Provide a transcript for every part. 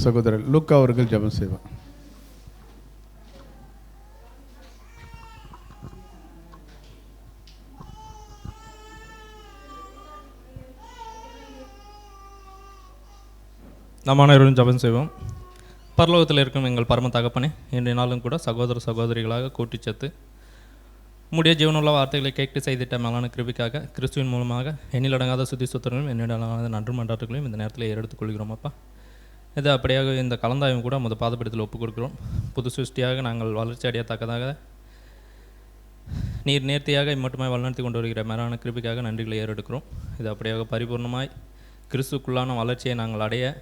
சகோதரர் லூக்கா அவர்கள் ஜெபம் செய்வார். நாம் அனைவரும் ஜெபம் செய்வோம். பரலோகத்தில் இருக்கும் எங்கள் பரம தகப்பனே, இன்றைய நாளும் கூட சகோதர சகோதரிகளாக கூட்டி சேர்த்து உம்முடைய ஜீவனுள்ள வார்த்தைகளை கேட்டு செய்திட்ட மேலான கிருபிக்காக கிறிஸ்துவின் மூலமாக எண்ணிலடங்காத சுத்தி சுத்தர்களும் என்னிடங்காத நன்று மன்றாட்டுகளையும் இந்த நேரத்தில் ஏறெடுத்துக் கொள்கிறோம். அப்பா, இது அப்படியாக இந்த கலந்தாயும் கூட முத பாதப்படத்தில் ஒப்புக் கொடுக்கிறோம். புது சிருஷ்டியாக நாங்கள் வளர்ச்சி அடையத்தக்கதாக நீர் நேர்த்தியாக மட்டுமே வழிநடத்தி கொண்டு வருகிற மேலான கிருபிக்காக நன்றிகளை ஏறெடுக்கிறோம். இது அப்படியாக பரிபூர்ணமாய் கிறிஸ்துக்குள்ளான வளர்ச்சியை நாங்கள் அடைய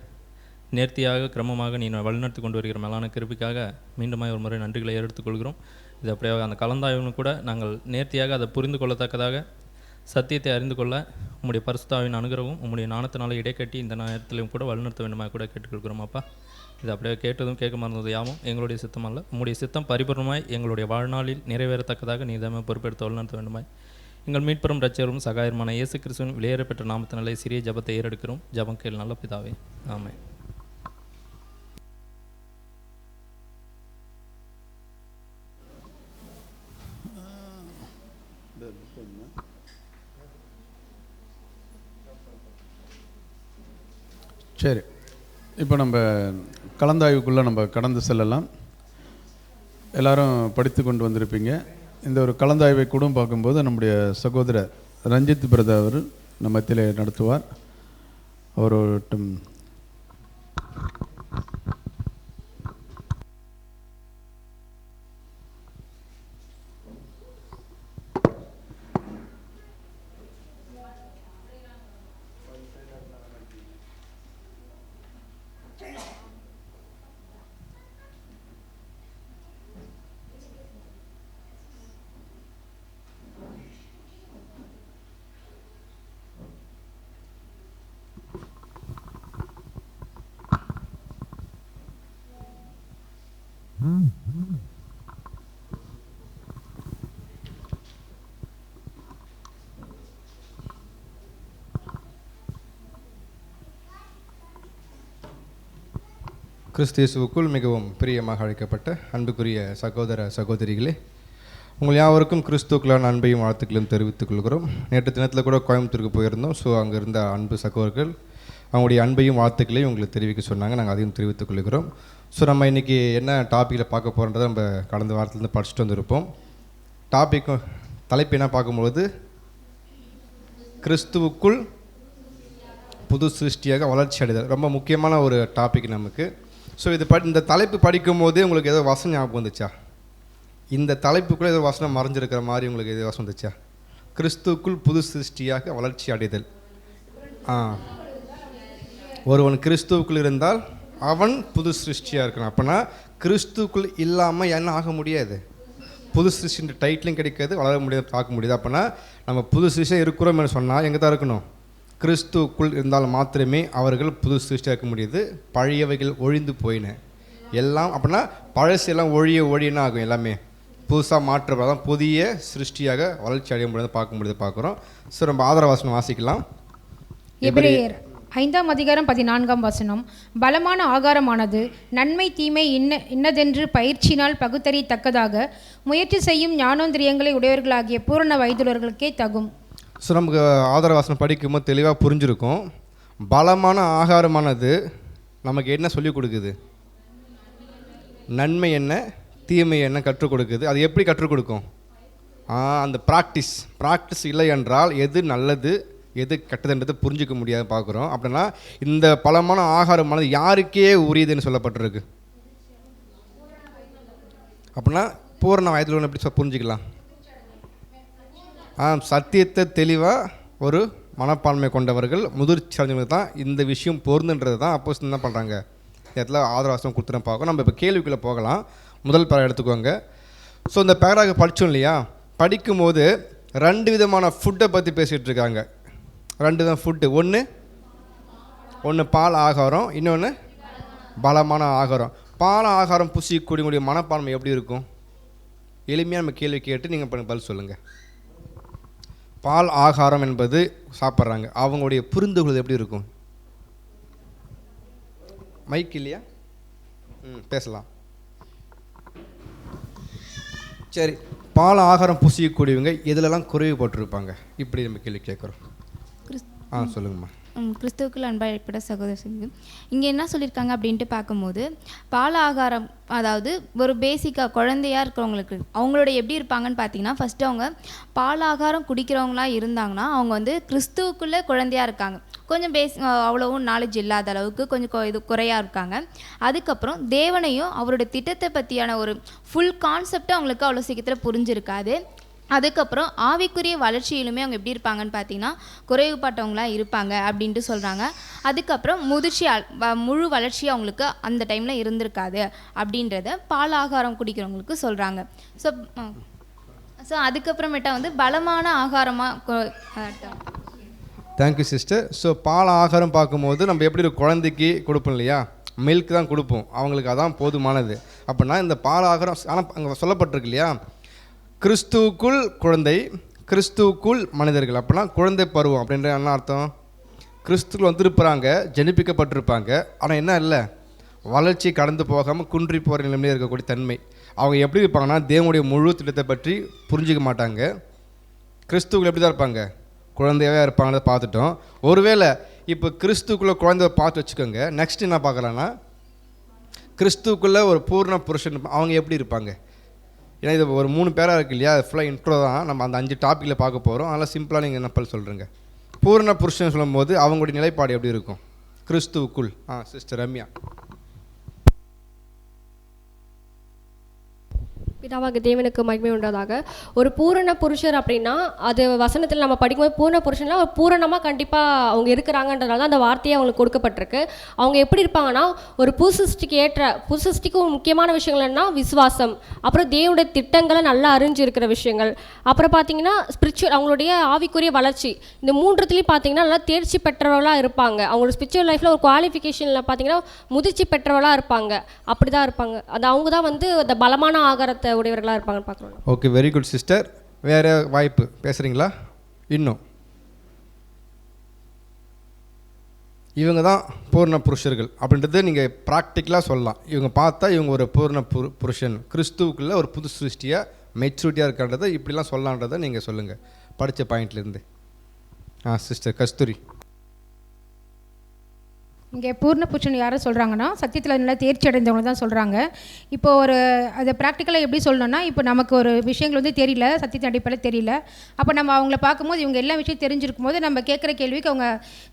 நேர்த்தியாக கிரமமாக நீ வழிநடத்தி கொண்டு வருகிற மேலான கிருபிக்காக மீண்டுமாய் ஒரு முறை நன்றிகளை எடுத்துக்கொள்கிறோம். இது அப்படியாக அந்த கலந்தாய்வுன்னு கூட நாங்கள் நேர்த்தியாக அதை புரிந்து கொள்ளத்தக்கதாக சத்தியத்தை அறிந்து கொள்ள உம்முடைய பரிசுத்தாவின் அனுகிரகம் உம்முடைய ஞானத்தினால இடைக்கட்டி இந்த நேரத்திலும் கூட வழிநடத்த வேண்டுமா கூட கேட்டுக்கொள்கிறோம். அப்பா, இது அப்படியே கேட்டதும் கேட்க மறந்தது யாவும் எங்களுடைய சித்தம் அல்ல, உம்முடைய சித்தம் பரிபூர்ணமாய் எங்களுடைய வாழ்நாளில் நிறைவேறத்தக்கதாக நீ இதமே பொறுப்பெடுத்து வழிநடத்த வேண்டுமாய் எங்கள் மீட்பெறும் இரட்சகரும் சகாயருமான இயேசு கிறிஸ்துவின் வெளியேறப்பெற்ற நாமத்தினாலே சிறிய ஜபத்தை ஏறெடுக்கிறோம். ஜபம் கேள் நல்ல பிதாவே, ஆமென். சரி, இப்போ நம்ம கலந்தாய்வுக்குள்ளே நம்ம கடந்து செல்லலாம். எல்லாரும் படித்து கொண்டு வந்திருப்பீங்க. இந்த ஒரு கலந்தாய்வை கூட பார்க்கும்போது நம்முடைய சகோதரர் ரஞ்சித் பிரதர் அவர் நம்ம மத்தியிலே நடத்துவார். அவரோட்டும் கிறிஸ்து இயேசுவுக்குள் மிகவும் பிரியமாக அழைக்கப்பட்ட அன்புக்குரிய சகோதர சகோதரிகளே, உங்கள் யாவருக்கும் கிறிஸ்துக்குள்ளான அன்பையும் வாழ்த்துக்களையும் தெரிவித்துக் கொள்கிறோம். நேற்று தினத்தில் கூட கோயம்புத்தூருக்கு போயிருந்தோம். ஸோ அங்கே இருந்த அன்பு சகோதரர்கள் அவங்களுடைய அன்பையும் வாழ்த்துக்களையும் உங்களுக்கு தெரிவிக்க சொன்னாங்க. நாங்கள் அதையும் தெரிவித்துக் கொள்கிறோம். ஸோ நம்ம இன்றைக்கி என்ன டாப்பிக்கில் பார்க்க போகிறோன்றதை நம்ம கடந்த வாரத்துலேருந்து படிச்சுட்டு வந்திருப்போம். தலைப்பு என்ன பார்க்கும்பொழுது கிறிஸ்துவுக்குள் புது சிருஷ்டியாக வளர்ச்சி அடைதல். ரொம்ப முக்கியமான ஒரு டாபிக் நமக்கு. ஸோ இந்த தலைப்பு படிக்கும் போது உங்களுக்கு ஏதோ வசனம் ஞாபகம் வந்துச்சா? இந்த தலைப்புக்குள்ளே ஏதோ வசனம் மறைஞ்சிருக்கிற மாதிரி உங்களுக்கு ஏதோ வசனம் வந்துச்சா? கிறிஸ்துவுக்குள் புது சிருஷ்டியாக வளர்ச்சி அடைதல். ஒருவன் கிறிஸ்துவுக்குள் இருந்தால் அவன் புது சிருஷ்டியாக இருக்கணும். அப்போனா கிறிஸ்துவுக்குள் இல்லாமல் என்ன ஆக முடியாது? புது சிருஷ்டின்ற டைட்டிலும் கிடைக்காது, வளர முடியாது, பார்க்க முடியாது. அப்போனா நம்ம புது சிருஷ்டியாக இருக்கிறோம்னு சொன்னால் எங்கே தான் இருக்கணும்? கிறிஸ்துவுக்குள் இருந்தால் மாத்திரமே அவர்கள் புது சிருஷ்டியாக இருக்க முடியுது. பழையவைகள் ஒழிந்து போயின எல்லாம். அப்படின்னா பழசு எல்லாம் ஒழியன்னு ஆகும். எல்லாமே புதுசாக மாற்றப்பதான் புதிய சிருஷ்டியாக வளர்ச்சி அடைய முடியாது, பார்க்க முடியாது, பார்க்குறோம். ஸோ நம்ம ஆதாரவாசனம் வாசிக்கலாம். எபிரேயர் 5:14 பலமான ஆகாரமானது நன்மை தீமை இன்னதென்று பயிற்சினால் பகுத்தறியத்தக்கதாக முயற்சி செய்யும் ஞானோந்திரியங்களை உடையவர்களாகிய பூரண வயதுள்ளவர்களுக்கே தகும். ஸோ நமக்கு ஆதாரவாசனம் படிக்கும்போது தெளிவாக புரிஞ்சிருக்கும். பலமான ஆகாரமானது நமக்கு என்ன சொல்லிக் கொடுக்குது? நன்மை என்ன தீமை என்ன கற்றுக் கொடுக்குது. அது எப்படி கற்றுக் கொடுக்கும்? அந்த ப்ராக்டிஸ் இல்லை என்றால் எது நல்லது எது கெட்டதுன்றது புரிஞ்சிக்க முடியாது பார்க்குறோம். அப்படின்னா இந்த பலமான ஆகாரமானது யாருக்கே உரியதுன்னு சொல்லப்பட்டிருக்கு. அப்படின்னா பூரண வயதில் எப்படி புரிஞ்சிக்கலாம்? சத்தியத்தை தெளிவாக ஒரு மனப்பான்மை கொண்டவர்கள் முதிர்ச்சி அடைஞ்சவங்க தான் இந்த விஷயம் பொருந்துன்றது தான். அப்போ என்ன பண்ணுறாங்க? இடத்துல ஆதரவாசம் கொடுத்துட்டு பார்க்கணும். நம்ம இப்போ கேள்விக்குள்ளே போகலாம். முதல் பேரா எடுத்துக்கோங்க. ஸோ இந்த பேராக படித்தோம் இல்லையா? படிக்கும்போது 2 விதமான ஃபுட்டை பற்றி பேசிகிட்டு இருக்காங்க. 2 தான் ஃபுட்டு. ஒன்று பால் ஆகாரம், இன்னொன்று பலமான ஆகாரம். பால் ஆகாரம் புசிக்கக்கூடிய மனப்பான்மை எப்படி இருக்கும்? எளிமையாக நம்ம கேள்வி கேட்டு நீங்கள் பதில் சொல்லுங்கள். பால் ஆகாரம் என்பது சாப்பிட்றாங்க, அவங்களுடைய புரிந்துகொள்வது எப்படி இருக்கும்? மைக் இல்லையா? பேசலாம். சரி, பால் ஆகாரம் புசிக்கக்கூடியவங்க எதுலலாம் குறைவுபட்டிருப்பாங்க? இப்படி நம்ம கேள்வி கேட்குறோம். சொல்லுங்கம்மா. கிறிஸ்துவுக்குள் அன்பாய்ப்பட சகோதரங்க, இங்கே என்ன சொல்லியிருக்காங்க அப்படின்ட்டு பார்க்கும்போது, பால் ஆகாரம் அதாவது ஒரு பேசிக்காக குழந்தையாக இருக்கிறவங்களுக்கு அவங்களோட எப்படி இருப்பாங்கன்னு பார்த்தீங்கன்னா, ஃபஸ்ட்டு அவங்க பால் ஆகாரம் குடிக்கிறவங்களா இருந்தாங்கன்னா அவங்க வந்து கிறிஸ்துவுக்குள்ளே குழந்தையாக இருக்காங்க. கொஞ்சம் அவ்வளவும் நாலேஜ் இல்லாத அளவுக்கு கொஞ்சம் இது குறையாக இருக்காங்க. அதுக்கப்புறம் தேவனையும் அவரோட திட்டத்தை பற்றியான ஒரு ஃபுல் கான்செப்டை அவங்களுக்கு அவ்வளோ சீக்கிரத்தில் புரிஞ்சிருக்காது. அதுக்கப்புறம் ஆவிக்குரிய வளர்ச்சியிலுமே அவங்க எப்படி இருப்பாங்கன்னு பார்த்தீங்கன்னா குறைவுபட்டவங்களாக இருப்பாங்க அப்படின்ட்டு சொல்கிறாங்க. அதுக்கப்புறம் முழு வளர்ச்சி அவங்களுக்கு அந்த டைமில் இருந்திருக்காது அப்படின்றத பால் ஆகாரம் குடிக்கிறவங்களுக்கு சொல்கிறாங்க. ஸோ அதுக்கப்புறமேட்டா வந்து பலமான ஆகாரமாக. Thank you sister. ஸோ பால் ஆகாரம் பார்க்கும்போது நம்ம எப்படி ஒரு குழந்தைக்கு கொடுப்போம் இல்லையா, மில்க் தான் கொடுப்போம், அவங்களுக்கு அதான் போதுமானது. அப்படின்னா இந்த பால் ஆகாரம் ஆனால் அங்கே சொல்லப்பட்டிருக்கு இல்லையா, கிறிஸ்துவுக்குள் குழந்தை, கிறிஸ்துவுக்குள் மனிதர்கள். அப்படின்னா குழந்தை பருவம் அப்படின்ற என்ன அர்த்தம்? கிறிஸ்துக்குள் வந்திருப்பாங்க, ஜனிப்பிக்கப்பட்டிருப்பாங்க, ஆனால் என்ன இல்லை, வளர்ச்சி கடந்து போகாமல் குன்றி போகிற நிலைமையிலே இருக்கக்கூடிய தன்மை. அவங்க எப்படி இருப்பாங்கன்னா தேவனுடைய முழு திட்டத்தை பற்றி புரிஞ்சிக்க மாட்டாங்க. கிறிஸ்துவுக்குள் எப்படி தான் இருப்பாங்க, குழந்தையாகவே இருப்பாங்கன்னு பார்த்துட்டோம். ஒருவேளை இப்போ கிறிஸ்துக்குள்ளே குழந்தைய பார்த்து வச்சுக்கோங்க, நெக்ஸ்ட் என்ன பார்க்கலான்னா கிறிஸ்துக்குள்ளே ஒரு பூர்ண புருஷன் அவங்க எப்படி இருப்பாங்க. ஏன்னா இது ஒரு 3 பேராக இருக்குது இல்லையா, அது ஃபுல்லாக இன்ட்ரோ தான், நம்ம அந்த 5 டாப்பிக்கில் பார்க்க போகிறோம். அதனால் சிம்பிளாக நீங்கள் என்ன சொல்கிறீங்க, பூர்ண புருஷன் சொல்லும்போது அவங்களுடைய நிலைப்பாடு எப்படி இருக்கும் கிறிஸ்துவுக்குள்? சிஸ்டர் ரம்யா. பிதாவாக தேவனுக்கு மகிமை உண்டாதாக. ஒரு பூரண புருஷர் அப்படின்னா அது வசனத்தில் நம்ம படிக்கும்போது பூரண புருஷன்லாம் ஒரு பூரணமாக கண்டிப்பாக அவங்க இருக்கிறாங்கன்றதால தான் அந்த வார்த்தையை அவங்களுக்கு கொடுக்கப்பட்டிருக்கு. அவங்க எப்படி இருப்பாங்கன்னா ஒரு புது சிருஷ்டிக்கு முக்கியமான விஷயங்கள் என்னன்னா விசுவாசம், அப்புறம் தேவனுடைய திட்டங்களை நல்லா அறிஞ்சிருக்கிற விஷயங்கள், அப்புறம் பார்த்தீங்கன்னா ஸ்பிரிச்சுவல் அவங்களுடைய ஆவிக்குரிய வளர்ச்சி. இந்த 3த்துலேயும் பார்த்தீங்கன்னா நல்லா தேர்ச்சி பெற்றவர்களாக இருப்பாங்க. அவங்களோட ஸ்பிரிச்சுவல் லைஃப்பில் ஒரு குவாலிஃபிகேஷனில் பார்த்தீங்கன்னா முதிர்ச்சி பெற்றவர்களாக இருப்பாங்க. அப்படி தான் இருப்பாங்க. அது அவங்க தான் வந்து அந்த பலமான ஆகாரத்தை உடையவர்களாக இருப்பாங்கன்னு பார்க்குறோம். Okay, very good sister. வேறு வாய்ப்பு பேசுகிறீங்களா? இன்னும் இவங்க தான் பூர்ண புருஷர்கள் அப்படின்றது நீங்கள் ப்ராக்டிக்கலாக சொல்லலாம். இவங்க பார்த்தா இவங்க ஒரு பூர்ண புருஷன், கிறிஸ்துவுக்குள்ளே ஒரு புது சிருஷ்டியாக மெச்சூரிட்டியாக இருக்கின்றதை இப்படிலாம் சொல்லலான்றதை நீங்கள் சொல்லுங்கள் படித்த பாயிண்ட்லேருந்து. சிஸ்டர் கஸ்தூரி. இங்கே பூர்ண புருஷன் யாரை சொல்கிறாங்கன்னா சத்தியத்தில் நல்லா தேர்ச்சி அடைந்தவங்க தான் சொல்கிறாங்க. இப்போது ஒரு அதை ப்ராக்டிக்கலாக எப்படி சொல்லணும்னா, இப்போ நமக்கு ஒரு விஷயங்கள் வந்து தெரியல, சத்தியத்தின் அடிப்படையில் தெரியல, அப்போ நம்ம அவங்கள பார்க்கும்போது இவங்க எல்லா விஷயம் தெரிஞ்சிருக்கும் போது நம்ம கேட்குற கேள்விக்கு அவங்க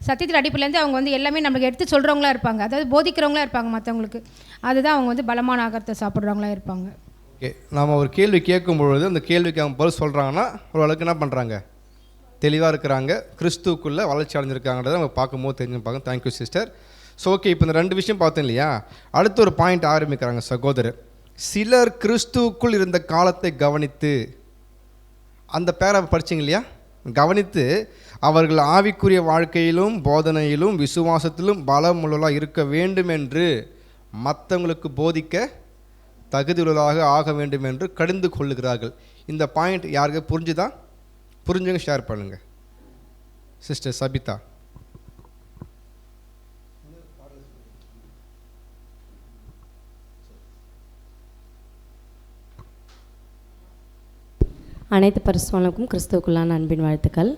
சத்தியத்தின் அடிப்படையிலேருந்து அவங்க வந்து எல்லாமே நமக்கு எடுத்து சொல்கிறவங்களா இருப்பாங்க, அதாவது போதிக்கிறவங்களா இருப்பாங்க மற்றவங்களுக்கு. அதுதான் அவங்க வந்து பலமான ஆகாரத்தை சாப்பிட்றவங்களா இருப்பாங்க. ஓகே, நாம் ஒரு கேள்வி கேட்கும் பொழுது அந்த கேள்விக்கு அவங்க பதில் சொல்கிறாங்கன்னா ஓரளவுக்கு என்ன பண்ணுறாங்க, தெளிவாக இருக்கிறாங்க, கிறிஸ்துவுக்குள்ளே வளர்ச்சி அடைஞ்சிருக்காங்கன்றதை நம்ம பார்க்கும்போது தெரிஞ்சுப்பாங்க. Thank you sister. ஸோ ஓகே, இப்போ இந்த 2 விஷயம் பார்த்தோம் இல்லையா, அடுத்த ஒரு பாயிண்ட் ஆரம்பிக்கிறாங்க சகோதரர். சிலர் கிறிஸ்துவுக்குள் இருந்த காலத்தை கவனித்து, அந்த பேரை படிச்சிங்க இல்லையா, கவனித்து அவர்கள் ஆவிக்குரிய வாழ்க்கையிலும் போதனையிலும் விசுவாசத்திலும் பலமுள்ளதாக இருக்க வேண்டும் என்று மற்றவங்களுக்கு போதிக்க தகுதியுள்ளதாக ஆக வேண்டும் என்று கடிந்து கொள்ளுகிறார்கள். இந்த பாயிண்ட் யாருக்கு புரிஞ்சுதா? புரிஞ்சுங்க ஷேர் பண்ணுங்கள். சிஸ்டர் சபிதா. அனைத்து பரிசுத்தவான்களுக்கும் கிறிஸ்துவுக்குள்ளான அன்பின் வாழ்த்துக்கள்.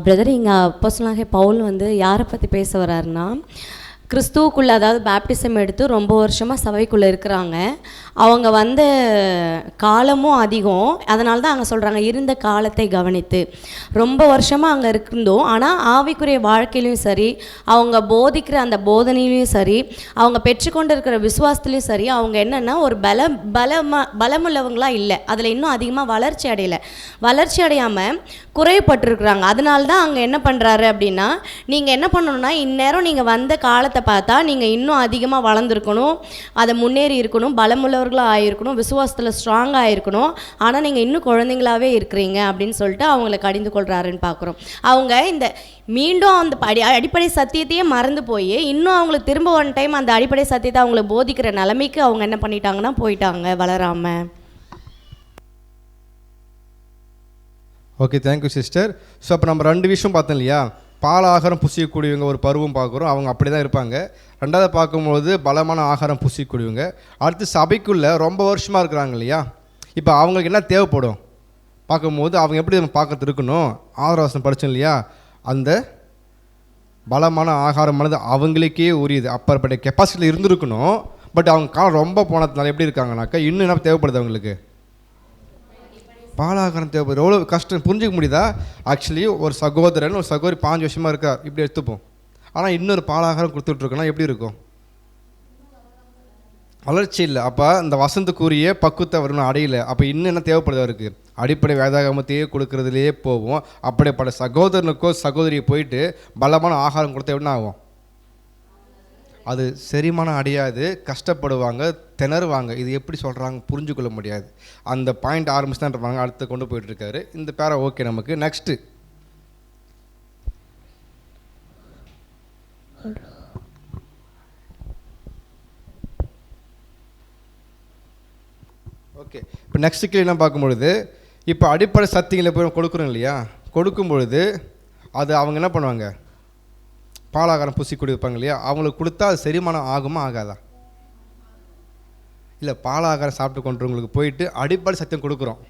பிரதர், இங்கே அப்போஸ்தலனாகிய பவுல் வந்து யாரை பற்றி பேச வர்றாருன்னா, கிறிஸ்துவுக்குள்ளே அதாவது பேப்டிசம் எடுத்து ரொம்ப வருஷமாக சபைக்குள்ளே இருக்கிறாங்க. அவங்க வந்த காலமும் அதிகம், அதனால தான் அங்கே சொல்கிறாங்க இருந்த காலத்தை கவனித்து. ரொம்ப வருஷமாக அங்கே இருந்தோம், ஆனால் ஆவிக்குரிய வாழ்க்கையிலையும் சரி, அவங்க போதிக்கிற அந்த போதனையிலையும் சரி, அவங்க பெற்றுக்கொண்டு இருக்கிற விசுவாசத்துலேயும் சரி, அவங்க என்னென்னா ஒரு பலமுள்ளவங்களாக இல்லை, அதில் இன்னும் அதிகமாக வளர்ச்சி அடையாமல் குறைவுபட்டுருக்குறாங்க. அதனால தான் அங்கே என்ன பண்ணுறாரு அப்படின்னா, நீங்கள் என்ன பண்ணணும்னா இந்நேரம் நீங்கள் வந்த காலத்தை பார்த்தா நீங்கள் இன்னும் அதிகமாக வளர்ந்துருக்கணும், அதை முன்னேறி இருக்கணும், பலமுள்ளவர்களாக ஆகிருக்கணும், விசுவாசத்தில் ஸ்ட்ராங்காக ஆகிருக்கணும், ஆனால் நீங்கள் இன்னும் குழந்தைங்களாகவே இருக்கிறீங்க அப்படின்னு சொல்லிட்டு அவங்கள கடிந்து கொள்கிறாருன்னு பார்க்குறோம். அவங்க இந்த மீண்டும் அந்த அடிப்படை சத்தியத்தையே மறந்து போய் இன்னும் அவங்களுக்கு திரும்ப ஒன் டைம் அந்த அடிப்படை சத்தியத்தை அவங்கள போதிக்கிற நிலைமைக்கு அவங்க என்ன பண்ணிட்டாங்கன்னா போயிட்டாங்க வளராமல். Okay, thank you sister. ஸோ அப்போ நம்ம 2 விஷயம் பார்த்தோம் இல்லையா, பால் ஆகாரம் புசிக்கக்கூடியவங்க ஒரு பருவம் பார்க்குறோம், அவங்க அப்படி தான் இருப்பாங்க. ரெண்டாவது பார்க்கும்போது பலமான ஆகாரம் புசிக்கூடியவங்க. அடுத்து சபைக்குள்ளே ரொம்ப வருஷமாக இருக்கிறாங்க இல்லையா, இப்போ அவங்களுக்கு என்ன தேவைப்படும் பார்க்கும்போது அவங்க எப்படி நம்ம பார்க்கறது இருக்கணும், ஆதரவாசனம் படித்தோம் இல்லையா, அந்த பலமான ஆகாரமானது அவங்களுக்கே உரியது, அப்பற்பட்ட கெப்பாசிட்டியில் இருந்திருக்கணும். பட் அவங்க காலம் ரொம்ப போனதுனால எப்படி இருக்காங்கனாக்கா இன்னும் என்ன தேவைப்படுது அவங்களுக்கு, பாலாகாரம் தேவைப்படுது. எவ்வளோ கஷ்டம் புரிஞ்சிக்க முடியுதா? ஆக்சுவலி ஒரு சகோதரன் ஒரு சகோதரி 5 வருஷமாக இருக்கா இப்படி எடுத்துப்போம், ஆனால் இன்னொரு பாலாகாரம் கொடுத்துட்ருக்கோன்னா எப்படி இருக்கும், வளர்ச்சி இல்லை. அப்போ இந்த வசந்தக்குரிய பக்குவத்தை வரணும் அடையில, அப்போ இன்னும் என்ன தேவைப்படுது அவருக்கு, அடிப்படை வேதாகமத்தையே கொடுக்கறதுலேயே போவோம். அப்படிப்பட்ட சகோதரனுக்கோ சகோதரியை போயிட்டு பலமான ஆகாரம் கொடுத்தா என்ன ஆகும், அது செரிமானம் அடையாது, கஷ்டப்படுவாங்க, திணறுவாங்க. இது எப்படி சொல்கிறாங்க புரிஞ்சுக்கொள்ள முடியாது. அந்த பாயிண்ட் ஆரம்பிச்சு தான் இருப்பாங்க, அடுத்து கொண்டு போயிட்டுருக்காரு. இந்த பேரை ஓகே. நமக்கு நெக்ஸ்ட்டு ஓகே. இப்போ நெக்ஸ்ட் கீழே என்ன பார்க்கும்பொழுது, இப்போ அடிப்படை சக்திகளை போய் கொடுக்குறோம் இல்லையா, கொடுக்கும் பொழுது அது அவங்க என்ன பண்ணுவாங்க, பாலாகாரம் பூசி கொடுப்பாங்க இல்லையா, அவங்களுக்கு கொடுத்தா அது செரிமானம் ஆகுமா ஆகாதா? இல்லை, பாலாகாரம் சாப்பிட்டு கொண்டவங்களுக்கு போயிட்டு அடிப்படை சத்தியம் கொடுக்குறோம்,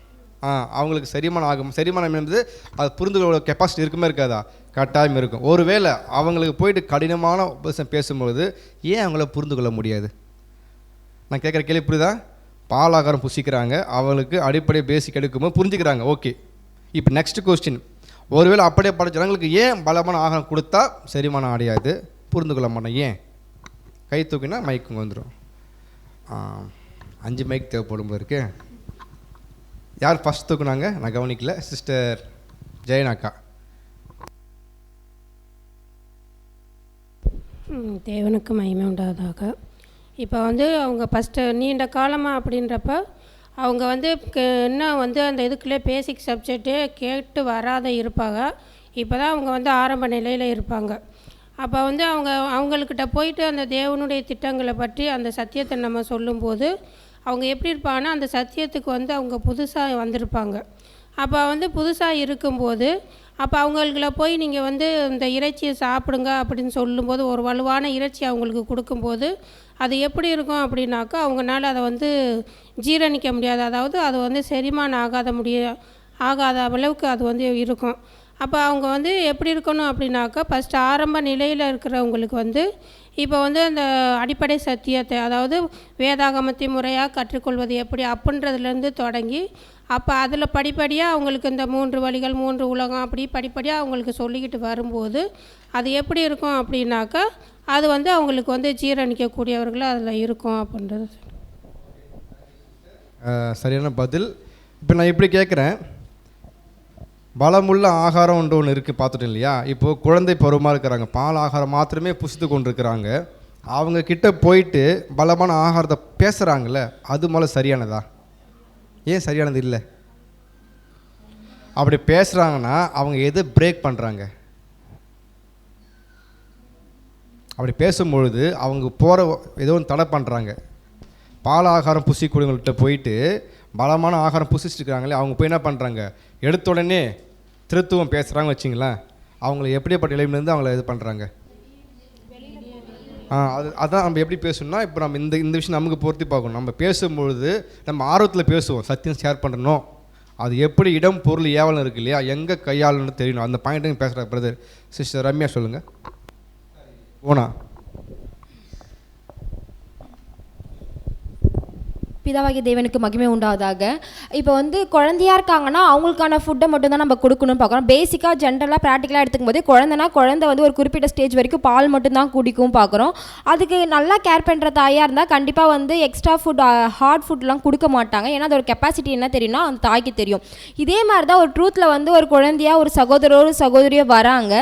அவங்களுக்கு செரிமானம் ஆகும். செரிமானம் என்பது அது புரிந்துகொள்ள கெப்பாசிட்டி இருக்குமே இருக்காதா? கட்டாயம் இருக்கும். ஒருவேளை அவங்களுக்கு போயிட்டு கடினமான உபதேசம் பேசும்பொழுது ஏன் அவங்கள புரிந்து கொள்ள முடியாது? நான் கேட்குற கேள்வி புரியுதா? பாலாகாரம் புசிக்கிறாங்க, அவங்களுக்கு அடிப்படை பேசிக் எடுக்கும்போது புரிஞ்சுக்கிறாங்க, ஓகே. இப்போ நெக்ஸ்ட் கொஸ்டின், ஒருவேளை அப்படியே படைச்ச ஜனங்களுக்கு ஏன் பலமான ஆகாரம் கொடுத்தா செரிமானம் அடையாது, புரிந்து கொள்ள மாட்டோம்? ஏன்? கை தூக்கினா மைக்குங்க வந்துடும். 5 மைக் தேவைப்படும் போது இருக்கு. யார் ஃபஸ்ட் தூக்குனாங்க? நான் கவனிக்கல. சிஸ்டர் ஜெயனாக்கா. தேவனுக்கு மகிமை உண்டாவதாக. இப்போ அவங்க ஃபஸ்ட்டு நீண்ட காலமாக அப்படின்றப்ப அவங்க இன்னும் அந்த இதுக்குள்ளே பேசிக் சப்ஜெக்ட்டு கேட்டு வராத இருப்பாங்க. இப்போ தான் அவங்க ஆரம்ப நிலையில் இருப்பாங்க. அப்போ அவங்கக்கிட்ட போயிட்டு அந்த தேவனுடைய திட்டங்களை பற்றி அந்த சத்தியத்தை நம்ம சொல்லும்போது அவங்க எப்படி இருப்பாங்கன்னா, அந்த சத்தியத்துக்கு அவங்க புதுசாக வந்திருப்பாங்க. அப்போ புதுசாக இருக்கும்போது அப்போ அவங்கள போய் நீங்கள் இந்த இறைச்சியை சாப்பிடுங்க அப்படின்னு சொல்லும்போது, ஒரு வலுவான இறைச்சி அவங்களுக்கு கொடுக்கும்போது அது எப்படி இருக்கும் அப்படின்னாக்கா, அவங்களால அதை ஜீரணிக்க முடியாது. அதாவது அது செரிமானம் ஆகாத அளவுக்கு அது இருக்கும். அப்போ அவங்க எப்படி இருக்கணும் அப்படின்னாக்கா, ஃபஸ்ட்டு ஆரம்ப நிலையில் இருக்கிறவங்களுக்கு இப்போ அந்த அடிப்படை சத்தியத்தை, அதாவது வேதாகமத்தை முறையாக கற்றுக்கொள்வது எப்படி அப்படின்றதுலேருந்து தொடங்கி, அப்போ அதில் படிப்படியாக அவங்களுக்கு இந்த 3 வழிகள் 3 உலகம் அப்படி படிப்படியாக அவங்களுக்கு சொல்லிக்கிட்டு வரும்போது அது எப்படி இருக்கும் அப்படின்னாக்கா, அது அவங்களுக்கு ஜீரணிக்கக்கூடியவர்களாக அதில் இருக்கும் அப்படின்றது. சரியான பதில். இப்போ நான் இப்படி கேட்குறேன், பலமுள்ள ஆகாரம் ஒன்று இருக்குது பார்த்துட்டோம் இல்லையா? இப்போது குழந்தை பருவமாக இருக்கிறாங்க, பால் ஆகாரம் மாத்திரமே புசித்து கொண்டிருக்கிறாங்க. அவங்கக்கிட்ட போயிட்டு பலமான ஆகாரத்தை பேசுகிறாங்கல்ல, அது மேலே சரியானதா? ஏன் சரியானது இல்லை? அப்படி பேசுகிறாங்கன்னா அவங்க எது பிரேக் பண்ணுறாங்க? அப்படி பேசும்பொழுது அவங்க போகிற ஏதோ ஒன்று தடை பண்ணுறாங்க. பால் ஆகாரம் புசிக்கூடியவங்கள்ட்ட போயிட்டு பலமான ஆகாரம் புசிச்சுருக்கிறாங்களே, அவங்க போய் என்ன பண்ணுறாங்க, எடுத்த உடனே திருத்துவம் பேசுகிறாங்க வச்சிங்களேன், அவங்கள எப்படிப்பட்ட நிலையிலேருந்து அவங்கள இது பண்ணுறாங்க? அதான் நம்ம எப்படி பேசணும்னா, இப்போ நம்ம இந்த விஷயம் நமக்கு பொருத்தி பார்க்கணும். நம்ம பேசும்பொழுது நம்ம ஆர்வத்தில் பேசுவோம், சத்தியம் ஷேர் பண்ணணும், அது எப்படி இடம் பொருள் ஏவலம் இருக்குது இல்லையா, எங்கே கையாளணும்னு தெரியணும். அந்த பாயிண்ட்டுங்க பேசுகிற பிரதர். சிஸ்டர் ரம்யா சொல்லுங்கள். ஓனா. பிதாவாகிய தேவனுக்கு மகிமை உண்டாவதாக. இப்போ குழந்தையாக இருக்காங்கன்னா அவங்களுக்கான ஃபுட்டை மட்டும் தான் நம்ம கொடுக்கணும்னு பார்க்குறோம். பேசிக்காக ஜென்ரலாக ப்ராக்டிக்கலாக எடுத்துக்கும் போது குழந்தை ஒரு குறிப்பிட்ட ஸ்டேஜ் வரைக்கும் பால் மட்டும்தான் குடிக்கும் பார்க்குறோம். அதுக்கு நல்லா கேர் பண்ணுற தாயாக இருந்தால் கண்டிப்பாக எக்ஸ்ட்ரா ஃபுட் ஹார்ட் ஃபுட்லாம் கொடுக்க மாட்டாங்க. ஏன்னா அதோட கெப்பாசிட்டி என்ன தெரியும்னா அந்த தாய்க்கு தெரியும். இதே மாதிரி தான் ஒரு ட்ரூத்தில் ஒரு குழந்தையாக ஒரு சகோதரியோ வராங்க,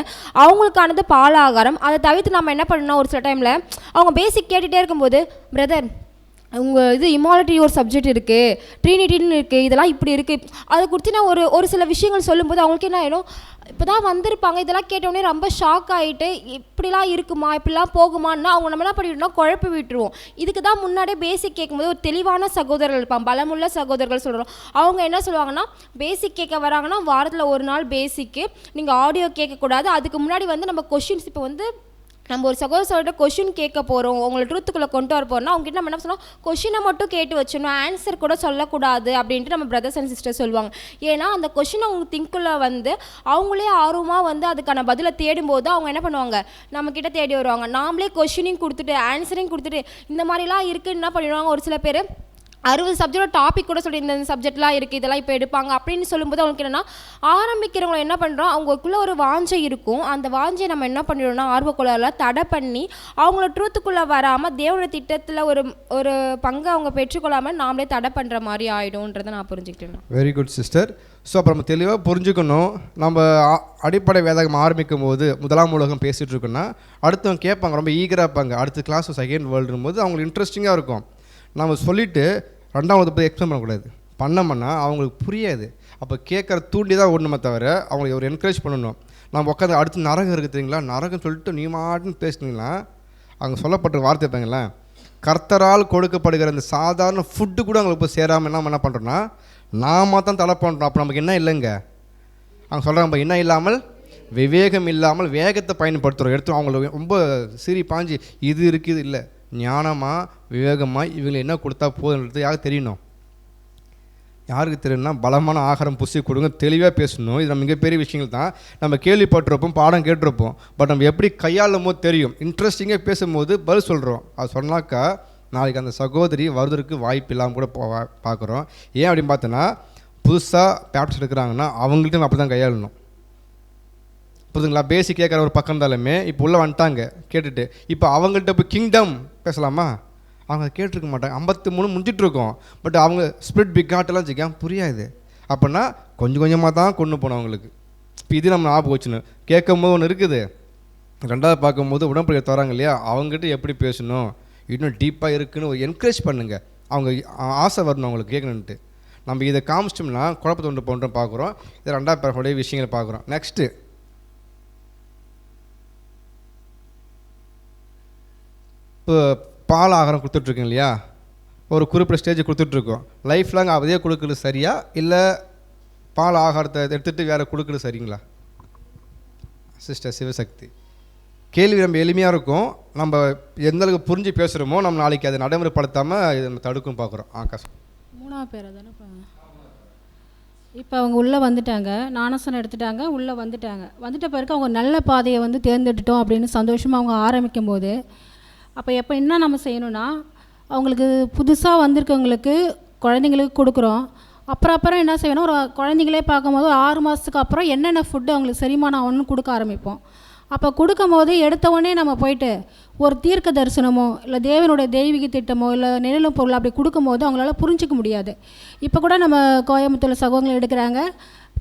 அவங்களுக்கானது பால் ஆகாரம். அதை தவிர்த்து நம்ம என்ன பண்ணணும், ஒரு சில டைமில் அவங்க பேசிக் கேட்டுகிட்டே இருக்கும்போது, பிரதர் உங்கள் இமாலிட்டி ஒரு சப்ஜெக்ட் இருக்குது, ட்ரினிட்டின்னு இருக்குது, இதெல்லாம் இப்படி இருக்குது, அதை குறித்து நான் ஒரு சில விஷயங்கள் சொல்லும்போது அவங்களுக்கு என்ன ஆகிடும், இப்போ தான் வந்திருப்பாங்க, இதெல்லாம் கேட்டோடனே ரொம்ப ஷாக் ஆகிட்டு இப்படிலாம் இருக்குமா, இப்படிலாம் போகுமான்னு அவங்க நம்ம என்ன பண்ணிவிட்டோம்னா குழப்பி விட்டுருவோம். இதுக்கு தான் முன்னாடியே பேசிக் கேட்கும்போது ஒரு தெளிவான சகோதரர்கள் இருப்பாங்க, பலமுள்ள சகோதரர்கள் சொல்கிறோம். அவங்க என்ன சொல்லுவாங்கன்னா, பேசிக் கேட்க வராங்கன்னா வாரத்தில் ஒரு நாள் பேசிக்கு, நீங்கள் ஆடியோ கேட்கக்கூடாது, அதுக்கு முன்னாடி நம்ம கொஷின்ஸ் இப்போ நம்ம ஒரு சகோதரர்கிட்ட கொஷின் கேட்க போகிறோம், உங்களை ட்ரூத்துக்குள்ளே கொண்டு வர போகிறோம்னா அவங்ககிட்ட நம்ம என்ன சொன்னோம், கொஷினை மட்டும் கேட்டு வச்சிடணும், ஆன்சர் கூட சொல்லக்கூடாது அப்படின்ட்டு நம்ம பிரதர்ஸ் அண்ட் சிஸ்டர் சொல்லுவாங்க. ஏன்னா அந்த கொஷினை அவங்க திங்க்குள்ளே வந்து அவங்களே ஆர்வமாக வந்து அதுக்கான பதிலை தேடும்போது அவங்க என்ன பண்ணுவாங்க, நம்மக்கிட்ட தேடி வருவாங்க. நாமளே கொஷினையும் கொடுத்துட்டு ஆன்சரையும் கொடுத்துட்டு இந்த மாதிரிலாம் இருக்குன்னு என்ன பண்ணிடுவாங்க, ஒரு சில பேர் 60 சப்ஜெக்டோட டாபிக் கூட சொல்லி இந்த சப்ஜெக்ட்லாம் இருக்குது, இதெல்லாம் இப்போ எடுப்பாங்க அப்படின்னு சொல்லும்போது அவங்களுக்கு என்னென்னா, ஆரம்பிக்கிறவங்க என்ன பண்ணுறோம், அவங்களுக்குள்ளே ஒரு வாஞ்சை இருக்கும், அந்த வாஞ்சையை நம்ம என்ன பண்ணிடுறோம்னா ஆர்வக்குள்ளால தடை பண்ணி அவங்கள ட்ரூத்துக்குள்ளே வராமல் தேவனுடைய திட்டத்தில் ஒரு பங்கை அவங்க பெற்றுக்கொள்ளாமல் நாமளே தடை பண்ணுற மாதிரி ஆகிடும்ன்றதை நான் புரிஞ்சுக்கிட்டேன். Very good sister. ஸோ அப்போ நம்ம தெளிவாக புரிஞ்சுக்கணும், நம்ம அடிப்படை வேதகம் ஆரம்பிக்கும் போது முதலாம் உலகம் பேசிகிட்டு இருக்கோன்னா அடுத்தவங்க கேட்பாங்க, ரொம்ப ஈகராக இருப்பாங்க, அடுத்த கிளாஸ் செகண்ட் வேர்ல்டுன்னு போது அவங்களுக்கு இன்ட்ரெஸ்டிங்காக இருக்கும். நம்ம சொல்லிவிட்டு ரெண்டாவது போய் எக்ஸ்பிளைன் பண்ணக்கூடாது, பண்ணோம்னா அவங்களுக்கு புரியாது. அப்போ கேட்குற தூண்டி தான் ஓடணுமே தவிர அவங்களுக்கு ஒரு என்கரேஜ் பண்ணணும். நம்ம உட்காந்து அடுத்து நரகம் இருக்குது தெரியுங்களா, நரகம் சொல்லிட்டு நீ மாட்டுன்னு பேசுனீங்களா, அவங்க சொல்லப்பட்ட வார்த்தை இருப்பாங்களேன், கர்த்தரால் கொடுக்கப்படுகிற அந்த சாதாரண ஃபுட்டு கூட அவங்களுக்கு போய் சேராமல் என்ன பண்ணுறோன்னா நாம தான் தடை பண்ணுறோம். அப்போ நமக்கு என்ன இல்லைங்க, அவங்க சொல்கிறாங்க நம்ம என்ன இல்லாமல் விவேகம் இல்லாமல் வேகத்தை பயன்படுத்துகிறோம், எடுத்துகிறோம். அவங்களுக்கு ரொம்ப சீறி பாஞ்சு இது இருக்குது இல்லை, ஞானமாக விவேகமாக இவங்களை என்ன கொடுத்தா போதுன்றது யாருக்கு தெரியணும், யாருக்கு தெரியும்னா பலமான ஆகாரம் புசி கொடுங்க, தெளிவாக பேசணும். இது நம்ம மிகப்பெரிய விஷயங்கள் தான், நம்ம கேள்விப்பட்டிருப்போம், பாடம் கேட்டிருப்போம், பட் நம்ம எப்படி கையாளும் போது தெரியும். இன்ட்ரெஸ்டிங்காக பேசும்போது பதில் சொல்கிறோம், அது சொன்னாக்கா நாளைக்கு அந்த சகோதரி வருவதற்கு வாய்ப்பு இல்லாமல் கூட பார்க்குறோம். ஏன் அப்படின்னு பார்த்தோன்னா புதுசாக பேப்டிஸ்ட் எடுக்கிறாங்கன்னா அவங்கள்ட்ட நம்ம அப்படி தான் கையாளணும். புரிதுங்களா? பேசிக் கேட்குற ஒரு பக்கம் இருந்தாலுமே இப்போ உள்ளே வந்துட்டாங்க கேட்டுட்டு, இப்போ அவங்கள்ட்ட இப்போ கிங்டம் பேசலாமா, அவங்க கேட்டிருக்க மாட்டாங்க. 53 முடிஞ்சிட்ருக்கோம், பட் அவங்க ஸ்பிரிட் பிக்காட்டெல்லாம் வச்சுக்க புரியாது. அப்படின்னா கொஞ்சம் கொஞ்சமாக தான் கொண்டு போனோம் அவங்களுக்கு. இப்போ இது நம்ம ஞாபகம் வச்சுன்னு கேட்கும் போது ஒன்று இருக்குது, ரெண்டாவது பார்க்கும்போது உடம்புடைய தராங்க இல்லையா, அவங்ககிட்ட எப்படி பேசணும் இன்னும் டீப்பாக இருக்குன்னு ஒரு என்கரேஜ் பண்ணுங்கள். அவங்க ஆசை வரணும் அவங்களுக்கு கேட்கணுன்ட்டு. நம்ம இதை காமிச்சிட்டோம்னா குழப்பத்தை ஒன்று பண்ணுறோம் பார்க்குறோம். இது ரெண்டாவது பேருடைய விஷயங்களை பார்க்குறோம். நெக்ஸ்ட்டு இப்போ பால் ஆகாரம் கொடுத்துட்ருக்கோம் இல்லையா, ஒரு குறிப்பிட்ட ஸ்டேஜ் கொடுத்துட்ருக்கோம், லைஃப் லாங் அதே கொடுக்குறது சரியா இல்லை பால் ஆகாரத்தை எடுத்துகிட்டு வேறு கொடுக்குறது சரிங்களா? சிஸ்டர் சிவசக்தி, கேள்வி ரொம்ப எளிமையாக இருக்கும், நம்ம எந்த அளவுக்கு புரிஞ்சு பேசுகிறோமோ நம்ம நாளைக்கு அதை நடைமுறைப்படுத்தாமல் இதை நம்ம தடுக்கும் பார்க்குறோம். கஷ்டம். 3ஆவது பேரை தானே இப்போ அவங்க உள்ளே வந்துட்டாங்க, ஞானஸ்நானம் எடுத்துட்டாங்க, உள்ளே வந்துட்ட பிறகு அவங்க நல்ல பாதையை வந்து தேர்ந்தெடுத்தோம் அப்படின்னு சந்தோஷமாக அவங்க ஆரம்பிக்கும் போது, அப்போ எப்போ என்ன நம்ம செய்யணும்னா அவங்களுக்கு புதுசாக வந்திருக்கவங்களுக்கு குழந்தைங்களுக்கு கொடுக்குறோம். அப்புறம் என்ன செய்யணும், ஒரு குழந்தைங்களே பார்க்கும்போது ஒரு 6 மாதத்துக்கு அப்புறம் என்னென்ன ஃபுட்டு அவங்களுக்கு செரிமானம் ஆகணும்னு கொடுக்க ஆரம்பிப்போம். அப்போ கொடுக்கும்போது எடுத்தவொடனே நம்ம போயிட்டு ஒரு தீர்க்க தரிசனமோ இல்லை தேவனுடைய தெய்வீக திட்டமோ இல்லை நிழலும் பொருள் அப்படி கொடுக்கும்போது அவங்களால புரிஞ்சிக்க முடியாது. இப்போ கூட நம்ம கோயம்புத்தூர் சகோதரங்கள் எடுக்கிறாங்க,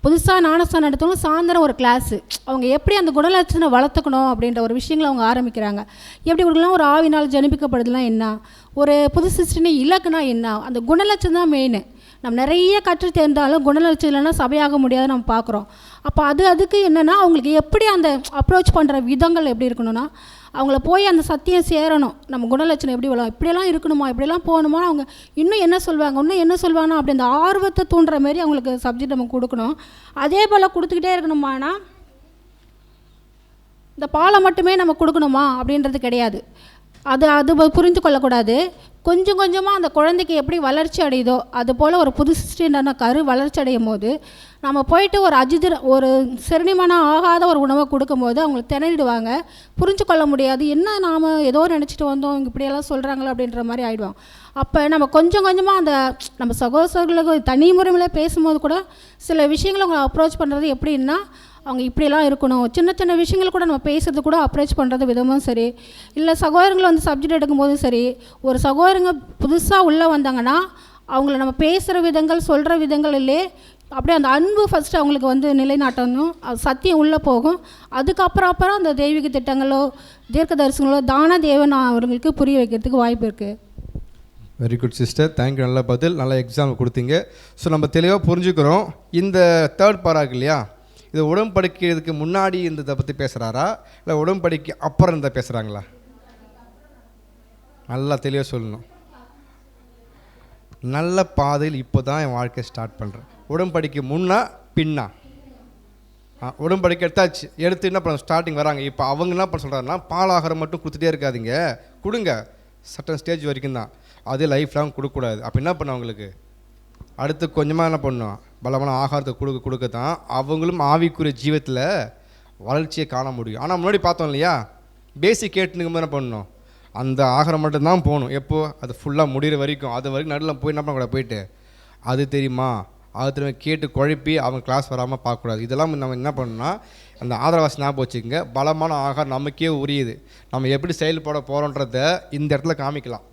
புதுசாக ஞானஸ்தானம் எடுத்தவங்க சாயந்தரம் ஒரு கிளாஸு, அவங்க எப்படி அந்த குணலட்சணை வளர்த்துக்கணும் அப்படின்ற ஒரு விஷயங்களை அவங்க ஆரம்பிக்கிறாங்க. எப்படி கொடுக்கலாம், ஒரு ஆவினால் ஜனிப்பிக்கப்படுதுலாம் என்ன, ஒரு புது சிஸ்டனே இலக்குனா என்ன, அந்த குணலட்சணம் தான் மெயின். நம்ம நிறைய கற்று தேர்ந்தாலும் குணலட்சணம் இல்லைன்னா சபையாக முடியாது நம்ம பார்க்குறோம். அப்போ அதுக்கு என்னென்னா அவங்களுக்கு எப்படி அந்த அப்ரோச் பண்ணுற விதங்கள் எப்படி இருக்கணும்னா, அவங்கள போய் அந்த சத்தியம் சேரணும், நம்ம குணலட்சணம் எப்படி வளரும், இப்படியெல்லாம் இருக்கணுமா, இப்படியெல்லாம் போகணுமா, அவங்க இன்னும் என்ன சொல்லுவாங்கன்னா அப்படி அந்த ஆர்வத்தை தூண்டுற மாதிரி அவங்களுக்கு சப்ஜெக்ட் நம்ம கொடுக்கணும். அதே போல் கொடுத்துக்கிட்டே இருக்கணுமானா இந்த பாலை மட்டுமே நம்ம கொடுக்கணுமா அப்படின்றது கிடையாது. அது புரிந்து கொள்ளக்கூடாது. கொஞ்சம் கொஞ்சமாக அந்த குழந்தைக்கு எப்படி வளர்ச்சி அடையுதோ அது போல் ஒரு புது சிஸ்டர்னா கரு வளர்ச்சி அடையும் போது நம்ம போயிட்டு ஒரு செரிமானம் ஆகாத ஒரு உணவை கொடுக்கும்போது அவங்களுக்கு திணறிடுவாங்க, புரிஞ்சு கொள்ள முடியாது, என்ன நாம் ஏதோ நினச்சிட்டு வந்தோம் இங்கே இப்படியெல்லாம் சொல்கிறாங்களோ அப்படின்ற மாதிரி ஆகிடுவோம். அப்போ நம்ம கொஞ்சம் கொஞ்சமாக அந்த நம்ம சகோதரர்களுக்கு தனி முறையில் பேசும்போது கூட சில விஷயங்களை அவங்க அப்ரோச் பண்ணுறது எப்படின்னா, அவங்க இப்படியெல்லாம் இருக்கணும், சின்ன சின்ன விஷயங்கள் கூட நம்ம பேசுறது கூட அப்ரோச் பண்ணுறது விதமும் சரி, இல்லை சகோதரங்களை வந்து சப்ஜெக்ட் எடுக்கும்போதும் சரி, ஒரு சகோதரங்க புதுசாக உள்ளே வந்தாங்கன்னா அவங்கள நம்ம பேசுகிற விதங்கள் சொல்கிற விதங்கள் இல்லையே அப்படியே அந்த அன்பு ஃபஸ்ட்டு அவங்களுக்கு வந்து நிலைநாட்டணும், அது சத்தியம் உள்ளே போகும். அதுக்கப்புறம் அந்த தெய்வீக திட்டங்களோ தீர்க்க தரிசனங்களோ தான தேவன் அவங்களுக்கு புரிய வைக்கிறதுக்கு வாய்ப்பு இருக்குது. Very good sister, thank you. நல்ல பதில், நல்ல எக்ஸாம்பிள் கொடுத்தீங்க. ஸோ நம்ம தெளிவாக புரிஞ்சுக்கிறோம். இந்த தேர்ட் பாராக்கு இல்லையா, இது உடன்படிக்கிறதுக்கு முன்னாடி இருந்ததை பற்றி பேசுகிறாரா இல்லை உடன்படிக்கை அப்புறம் இருந்தால் பேசுகிறாங்களா? நல்லா தெளிவாக சொல்லணும். நல்ல பாதையில் இப்போ தான் என் வாழ்க்கையை ஸ்டார்ட் பண்ணுறேன். உடன்படிக்கை முன்னா பின்னா? உடன்படிக்கை எடுத்தாச்சு. எடுத்து என்ன பண்ண ஸ்டார்டிங் வராங்க. இப்போ அவங்க என்ன பண்ண சொல்கிறாருன்னா, பால் ஆகாரம் மட்டும் கொடுத்துட்டே இருக்காதீங்க, கொடுங்க சட்டன் ஸ்டேஜ் வரைக்கும் தான், அது லைஃப் லாங் கொடுக்கக்கூடாது. அப்போ என்ன பண்ண அவங்களுக்கு அடுத்து கொஞ்சமாக என்ன பண்ணணும், பலமான ஆகாரத்தை கொடுக்க தான் அவங்களும் ஆவிக்குரிய ஜீவத்தில் வளர்ச்சியை காண முடியும். ஆனால் முன்னாடி பார்த்தோம் இல்லையா, பேசிக் கேட்டுனுக்கும் என்ன பண்ணணும், அந்த ஆகாரம் மட்டும்தான் போகணும். எப்போது அது ஃபுல்லாக முடிகிற வரைக்கும், அது வரைக்கும் நடுவில் போய் என்ன பண்ணக்கூடாது, போயிட்டு அது தெரியுமா அது திரும்ப கேட்டு குழப்பி அவங்க கிளாஸ் வராமல் பார்க்கக்கூடாது. இதெல்லாம் நம்ம என்ன பண்ணணும்னா, அந்த ஆதரவாசி ஞாபகம் வச்சுக்கோங்க. பலமான ஆகாரம் நமக்கே உரியுது, நம்ம எப்படி செயல்பட போகிறோன்றத இந்த இடத்துல காமிக்கலாம்.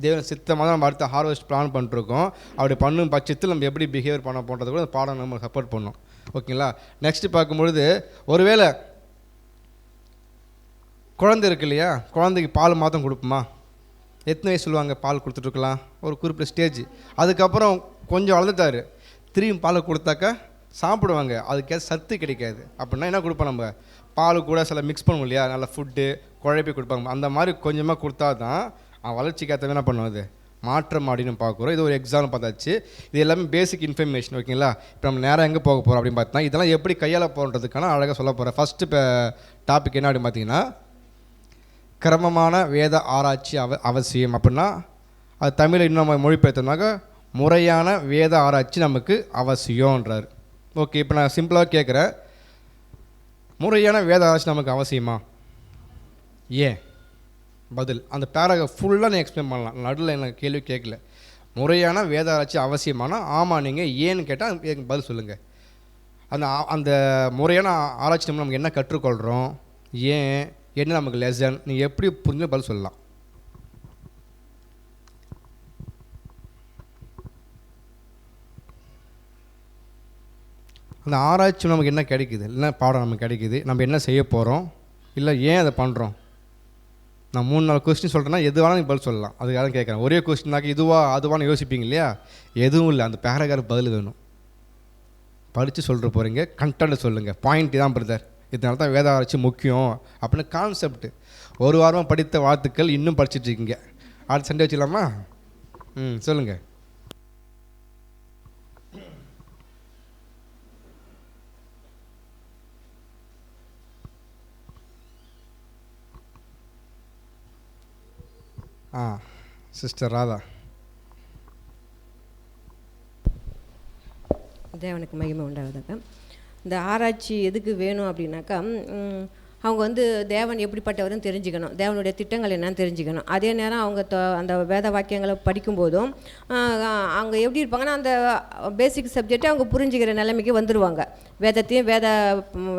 தேவன் சித்தமாக தான் நம்ம அடுத்த ஹார்வெஸ்ட் பிளான் பண்ணிட்டுருக்கோம். அப்படி பண்ணும் பட்சத்தில் நம்ம எப்படி பிஹேவியர் பண்ண போன்றது கூட அந்த பாடம் நம்ம சப்போர்ட் பண்ணோம். ஓகேங்களா? நெக்ஸ்ட்டு பார்க்கும்பொழுது, ஒருவேளை குழந்தை இருக்கு இல்லையா, குழந்தைக்கு பால் மாதம் கொடுப்போமா? எத்தனை வயசு சொல்லுவாங்க பால் கொடுத்துட்ருக்கலாம்? ஒரு குறிப்பிட்ட ஸ்டேஜ். அதுக்கப்புறம் கொஞ்சம் வளர்ந்துட்டார், திரும்பி பால் கொடுத்தாக்கா சாப்பிடுவாங்க, அதுக்கேற்ற சத்து கிடைக்காது. அப்படின்னா என்ன கொடுப்போம், நம்ம பால் கூட சில மிக்ஸ் பண்ணுவோம் இல்லையா, நல்ல ஃபுட்டு குழப்பி கொடுப்பாங்க. அந்த மாதிரி கொஞ்சமாக கொடுத்தா தான் வளர்ச்சிக்கு ஏற்ற என்ன பண்ணுவோம், அது மாற்றம் அப்படின்னு பார்க்குறோம். இது ஒரு எக்ஸாம்பிள் பார்த்தாச்சு. இது எல்லாமே பேசிக் இன்ஃபர்மேஷன். ஓகேங்களா? இப்போ நம்ம நேரம் எங்கே போக போகிறோம் அப்படின்னு பார்த்தா, இதெல்லாம் எப்படி கையாள போகிறதுக்கான அழகாக சொல்ல போகிறேன். ஃபஸ்ட்டு இப்போ டாபிக் என்ன அப்படின்னு பார்த்தீங்கன்னா, கிரமமான வேத ஆராய்ச்சி அவசியம். அப்படின்னா அது தமிழை இன்னும் நம்ம மொழிபெயர்த்தோம்னாக்க முறையான வேத ஆராய்ச்சி நமக்கு அவசியம்ன்றார். ஓகே, இப்போ நான் சிம்பிளாக கேட்குறேன், முறையான வேத ஆராய்ச்சி நமக்கு அவசியமா? ஏன்? பதில் அந்த பேராகிராஃப் ஃபுல்லாக நான் எக்ஸ்பிளைன் பண்ணலாம், நடுவில் எனக்கு கேள்வி கேட்கல. முறையான வேத ஆராய்ச்சி அவசியமானா ஆமாம், நீங்கள் ஏன்னு கேட்டால் எனக்கு பதில் சொல்லுங்கள். அந்த முறையான ஆராய்ச்சி நம்ம நமக்கு என்ன கற்றுக்கொள்கிறோம், ஏன், என்ன நமக்கு லெசன், நீங்கள் எப்படி புரிஞ்சு பதில் சொல்லலாம். அந்த ஆராய்ச்சி நமக்கு என்ன கிடைக்குது, என்ன பாடம் நமக்கு கிடைக்குது, நம்ம என்ன செய்ய போகிறோம், இல்லை ஏன் அதை பண்ணுறோம். நான் 3-4 கொஸ்டின் சொல்கிறேன்னா எது வேணாலும் நீங்கள் பதில் சொல்லலாம். அதுக்காக கேட்குறேன். ஒரே கொஸ்டினாக்கி இதுவா அதுவான்னு யோசிப்பீங்க இல்லையா, எதுவும் இல்லை. அந்த பேராகிராஃப் பதில் வேணும். படித்து சொல்கிற போகிறீங்க, கண்டென்ட் சொல்லுங்கள். பாயிண்ட் தான் பிரதர், இதனால தான் வேத ஆராய்ச்சி முக்கியம் அப்படின்னு கான்செப்ட். ஒரு வாரமாக படித்த வாழ்த்துக்கள், இன்னும் படிச்சுட்ருக்கீங்க. அடுத்த சண்டே வச்சுக்கலாமா? சொல்லுங்கள். சிஸ்டர் ராதா. தேவனுக்கு மகிமை உண்டாவதாக. இந்த ஆராய்ச்சி எதுக்கு வேணும் அப்படின்னாக்கா, அவங்க வந்து தேவன் எப்படிப்பட்டவரும் தெரிஞ்சுக்கணும், தேவனுடைய திட்டங்கள் என்னன்னு தெரிஞ்சுக்கணும். அதே நேரம் அவங்க அந்த வேத வாக்கியங்களை படிக்கும்போதும் அவங்க எப்படி இருப்பாங்கன்னா, அந்த பேசிக் சப்ஜெக்டை அவங்க புரிஞ்சுக்கிற நிலைமைக்கு வந்துடுவாங்க. வேதத்தையும்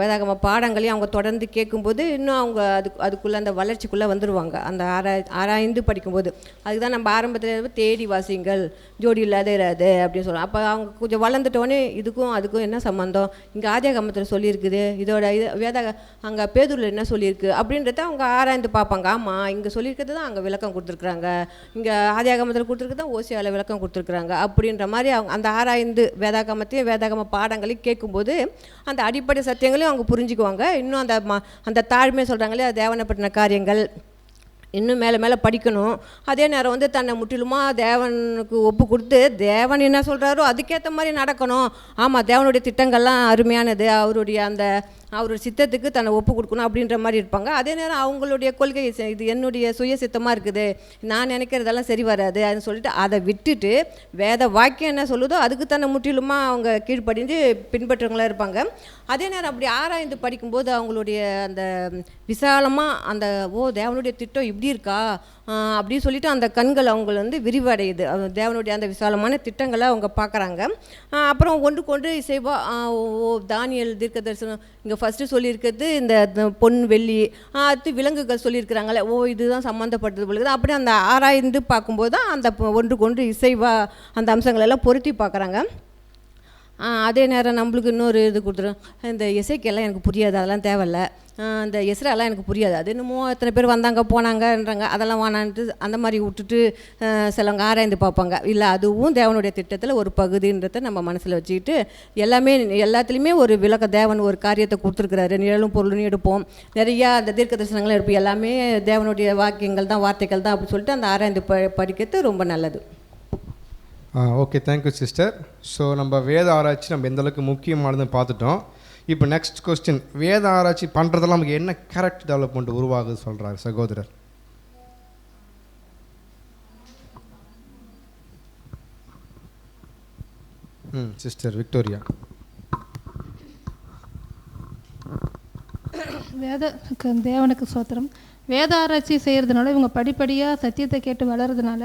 வேதாகம பாடங்களையும் அவங்க தொடர்ந்து கேட்கும்போது இன்னும் அவங்க அதுக்குள்ளே அந்த வளர்ச்சிக்குள்ளே வந்துடுவாங்க. அந்த ஆராய்ந்து படிக்கும்போது அதுக்கு தான் நம்ம ஆரம்பத்தில் தேடி வாசிங்கள், ஜோடி இல்லாத இராது அப்படின்னு சொல்லுவோம். அப்போ அவங்க கொஞ்சம் வளர்ந்துட்டோன்னே இதுக்கும் அதுக்கும் என்ன சம்மந்தம், இங்கே ஆதியாகமத்தில் சொல்லியிருக்குது, இதோட அங்கே பேதுருவில் என்ன சொல்லியிருக்கு அப்படின்றத அவங்க ஆராய்ந்து பார்ப்பாங்க. ஆமாம், இங்கே சொல்லியிருக்கிறது தான் அங்கே விளக்கம் கொடுத்துருக்குறாங்க, இங்கே ஆதியாகமத்தில் கொடுத்துருக்குது தான் ஓசியாவில் விளக்கம் கொடுத்துருக்குறாங்க அப்படின்ற மாதிரி அவங்க அந்த ஆராய்ந்து வேதாகமத்தையும் வேதாகம பாடங்களையும் கேட்கும்போது அந்த அடிப்படை சத்தியங்களையும் அவங்க புரிஞ்சுக்குவாங்க. இன்னும் அந்த தாழ்மையை சொல்கிறாங்களே, தேவனை பற்றின காரியங்கள் இன்னும் மேலே மேலே படிக்கணும். அதே நேரம் வந்து தன்னை முற்றிலுமாக தேவனுக்கு ஒப்பு கொடுத்து தேவன் என்ன சொல்கிறாரோ அதுக்கேற்ற மாதிரி நடக்கணும். ஆமாம், தேவனுடைய திட்டங்கள்லாம் அருமையானது, அவருடைய சித்தத்துக்கு தன்னை ஒப்பு கொடுக்கணும் அப்படின்ற மாதிரி இருப்பாங்க. அதே நேரம் அவங்களுடைய கொள்கை, இது என்னுடைய சுய சித்தமாக இருக்குது, நான் நினைக்கிறதெல்லாம் சரி வராது அப்படின்னு சொல்லிட்டு அதை விட்டுட்டு வேத வாக்கியம் என்ன சொல்லுதோ அதுக்கு தன்னை முற்றிலுமாக அவங்க கீழ்ப்படிஞ்சு பின்பற்றவங்களாக இருப்பாங்க. அதே நேரம் அப்படி ஆராய்ந்து படிக்கும்போது அவங்களுடைய அந்த விசாலமாக அந்த தேவனுடைய திட்டம் இப்படி இருக்கா அப்படின்னு சொல்லிட்டு அந்த கண்கள் அவங்கள வந்து விரிவடையுது. தேவனுடைய அந்த விசாலமான திட்டங்களை அவங்க பார்க்குறாங்க. அப்புறம் ஒன்றுக்கொன்று இசைவா தானியல் தீர்க்க தரிசனம் இங்கே ஃபஸ்ட்டு சொல்லியிருக்கிறது இந்த பொன் வெள்ளி, அடுத்து விலங்குகள் சொல்லியிருக்கிறாங்களே, இதுதான் சம்மந்தப்பட்டது பொழுது அப்படி அந்த ஆராய்ந்து பார்க்கும்போது தான் அந்த ஒன்றுக்கொன்று இசைவா அந்த அம்சங்களெல்லாம் பொருத்தி பார்க்குறாங்க. அதே நேரம் நம்மளுக்கு இன்னொரு இது கொடுத்துரும், இந்த இசைக்கெல்லாம் எனக்கு புரியாது, அதெல்லாம் தேவையில்ல, இந்த எஸ்ராலாம் எனக்கு புரியாது, அது என்னமோ எத்தனை பேர் வந்தாங்க போனாங்கன்றாங்க, அதெல்லாம் வேணான்ட்டு அந்த மாதிரி விட்டுட்டு சிலவங்க ஆராய்ந்து பார்ப்பாங்க. இல்லை, அதுவும் தேவனுடைய திட்டத்தில் ஒரு பகுதின்றதை நம்ம மனசில் வச்சுக்கிட்டு எல்லாத்துலேயுமே ஒரு விளக்க தேவன் ஒரு காரியத்தை கொடுத்துருக்குறாரு. நிழலும் பொருளும் எடுப்போம், நிறையா அந்த தீர்க்க தரிசனங்களும் எடுப்போம், எல்லாமே தேவனுடைய வாக்கியங்கள் தான், வார்த்தைகள் தான் அப்படின்னு சொல்லிட்டு அந்த ஆராய்ந்து படிக்கிறது ரொம்ப நல்லது. Okay, thank you sister. ஸோ நம்ம வேத ஆராய்ச்சி நம்ம எந்தளவுக்கு முக்கியமானதுன்னு பார்த்துட்டோம். இப்போ நெக்ஸ்ட் கொஸ்டின், வேத ஆராய்ச்சி பண்ணுறதெல்லாம் நமக்கு என்ன கேரக்டர் டெவலப்மெண்ட் உருவாகுது சொல்கிறார் சகோதரர்? Sister Victoria. தேவனுக்கு சோத்திரம். வேத ஆராய்ச்சி செய்கிறதுனால இவங்க படிப்படியாக சத்தியத்தை கேட்டு வளர்றதுனால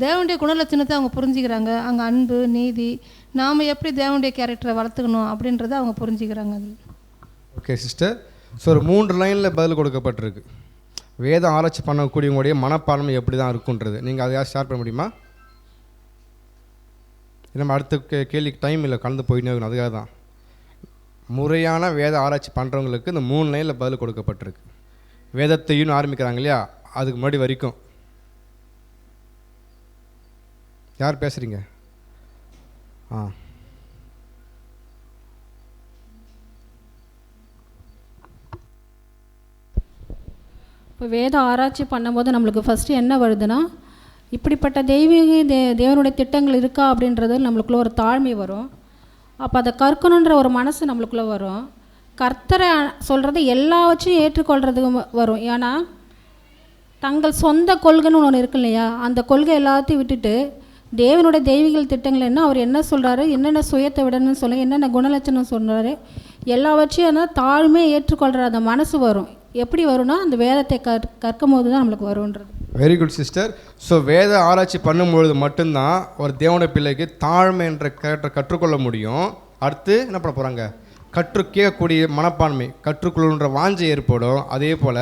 தேவனுடைய குணலட்சணத்தை அவங்க புரிஞ்சுக்கிறாங்க. அங்கே அன்பு, நீதி, நாம் எப்படி தேவனுடைய கேரக்டரை வளர்த்துக்கணும் அப்படின்றத அவங்க புரிஞ்சுக்கிறாங்க. அது ஓகே சிஸ்டர். ஸோ ஒரு 3 லைனில் பதில் கொடுக்கப்பட்டிருக்கு. வேத ஆராய்ச்சி பண்ணக்கூடியவங்களுடைய மனப்பான்மை எப்படி தான் இருக்குன்றது நீங்கள் அதையாவது ஷேர் பண்ண முடியுமா? நம்ம அடுத்த கேள்விக்கு டைம் இல்லை, கலந்து போயிட்டே இருக்கணும். அதுக்காக தான் முறையான வேத ஆராய்ச்சி பண்ணுறவங்களுக்கு இந்த 3 லைனில் பதில் கொடுக்கப்பட்டிருக்கு. வேதத்தையும் ஆரம்பிக்கிறாங்க இல்லையா, அதுக்கு முன்னாடி வரைக்கும் யார் பேசுகிறீங்க? இப்போ வேத ஆராய்ச்சி பண்ணும்போது நம்மளுக்கு ஃபஸ்ட்டு என்ன வருதுன்னா, இப்படிப்பட்ட தேவனுடைய திட்டங்கள் இருக்கா அப்படின்றது நம்மளுக்குள்ள ஒரு தாழ்மை வரும். அப்போ அதை கற்கணுன்ற ஒரு மனசு நம்மளுக்குள்ளே வரும். கர்த்தரை சொல்கிறது எல்லாவற்றையும் ஏற்றுக்கொள்கிறது வரும். ஏன்னா தங்கள் சொந்த கொள்கைன்னு ஒன்று இருக்கு இல்லையா, அந்த கொள்கை எல்லாத்தையும் விட்டுட்டு தேவனுடைய தெய்வீக திட்டங்கள் என்ன, அவர் என்ன சொல்கிறாரு, என்னென்ன சுயத்தை விடணும்னு சொல்ல, என்னென்ன குணலட்சணம் சொல்கிறாரு, எல்லாவற்றையும் தாழ்மையை ஏற்றுக்கொள்கிற அந்த மனசு வரும். எப்படி வரும்னா அந்த வேதத்தை கற்கும் போது தான் நம்மளுக்கு வரும்ன்றது. Very good sister. ஸோ வேத ஆராய்ச்சி பண்ணும்பொழுது மட்டும்தான் ஒரு தேவனுடைய பிள்ளைக்கு தாழ்மை என்ற கேரக்டர் கற்றுக்கொள்ள முடியும். அடுத்து என்ன பண்ண போகிறாங்க? கேட்கக்கூடிய மனப்பான்மை, கற்றுக்கொள்ளுன்ற வாஞ்சை ஏற்படும். அதே போல்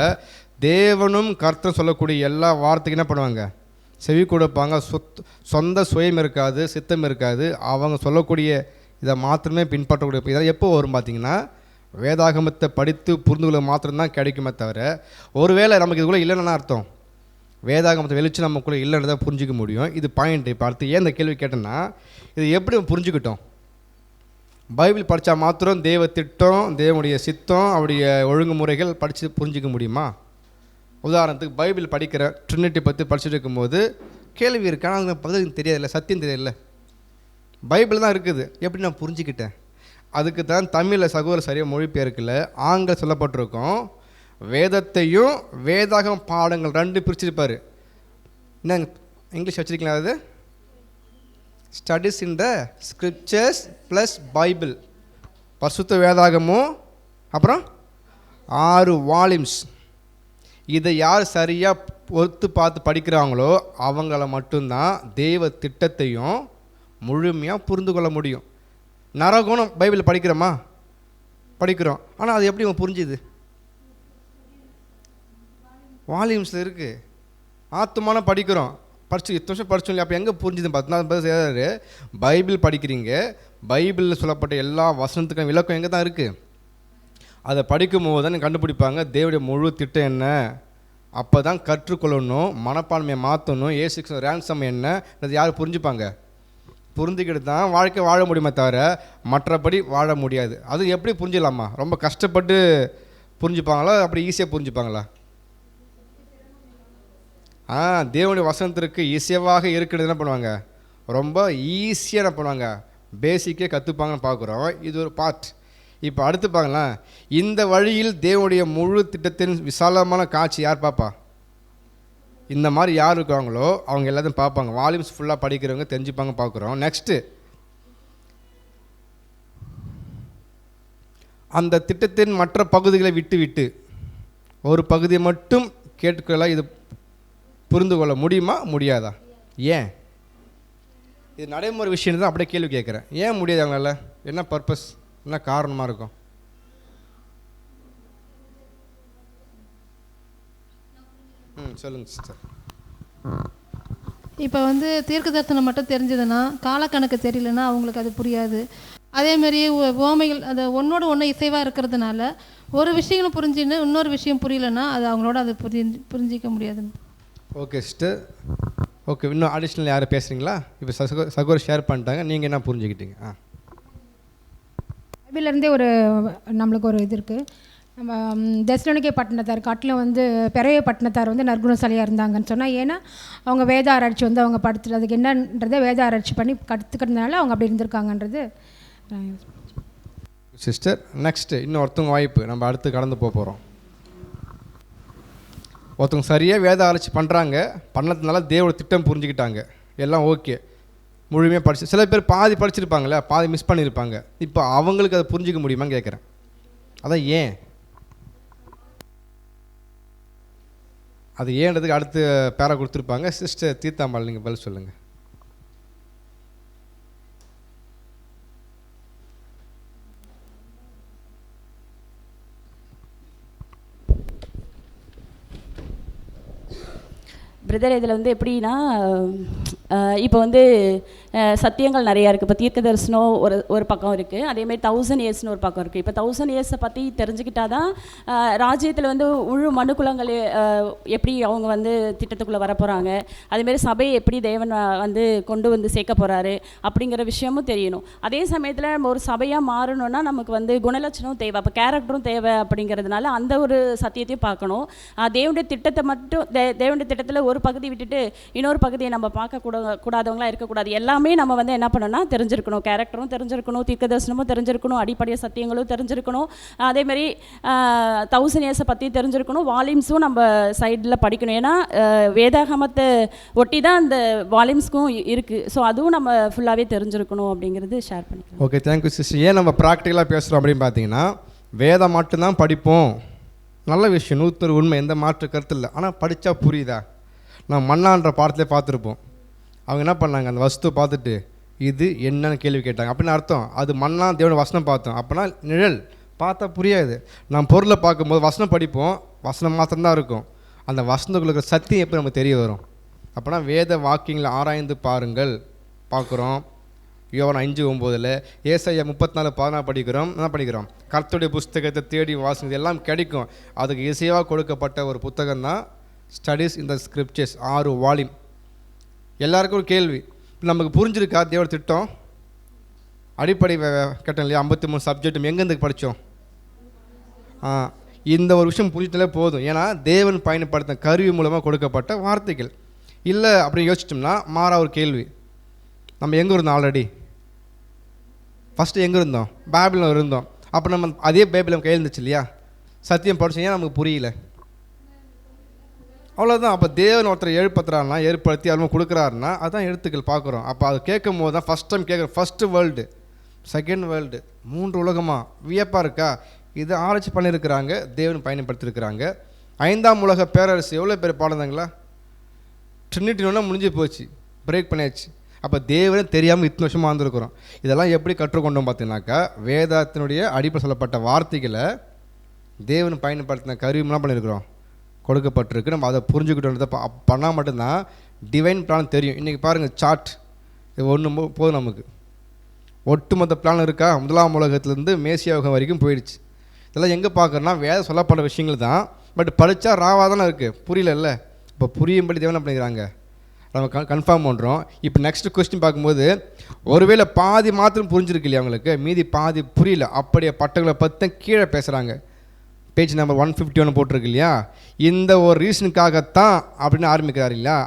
தேவனும் கர்த்தரும் சொல்லக்கூடிய எல்லா வார்த்தைக்கும் என்ன பண்ணுவாங்க? செவி கொடுப்பாங்க. சொந்த சுயம் இருக்காது, சித்தம் இருக்காது. அவங்க சொல்லக்கூடிய இதை மாத்திரமே பின்பற்றக்கூடிய இதெல்லாம் எப்போ வரும் பார்த்தீங்கன்னா, வேதாகமத்தை படித்து புரிந்து கொள்ள மாத்திரம்தான் கிடைக்குமே தவிர, ஒருவேளை நமக்கு இதுக்குள்ளே இல்லைன்னு அர்த்தம், வேதாகமத்தை வெளிச்சு நமக்குள்ளே இல்லைன்னு தான் புரிஞ்சிக்க முடியும். இது பாயிண்ட். இப்போ அடுத்து ஏன் இந்த கேள்வி கேட்டேன்னா, இது எப்படி புரிஞ்சுக்கிட்டோம்? பைபிள் படித்தா மாத்திரம் தேவ திட்டம், தேவனுடைய சித்தம், அவருடைய ஒழுங்குமுறைகள் படித்து புரிஞ்சிக்க முடியுமா? உதாரணத்துக்கு பைபிள் படிக்கிற ட்ரினிட்டி பற்றி படிச்சுட்டு இருக்கும்போது கேள்வி இருக்கு, ஆனால் அந்த பதில் தெரியாதில்ல, சத்தியம் தெரியல. பைபிள் தான் இருக்குது, எப்படி நான் புரிஞ்சுக்கிட்டேன்? அதுக்கு தான் தமிழில் சகோதர சரியாக மொழிபெயர்க்கல, ஆங்கிலம் சொல்லப்பட்டிருக்கோம். வேதத்தையும் வேதாகம் பாடங்கள் 2 பிரிச்சிருப்பார். என்ன இங்கிலீஷ் வச்சுருக்கீங்களா? அது ஸ்டடிஸ் இன் த ஸ்கிரிப்சர்ஸ் ப்ளஸ் பைபிள். பரிசுத்த வேதாகமும் அப்புறம் 6 வால்யூம்ஸ். இதை யார் சரியாக ஒத்து பார்த்து படிக்கிறாங்களோ அவங்கள மட்டும்தான் தெய்வ திட்டத்தையும் முழுமையாக புரிந்து கொள்ள முடியும். நரகம்னு பைபிள் படிக்கிறோமா? படிக்கிறோம். ஆனால் அது எப்படி புரிஞ்சுது? வால்யூம்ஸில் இருக்குது. ஆத்துமான படிக்கிறோம், படிச்சு 8 வருஷம் படிச்சோம் இல்லையா, அப்போ எங்கே புரிஞ்சுதுன்னு பார்த்தீங்கன்னா, பைபிள் படிக்கிறீங்க, பைபிளில் சொல்லப்பட்ட எல்லா வசனத்துக்கும் விளக்கம் எங்கே தான் இருக்குது. அதை படிக்கும் போது தான் கண்டுபிடிப்பாங்க தேவனுடைய முழு திட்டம் என்ன. அப்போ தான் கற்றுக்கொள்ளணும், மனப்பான்மையை மாற்றணும், ஏசு ரேன்சம் என்ன, அது யார் புரிஞ்சுப்பாங்க? புரிஞ்சுக்கிட்டு தான் வாழ்க்கை வாழ முடியுமே தவிர மற்றபடி வாழ முடியாது. அது எப்படி புரிஞ்சிடலாமா? ரொம்ப கஷ்டப்பட்டு புரிஞ்சுப்பாங்களா, அப்படி ஈஸியாக புரிஞ்சுப்பாங்களா? தேவனுடைய வசனத்திற்கு ஈஸியாக இருக்கிறது என்ன பண்ணுவாங்க? ரொம்ப ஈஸியாக என்ன பண்ணுவாங்க? பேசிக்கே கற்றுப்பாங்கன்னு பார்க்குறோம். இது ஒரு பார்ட். இப்போ அடுத்து பாங்களேன், இந்த வழியில் தேவனுடைய முழு திட்டத்தின் விசாலமான காட்சி யார் பார்ப்பா? இந்த மாதிரி யார் இருக்காங்களோ அவங்க எல்லாத்தையும் பார்ப்பாங்க. வால்யூம்ஸ் ஃபுல்லாக படிக்கிறவங்க தெரிஞ்சுப்பாங்க, பார்க்குறோம். நெக்ஸ்ட்டு, அந்த திட்டத்தின் மற்ற பகுதிகளை விட்டு விட்டு ஒரு பகுதியை மட்டும் கேட்டுக்கொள்ள இது புரிந்து கொள்ள முடியுமா, முடியாதா? ஏன்? இது நடைமுறை விஷயம் தான். அப்படியே கேள்வி கேட்குறேன், ஏன் முடியாது அவங்களால? என்ன பர்பஸ், என்ன காரணமாக இருக்கும்? சொல்லுங்க சிஸ்டர். இப்போ தீர்க்க தரிசனம் மட்டும் தெரிஞ்சதுன்னா, காலக்கணக்கு தெரியலன்னா அவங்களுக்கு அது புரியாது. அதேமாரி ஓமைகள் அது ஒன்றோடு ஒன்று இசைவாக இருக்கிறதுனால ஒரு விஷயங்களும் புரிஞ்சுன்னு இன்னொரு விஷயம் புரியலன்னா அது அவங்களோட அது புரிஞ்சிக்க முடியாதுன்னு. Okay sister. ஓகே, இன்னும் அடிஷ்னல் யாரும் பேசுகிறீங்களா? இப்போ சகோதரி ஷேர் பண்ணிட்டாங்க, நீங்கள் என்ன புரிஞ்சுக்கிட்டீங்க? பைபிள்லேருந்தே ஒரு நம்மளுக்கு ஒரு இது இருக்குது. நம்ம தெசலோனிக்கே பட்டணத்தார் காட்டில் பெரிய பட்டணத்தார் நற்குணசாலியாக இருந்தாங்கன்னு சொன்னால், ஏன்னா அவங்க வேத ஆராய்ச்சி அவங்க படிச்சுட்டு அதுக்கு என்னன்றதை வேத ஆராய்ச்சி பண்ணி கற்றுக்கிறதுனால அவங்க அப்படி இருந்திருக்காங்கன்றது. சிஸ்டர். நெக்ஸ்ட்டு இன்னொருத்தவங்க வாய்ப்பு, நம்ம அடுத்து கடந்து போகிறோம். ஒருத்தவங்க சரியாக வேத ஆராய்ச்சி பண்ணுறாங்க, பண்ணதுனால தேவோட திட்டம் புரிஞ்சுக்கிட்டாங்க, எல்லாம் ஓகே, முழுமையாக படிச்சு. சில பேர் பாதி படிச்சிருப்பாங்களே, பாதி மிஸ் பண்ணியிருப்பாங்க. இப்போ அவங்களுக்கு அதை புரிஞ்சிக்க முடியுமான்னு கேட்குறேன். அதான் ஏன், அது ஏன்றதுக்கு அடுத்து பேரா கொடுத்துருப்பாங்க. சிஸ்டர் தீர்த்தாம்பாள், நீங்கள் பதில் சொல்லுங்கள். பிரதர், இதில் வந்து எப்படின்னா, இப்போ வந்து சத்தியங்கள் நிறையா இருக்குது. இப்போ தீர்க்க தரிசனம் ஒரு பக்கம் இருக்குது, அதேமாதிரி 1000 இயர்ஸ்னு ஒரு பக்கம் இருக்குது. இப்போ 1000 இயர்ஸை பற்றி தெரிஞ்சுக்கிட்டா தான் ராஜ்யத்தில் வந்து முழு மனுக்குலங்கள் எப்படி அவங்க வந்து திட்டத்துக்குள்ளே வர போகிறாங்க, அதேமாரி சபையை எப்படி தேவன் வந்து கொண்டு வந்து சேர்க்க போகிறாரு அப்படிங்கிற விஷயமும் தெரியணும். அதே சமயத்தில் நம்ம ஒரு சபையாக மாறணும்னா நமக்கு வந்து குணலட்சணம் தேவை, அப்போ கேரக்டரும் தேவை. அப்படிங்கிறதுனால அந்த ஒரு சத்தியத்தையும் பார்க்கணும். தேவனுடைய திட்டத்தை மட்டும் தேவனுடைய திட்டத்தில் ஒரு பகுதி விட்டுட்டு இன்னொரு பகுதியை நம்ம கூடாதவங்களா இருக்கக்கூடாது. எல்லாமே நம்ம வந்து என்ன பண்ணணும்னா தெரிஞ்சிருக்கணும், கேரக்டரும் தெரிஞ்சிருக்கணும், தீர்க்க தரிசனமும் தெரிஞ்சிருக்கணும், அடிப்படை சத்தியங்களும் தெரிஞ்சிருக்கணும், அதேமாதிரி 1000 இயர்ஸை பற்றி தெரிஞ்சிருக்கணும். வால்யூம்ஸும் நம்ம சைடில் படிக்கணும். ஏன்னா வேதாகமத்தை ஒட்டி தான் அந்த வால்யூம்ஸ்க்கும் இருக்குது. ஸோ அதுவும் நம்ம ஃபுல்லாகவே தெரிஞ்சிருக்கணும் அப்படிங்கிறது ஷேர் பண்ணிக்கலாம். Okay, thank you sister. ஏன் நம்ம ப்ராக்டிக்கலாக பேசுகிறோம் அப்படின்னு பார்த்தீங்கன்னா, வேதம் மட்டும்தான் படிப்போம், நல்ல விஷயம், 100 உண்மை, எந்த மாற்று கருத்து இல்லை. ஆனால் படித்தா புரியுதா? நான் மன்னான்ற பாடத்திலே பார்த்துருப்போம். அவங்க என்ன பண்ணாங்க, அந்த வஸ்து பார்த்துட்டு இது என்னன்னு கேள்வி கேட்டாங்க. அப்படின்னு அர்த்தம் அது மண்ணா தேவனோட வசனம் பார்த்தோம். அப்போனா நிழல் பார்த்தா புரியாது. நான் பொருளை பார்க்கும்போது வசனம் படிப்போம், வசனம் மாத்திரம்தான் இருக்கும். அந்த வசனத்துக்குள்ள இருக்கிற சத்தியம் எப்போ நமக்கு தெரிய வரும்? அப்போனா வேத வாக்கியங்களை ஆராய்ந்து பாருங்கள் பார்க்குறோம். யோவான் 5:9, ஏசாயா 34:14 படிக்கிறோம். என்ன படிக்கிறோம்? கர்த்தருடைய புஸ்தகத்தை தேடி வாசிங்க, எல்லாம் கிடைக்கும். அதுக்கு இசையாக கொடுக்கப்பட்ட ஒரு புத்தகம் தான் ஸ்டடீஸ் இந்த ஸ்கிரிப்சர்ஸ், 6 வால்யூம். எல்லாருக்கும் ஒரு கேள்வி, நமக்கு புரிஞ்சிருக்கா தேவ திட்டம்? அடிப்படை கேட்டோம் இல்லையா, 53 சப்ஜெக்டும் எங்கேருந்து படித்தோம்? இந்த ஒரு விஷயம் புரிஞ்சிட்டாலே போதும். ஏன்னா தேவன் பயன்படுத்த கருவி மூலமாக கொடுக்கப்பட்ட வார்த்தைகள். இல்லை அப்படின்னு யோசிச்சிட்டோம்னா மாறா ஒரு கேள்வி, நம்ம எங்கே இருந்தோம்? ஆல்ரெடி ஃபஸ்ட்டு எங்கே இருந்தோம்? பைபிளில் இருந்தோம். அப்போ நம்ம அதே பைபிள் நம்ம கையில் இருந்துச்சு இல்லையா, சத்தியம் படித்தோம், ஏன் நமக்கு புரியல? அவ்வளோதான். அப்போ தேவன் ஒருத்தரை ஏற்படுத்துறாருனா, ஏற்படுத்தி அவங்க கொடுக்குறாருன்னா அதுதான் எழுத்துக்கள் பார்க்குறோம். அப்போ அது கேட்கும் போது தான் ஃபஸ்ட் டைம் கேட்குறோம். ஃபஸ்ட்டு வேர்ல்டு, செகண்ட் வேர்ல்டு, 3 உலகமா? வியப்பாக இருக்கா? இது ஆராய்ச்சி பண்ணியிருக்கிறாங்க, தேவன் பயன்படுத்தியிருக்கிறாங்க. 5ஆம் உலக பேரரசு எவ்வளோ பேர் பாடுந்தாங்களா? ட்ரினிட்டினோன்னா முடிஞ்சு போச்சு, பிரேக் பண்ணியாச்சு. அப்போ தேவனே தெரியாமல் இத்தனை வருஷமாக இருந்திருக்கிறோம். இதெல்லாம் எப்படி கற்றுக்கொண்டோம் பார்த்தீங்கன்னாக்கா, வேதத்தினுடைய அடிப்படை சொல்லப்பட்ட வார்த்தைகளை தேவன் பயன்படுத்தின கருவிலாம் பண்ணியிருக்கிறோம், கொடுக்கப்பட்டிருக்கு. நம்ம அதை புரிஞ்சுக்கிட்டோன்றதை பண்ணால் மட்டும்தான் டிவைன் பிளான் தெரியும். இன்றைக்கி பாருங்கள், சார்ட் இது ஒன்று போதும் நமக்கு. ஒட்டுமொத்த பிளான் இருக்கா? 1ஆம் உலகத்துலேருந்து மேசியாவுகம் வரைக்கும் போயிடுச்சு. இதெல்லாம் எங்கே பார்க்குறோன்னா வேத சொல்லப்பட்ட விஷயங்கள் தான். பட் படித்தா ராவாக தானே இருக்குது, புரியல. இப்போ புரியும்படி தேவன் என்ன பண்ணிக்கிறாங்க, நம்ம கன்ஃபார்ம் பண்ணுறோம். இப்போ நெக்ஸ்ட் கொஸ்டின் பார்க்கும்போது, ஒருவேளை பாதி மாத்திரம் புரிஞ்சிருக்கு இல்லையா அவங்களுக்கு, மீதி பாதி புரியல. அப்படியே பட்டங்களை பற்றி கீழே பேசுகிறாங்க. பேஜ் நம்பர் 151 போட்டிருக்கு இல்லையா, இந்த ஒரு ரீசனுக்காகத்தான் அப்படின்னு ஆரம்பிக்கிறார் இல்லையா.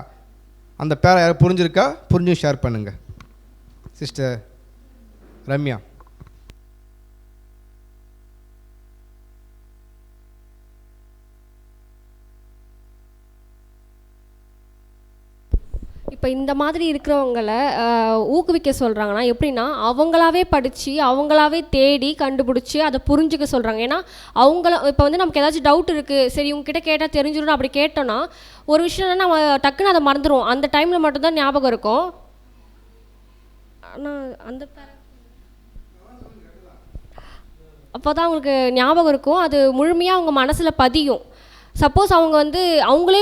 அந்த பேரை யாரும் புரிஞ்சிருக்கா? புரிஞ்சும் ஷேர் பண்ணுங்கள். சிஸ்டர் ரம்யா. இப்போ இந்த மாதிரி இருக்கிறவங்களை ஊக்குவிக்க சொல்கிறாங்கன்னா எப்படின்னா, அவங்களாவே படித்து அவங்களாவே தேடி கண்டுபிடிச்சி அதை புரிஞ்சுக்க சொல்கிறாங்க. ஏன்னா அவங்கள இப்போ வந்து நமக்கு ஏதாச்சும் டவுட் இருக்குது, சரி உங்ககிட்ட கேட்டால் தெரிஞ்சிடும் அப்படி கேட்டோன்னா ஒரு விஷயம் நம்ம டக்குன்னு அதை மறந்துடுவோம். அந்த டைமில் மட்டும்தான் ஞாபகம் இருக்கும். ஆனால் அந்த அப்போ தான் அவங்களுக்கு ஞாபகம் இருக்கும், அது முழுமையாக அவங்க மனசில் பதியும். சப்போஸ் அவங்க வந்து அவங்களே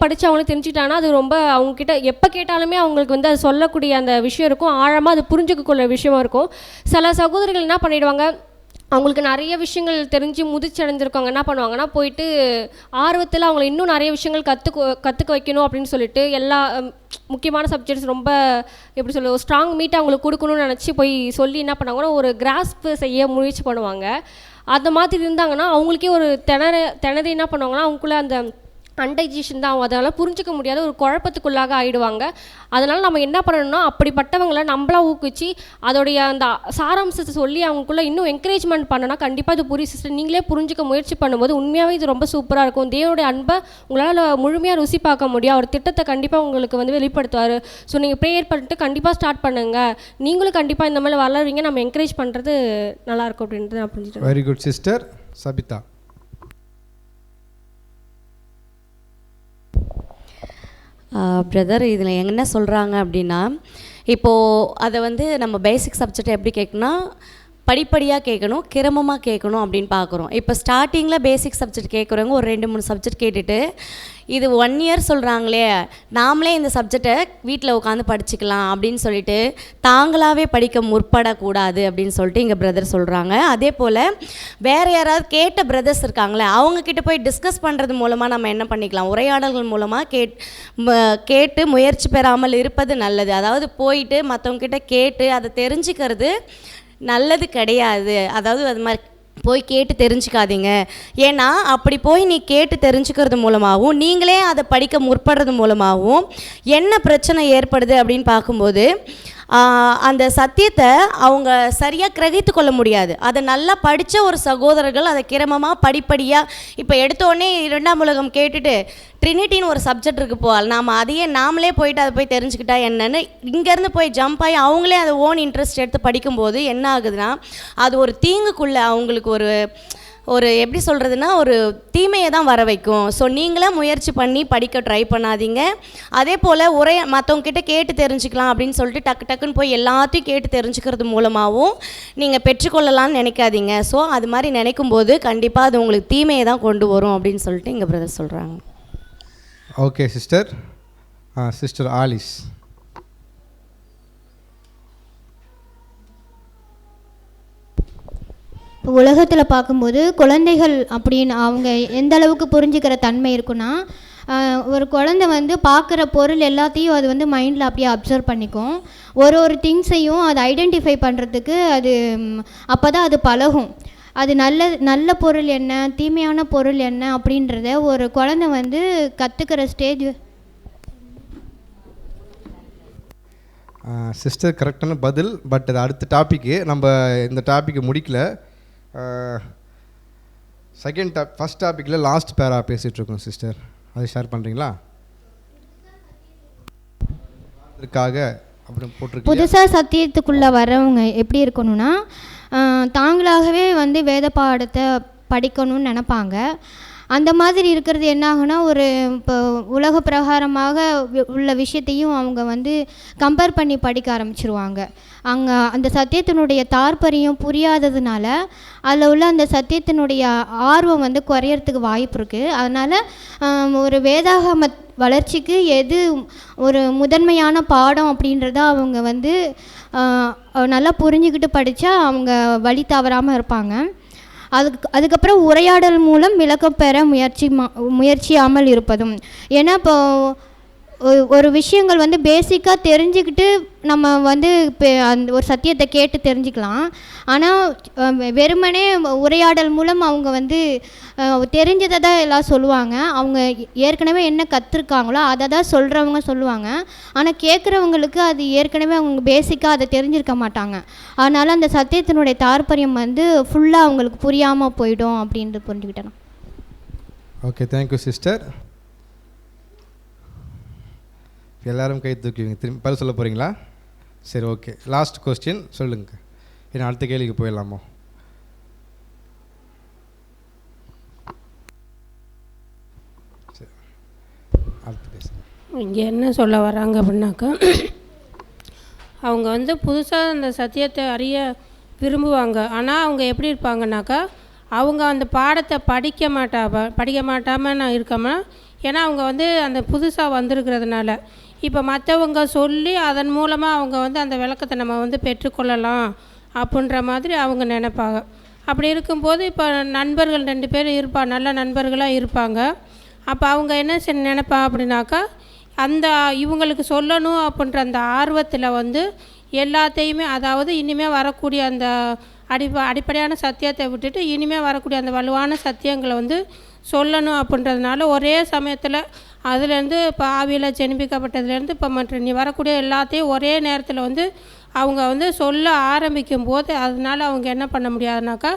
படித்து அவங்களே தெரிஞ்சுக்கிட்டாங்கன்னா அது ரொம்ப அவங்கக்கிட்ட எப்போ கேட்டாலுமே அவங்களுக்கு வந்து அது சொல்லக்கூடிய அந்த விஷயம் இருக்கும், ஆழமாக அது புரிஞ்சுக்கக்கூடிய விஷயமா இருக்கும். சில சகோதரிகள் என்ன பண்ணிடுவாங்க, அவங்களுக்கு நிறைய விஷயங்கள் தெரிஞ்சு முதிர்ச்சடைஞ்சிருக்காங்க, என்ன பண்ணுவாங்கன்னா போயிட்டு ஆர்வத்தில் அவங்களை இன்னும் நிறைய விஷயங்கள் கற்றுக்க வைக்கணும் அப்படின்னு சொல்லிட்டு எல்லா முக்கியமான சப்ஜெக்ட்ஸ் ரொம்ப எப்படி சொல்ல ஒரு ஸ்ட்ராங் மீட்டை அவங்களுக்கு கொடுக்கணும்னு நினச்சி போய் சொல்லி என்ன பண்ணுவாங்கன்னா ஒரு கிராஸ்ப் செய்ய முயற்சி பண்ணுவாங்க. அந்த மாதிரி இருந்தாங்கன்னா அவங்களுக்கே ஒரு திணறி என்ன பண்ணுவாங்கன்னா அவங்களுக்குள்ள அந்த அன்டைஜஷன் தான் ஆகும். அதனால் புரிஞ்சிக்க முடியாத ஒரு குழப்பத்துக்குள்ளாக ஆகிடுவாங்க. அதனால் நம்ம என்ன பண்ணணும்னா அப்படிப்பட்டவங்களை நம்மளாக ஊக்குவிச்சு அதோடைய அந்த சாராம்சத்தை சொல்லி அவங்களுக்குள்ள இன்னும் என்கரேஜ்மெண்ட் பண்ணோன்னா கண்டிப்பாக இது புரியும் சிஸ்டர். நீங்களே புரிஞ்சிக்க முயற்சி பண்ணும்போது உண்மையாகவே இது ரொம்ப சூப்பராக இருக்கும். தேவனுடைய அன்பை உங்களால் முழுமையாக ருசி பார்க்க முடியும். அவர் திட்டத்தை கண்டிப்பாக உங்களுக்கு வந்து வெளிப்படுத்துவார். ஸோ நீங்கள் ப்ரேயர் பண்ணிட்டு கண்டிப்பாக ஸ்டார்ட் பண்ணுங்கள். நீங்களும் கண்டிப்பாக இந்த மாதிரி வளருவீங்க. நம்ம என்கரேஜ் பண்ணுறது நல்லாயிருக்கும் அப்படின்றது நான் புரிஞ்சுட்டேன். Very good sister. Sabitha. Brother இதில் என்ன சொல்கிறாங்க அப்படின்னா, இப்போது அதை வந்து நம்ம பேசிக் சப்ஜெக்ட் எப்படி கேட்கணும்னா படிப்படியாக கேட்கணும், கிரமமாக கேட்கணும் அப்படின்னு பார்க்குறோம். இப்போ ஸ்டார்டிங்கில் பேசிக் சப்ஜெக்ட் கேட்குறவங்க ஒரு 2-3 சப்ஜெக்ட் கேட்டுட்டு இது 1 இயர் சொல்கிறாங்களே நாமளே இந்த சப்ஜெக்டை வீட்டில் உட்காந்து படிச்சுக்கலாம் அப்படின்னு சொல்லிட்டு தாங்களாகவே படிக்க முற்படக்கூடாது அப்படின்னு சொல்லிட்டு இங்கே பிரதர் சொல்கிறாங்க. அதே போல் வேறு யாராவது கேட்ட பிரதர்ஸ் இருக்காங்களே அவங்கக்கிட்ட போய் டிஸ்கஸ் பண்ணுறது மூலமாக நம்ம என்ன பண்ணிக்கலாம், உரையாடல்கள் மூலமாக கேட்டு முயற்சி பெறாமல் இருப்பது நல்லது. அதாவது போயிட்டு மற்றவங்கக்கிட்ட கேட்டு அதை தெரிஞ்சுக்கிறது நல்லது கிடையாது. அதாவது அது மாதிரி போய் கேட்டு தெரிஞ்சுக்காதீங்க. ஏன்னா அப்படி போய் நீ கேட்டு தெரிஞ்சுக்கிறது மூலமாகவும் நீங்களே அதை படிக்க முற்படுறது மூலமாகவும் என்ன பிரச்சனை ஏற்படுது அப்படின்னு பார்க்கும்போது அந்த சத்தியத்தை அவங்க சரியாக கிரகித்து கொள்ள முடியாது. அதை நல்லா படித்த ஒரு சகோதரர்கள் அதை கிரமமாக படிப்படியாக இப்போ எடுத்தோடனே 2ஆம் உலகம் கேட்டுட்டு ட்ரினிட்டின்னு ஒரு சப்ஜெக்ட் இருக்குது போல் நாம் அதையே நாமளே போயிட்டு அதை போய் தெரிஞ்சுக்கிட்டா என்னென்னு இங்கேருந்து போய் ஜம்ப் ஆகி அவங்களே அதை ஓன் இன்ட்ரெஸ்ட் எடுத்து படிக்கும்போது என்ன ஆகுதுன்னா அது ஒரு தீங்குக்குள்ளே அவங்களுக்கு ஒரு எப்படி சொல்கிறதுனா ஒரு தீமையை தான் வர வைக்கும். ஸோ நீங்களே முயற்சி பண்ணி படிக்க ட்ரை பண்ணாதீங்க. அதே போல் மற்றவங்கக்கிட்ட கேட்டு தெரிஞ்சுக்கலாம் அப்படின்னு சொல்லிட்டு டக்குன்னு போய் எல்லாத்தையும் கேட்டு தெரிஞ்சுக்கிறது மூலமாகவும் நீங்கள் பெற்றுக்கொள்ளலாம்னு நினைக்காதீங்க. ஸோ அது மாதிரி நினைக்கும்போது கண்டிப்பாக அது உங்களுக்கு தீமையை தான் கொண்டு வரும் அப்படின்னு சொல்லிட்டு எங்கள் பிரதர் சொல்கிறாங்க. Okay sister. Sister Alice. இப்போ உலகத்தில் பார்க்கும்போது குழந்தைகள் அப்படின்னு அவங்க எந்த அளவுக்கு புரிஞ்சுக்கிற தன்மை இருக்குன்னா, ஒரு குழந்தை வந்து பார்க்குற பொருள் எல்லாத்தையும் அது வந்து மைண்டில் அப்படியே அப்சர்வ் பண்ணிக்கும். ஒரு திங்ஸையும் அது ஐடென்டிஃபை பண்ணுறதுக்கு அது அப்போ தான் அது பழகும். அது நல்ல பொருள் என்ன, தீமையான பொருள் என்ன அப்படின்றத ஒரு குழந்தை வந்து கற்றுக்கிற ஸ்டேஜ். சிஸ்டர் கரெக்டான பதில். பட் அது அடுத்த டாப்பிக்கு, நம்ம இந்த டாப்பிக்கை முடிக்கல. ஃபஸ்ட் டாப்பிக்கில் லாஸ்ட் பேரா பேசிகிட்ருக்கோம் சிஸ்டர், அதை ஷேர் பண்ணுறீங்களா? அதுக்காக அப்படி போட்டிருக்கு. புதுசாக சத்தியத்துக்குள்ளே வரவங்க எப்படி இருக்கணும்னா தாங்களாகவே வந்து வேத பாடத்தை படிக்கணும்னு நினப்பாங்க. அந்த மாதிரி இருக்கிறது என்ன ஆகுனா ஒரு இப்போ உலக பிரகாரமாக உள்ள விஷயத்தையும் அவங்க வந்து கம்பேர் பண்ணி படிக்க ஆரம்பிச்சிருவாங்க. அங்கே அந்த சத்தியத்தினுடைய தாற்பயம் புரியாததுனால அதில் உள்ள அந்த சத்தியத்தினுடைய ஆர்வம் வந்து குறையறதுக்கு வாய்ப்பு இருக்குது. அதனால் ஒரு வேதாகம வளர்ச்சிக்கு எது ஒரு முதன்மையான பாடம் அப்படின்றத அவங்க வந்து நல்லா புரிஞ்சுக்கிட்டு படித்தா அவங்க வழி தவறாமல் இருப்பாங்க. அதுக்கப்புறம் உரையாடல் மூலம் விளக்கம் பெற முயற்சியாமல் இருப்பதும். ஏன்னா இப்போ ஒரு விஷயங்கள் வந்து பேசிக்காக தெரிஞ்சுக்கிட்டு நம்ம வந்து இப்போ அந்த ஒரு சத்தியத்தை கேட்டு தெரிஞ்சுக்கலாம். ஆனால் வெறுமனே உரையாடல் மூலம் அவங்க வந்து தெரிஞ்சதை தான் எல்லாம் சொல்லுவாங்க. அவங்க ஏற்கனவே என்ன கற்றுருக்காங்களோ அதை தான் சொல்கிறவங்க சொல்லுவாங்க. ஆனால் கேட்குறவங்களுக்கு அது ஏற்கனவே அவங்க பேசிக்காக அதை தெரிஞ்சிருக்க மாட்டாங்க. அதனால் அந்த சத்தியத்தினுடைய தாற்பயம் வந்து ஃபுல்லாக அவங்களுக்கு புரியாமல் போயிடும் அப்படின்ட்டு புரிஞ்சுக்கிட்டேன். Okay, thank you sister. எல்லாரும் கை தூக்குவீங்க. திரும்பி பதில் சொல்ல போகிறீங்களா? சரி, ஓகே. லாஸ்ட் கொஸ்டின் சொல்லுங்க. ஏன்னா அடுத்த கேள்விக்கு போயிடலாமோ? சரி, அடுத்து பேசுங்க. இங்கே என்ன சொல்ல வராங்க அப்படின்னாக்கா, அவங்க வந்து புதுசாக அந்த சத்தியத்தை அறிய விரும்புவாங்க. ஆனால் அவங்க எப்படி இருப்பாங்கனாக்கா, அவங்க அந்த பாடத்தை படிக்க மாட்டாமல் நான் இருக்காமல், ஏன்னா அவங்க வந்து அந்த புதுசாக வந்திருக்கிறதுனால இப்போ மற்றவங்க சொல்லி அதன் மூலமாக அவங்க வந்து அந்த விளக்கத்தை நம்ம வந்து பெற்றுக்கொள்ளலாம் அப்படின்ற மாதிரி அவங்க நினைப்பாங்க. அப்படி இருக்கும்போது இப்போ நண்பர்கள் 2 பேர் நல்ல நண்பர்களாக இருப்பாங்க. அப்போ அவங்க என்ன நினைப்பா அப்படின்னாக்கா, அந்த இவங்களுக்கு சொல்லணும் அப்படின்ற அந்த ஆர்வத்தில் வந்து எல்லாத்தையுமே, அதாவது இனிமேல் வரக்கூடிய அந்த அடிப்படையான சத்தியத்தை விட்டுட்டு இனிமேல் வரக்கூடிய அந்த வலுவான சத்தியங்களை வந்து சொல்லணும் அப்படின்றதுனால ஒரே சமயத்தில் அதுலேருந்து இப்போ ஆவியில் ஜெனிப்பிக்கப்பட்டதுலேருந்து இப்போ மற்ற நீ வரக்கூடிய எல்லாத்தையும் ஒரே நேரத்தில் வந்து அவங்க வந்து சொல்ல ஆரம்பிக்கும் போது அதனால் அவங்க என்ன பண்ண முடியாதுனாக்கா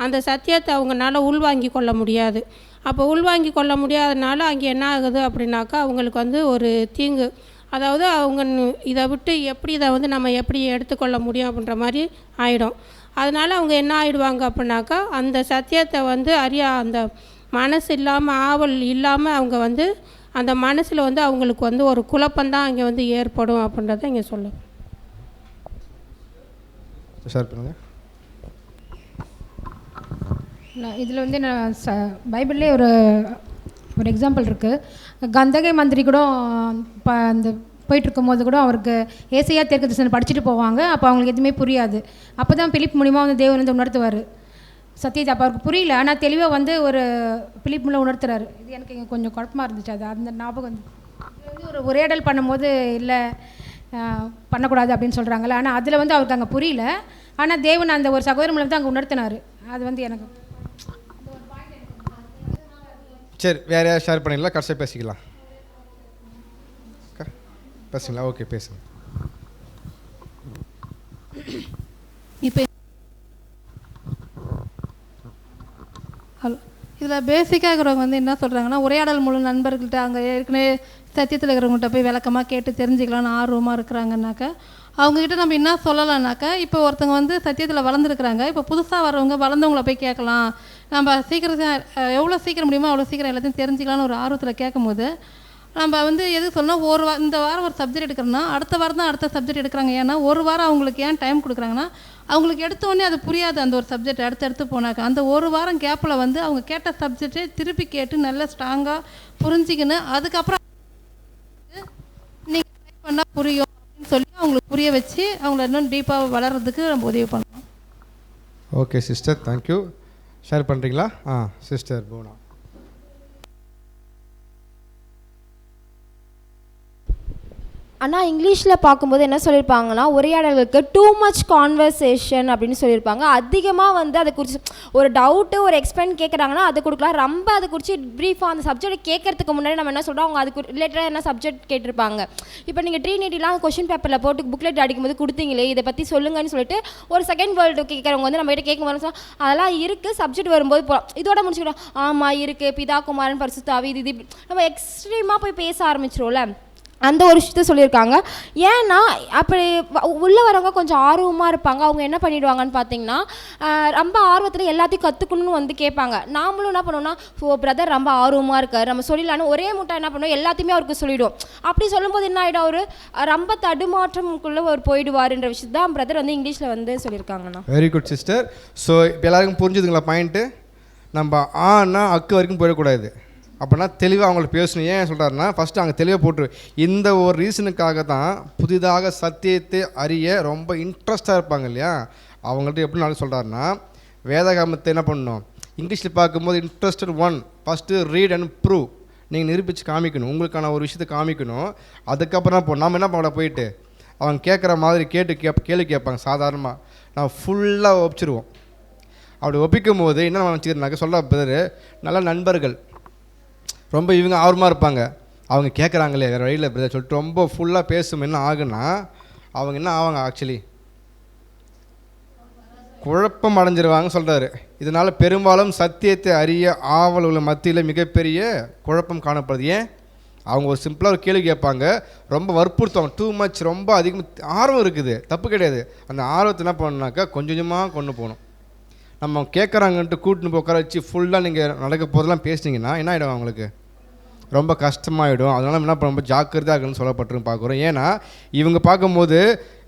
அந்த சத்தியத்தை அவங்களால உள்வாங்கி கொள்ள முடியாது. அப்போ உள்வாங்கி கொள்ள முடியாதனால அங்கே என்ன ஆகுது அப்படின்னாக்கா அவங்களுக்கு வந்து ஒரு தீங்கு, அதாவது அவங்க இதை விட்டு எப்படி இதை வந்து நம்ம எப்படி எடுத்துக்கொள்ள முடியும் அப்படின்ற மாதிரி ஆகிடும். அதனால் அவங்க என்ன ஆகிடுவாங்க அப்படின்னாக்கா அந்த சத்தியத்தை வந்து அந்த மனசு இல்லாமல் ஆவல் இல்லாமல் அவங்க வந்து அந்த மனசில் வந்து அவங்களுக்கு வந்து ஒரு குழப்பந்தான் அங்கே வந்து ஏற்படும் அப்படின்றத இங்கே சொல்ல. இதில் வந்து நான் பைபிள்லேயே ஒரு எக்ஸாம்பிள் இருக்குது. கந்தகை மந்திரி கூட இப்போ அந்த போயிட்டுருக்கும் போது கூட அவருக்கு ஏசையா தீர்க்கதரிசனம் படிச்சுட்டு போவாங்க. அப்போ அவங்களுக்கு எதுவுமே புரியாது. அப்போ தான் பிலிப் மூலிமா வந்து தேவன் வந்து உணர்த்துவார் சத்தியத்தை. அப்போ அவருக்கு புரியல, ஆனால் தெளிவாக வந்து ஒரு பிலிப் மூலம் உணர்த்துறாரு. இது எனக்கு இங்கே கொஞ்சம் குழப்பமாக இருந்துச்சு. அது அந்த ஞாபகம் வந்து இது வந்து ஒரு உரையாடல் பண்ணும்போது இல்லை பண்ணக்கூடாது அப்படின்னு சொல்கிறாங்களே, ஆனால் அதில் வந்து அவருக்கு அங்கே புரியல. ஆனால் தேவன் அந்த ஒரு சகோதரன் மூலம் தான் அங்கே உணர்த்தினார். அது வந்து எனக்கு சரி. வேறு யாராவது ஷேர் பண்ணிடலாம், கடைசியாக பேசிக்கலாம். பேசுங்களா? ஓகே, பேசுங்க. இப்போ ஹலோ, இதில் பேசிக்காக இருக்கிறவங்க வந்து என்ன சொல்கிறாங்கன்னா, உரையாடல் மூலம் நண்பர்கள்ட்ட அங்கே ஏற்கனவே சத்தியத்தில் இருக்கிறவங்கள்ட்ட போய் விளக்கமாக கேட்டு தெரிஞ்சுக்கலான்னு ஆர்வமாக இருக்கிறாங்கன்னாக்கா அவங்கக்கிட்ட நம்ம என்ன சொல்லலாம்னாக்கா, இப்போ ஒருத்தவங்க வந்து சத்தியத்தில் வளர்ந்துருக்குறாங்க. இப்போ புதுசாக வரவங்க வளர்ந்தவங்கள போய் கேட்கலாம், நம்ம சீக்கிரம் எவ்வளோ சீக்கிரம் முடியுமோ அவ்வளோ சீக்கிரம் எல்லாத்தையும் தெரிஞ்சுக்கலான்னு ஒரு ஆர்வத்தில் கேட்கும்போது நம்ம வந்து எது சொல்லணும், இந்த வாரம் ஒரு சப்ஜெக்ட் எடுக்கிறோன்னா அடுத்த வாரம் தான் அடுத்த சப்ஜெக்ட் எடுக்கிறாங்க. ஏன்னா ஒரு வாரம் அவங்களுக்கு ஏன் டைம் கொடுக்குறாங்கன்னா, அவங்களுக்கு எடுத்தோடனே அது புரியாது. அந்த ஒரு சப்ஜெக்ட் அடுத்தடுத்து போனாக்கா அந்த ஒரு வாரம் கேப்பில் வந்து அவங்க கேட்ட சப்ஜெக்டை திருப்பி கேட்டு நல்லா ஸ்ட்ராங்காக புரிஞ்சிக்கணும். அதுக்கப்புறம் நீங்கள் ட்ரை பண்ணால் புரியும் அப்படின்னு சொல்லி அவங்களுக்கு புரிய வச்சு அவங்கள இன்னும் டீப்பாக வளர்கிறதுக்கு நம்ம உதவி பண்ணலாம். Okay sister, thank you. ஷேர் பண்ணுறீங்களா? சிஸ்டர் போனா. ஆனால் இங்கிலீஷில் பார்க்கும்போது என்ன சொல்லியிருப்பாங்கன்னா, உரையாடலுக்கு டூ மச் கான்வர்சேஷன் அப்படின்னு சொல்லியிருப்பாங்க. அதிகமாக வந்து அதை குறித்து ஒரு டவுட்டு ஒரு எக்ஸ்பிளைன் கேட்குறாங்கன்னா அது கொடுக்கலாம். ரொம்ப அதை குறித்து ப்ரீஃபாக அந்த சப்ஜெக்ட் கேட்கறதுக்கு முன்னாடி நம்ம என்ன சொல்கிறோம், அவங்க அதுக்கு ரிலேட்டடாக என்ன சப்ஜெக்ட் கேட்டிருப்பாங்க. இப்போ நீங்கள் ட்ரீனிட்டிலாம் கொஷின் பேப்பரில் போட்டு புக்லெட் அடிக்கும்போது கொடுத்தீங்களே, இதை பற்றி சொல்லுங்கன்னு சொல்லிட்டு ஒரு செகண்ட் வேர்ல்டு கேட்குறவங்க வந்து நம்ம கிட்ட கேட்கும்போது அதெல்லாம் இருக்குது, சப்ஜெக்ட் வரும்போது போகிறோம் இதோட முடிச்சுக்கிறோம். ஆமாம் இருக்குது, பிதா குமாரன் பரிசுத்த ஆவி, இது நம்ம எக்ஸ்ட்ரீமாக போய் பேச ஆரம்பிச்சிரோம்ல, அந்த ஒரு விஷயத்த சொல்லியிருக்காங்க. ஏன்னா அப்படி உள்ளே வரவங்க கொஞ்சம் ஆர்வமாக இருப்பாங்க. அவங்க என்ன பண்ணிவிடுவாங்கன்னு பார்த்தீங்கன்னா, ரொம்ப ஆர்வத்தில் எல்லாத்தையும் கற்றுக்கணும்னு வந்து கேட்பாங்க. நாமளும் என்ன பண்ணுவோம்னா, பிரதர் ரொம்ப ஆர்வமாக இருக்கார், நம்ம சொல்லிடலான்னு ஒரே முட்டை என்ன பண்ணுவோம், எல்லாத்தையுமே அவருக்கு சொல்லிவிடுவோம். அப்படி சொல்லும்போது என்ன ஆகிடும், அவர் ரொம்ப தடுமாற்றமுக்குள்ளே அவர் போயிடுவார்ன்ற விஷயத்தை தான் பிரதர் வந்து இங்கிலீஷில் வந்து சொல்லியிருக்காங்கண்ணா. Very good sister. ஸோ இப்போ எல்லாருக்கும் புரிஞ்சுதுங்களா பாயிண்ட்டு? நம்ம அக்கு வரைக்கும் போயிடக்கூடாது. அப்படின்னா தெளிவாக அவங்களுக்கு பேசணும். ஏன் சொல்கிறாருன்னா, ஃபஸ்ட்டு அங்கே தெளிவாக போட்டு இந்த ஒரு ரீசனுக்காக தான் புதிதாக சத்தியத்தை அறிய ரொம்ப இன்ட்ரெஸ்ட்டாக இருப்பாங்க இல்லையா, அவங்கள்ட்ட எப்படி நான் சொல்கிறாருன்னா, வேதாகமத்தை என்ன பண்ணணும், இங்கிலீஷில் பார்க்கும்போது interested one first read and prove. நீங்கள் நிரூபித்து காமிக்கணும், உங்களுக்கான ஒரு விஷயத்தை காமிக்கணும். அதுக்கப்புறம் தான் நம்ம என்ன பண்ண போயிட்டு அவங்க கேட்குற மாதிரி கேள்வி கேட்பாங்க. சாதாரணமாக நான் ஃபுல்லாக ஒப்பிச்சிருவோம். அப்படி ஒப்பிக்கும் போது என்ன வச்சுக்கிறேன்னாக்க, சொல்கிற பேர் நல்ல நண்பர்கள், ரொம்ப இவங்க ஆர்வமாக இருப்பாங்க. அவங்க கேட்குறாங்களே வேறு வழியில் பிரதர் சொல்லிட்டு ரொம்ப ஃபுல்லாக பேசும். என்ன ஆகுன்னா அவங்க என்ன ஆவாங்க, ஆக்சுவலி குழப்பம் அடைஞ்சிருவாங்க சொல்கிறாரு. இதனால் பெரும்பாலும் சத்தியத்தை அறிய ஆவல் உள்ள மத்தியில் மிகப்பெரிய குழப்பம் காணப்படுது. ஏன், அவங்க ஒரு சிம்பிளாக ஒரு கேள்வி கேட்பாங்க, ரொம்ப வற்புறுத்துவாங்க, டூ மச், ரொம்ப அதிகமாக ஆர்வம் இருக்குது, தப்பு கிடையாது. அந்த ஆர்வத்தை என்ன பண்ணணுனாக்கா கொஞ்சம் கொஞ்சமாக கொண்டு போகணும். நம்ம கேட்குறாங்கன்ட்டு கூட்டின்னு போய் உட்கார வச்சு ஃபுல்லாக நீங்கள் நடக்க போதெல்லாம் பேசினீங்கன்னா என்ன ஆகிடும், அவங்களுக்கு ரொம்ப கஷ்டமாயிடும். அதனால் என்ன ரொம்ப ஜாக்கிரதையாக இருக்குன்னு சொல்லப்பட்டுருன்னு பார்க்குறோம். ஏன்னா இவங்க பார்க்கும்போது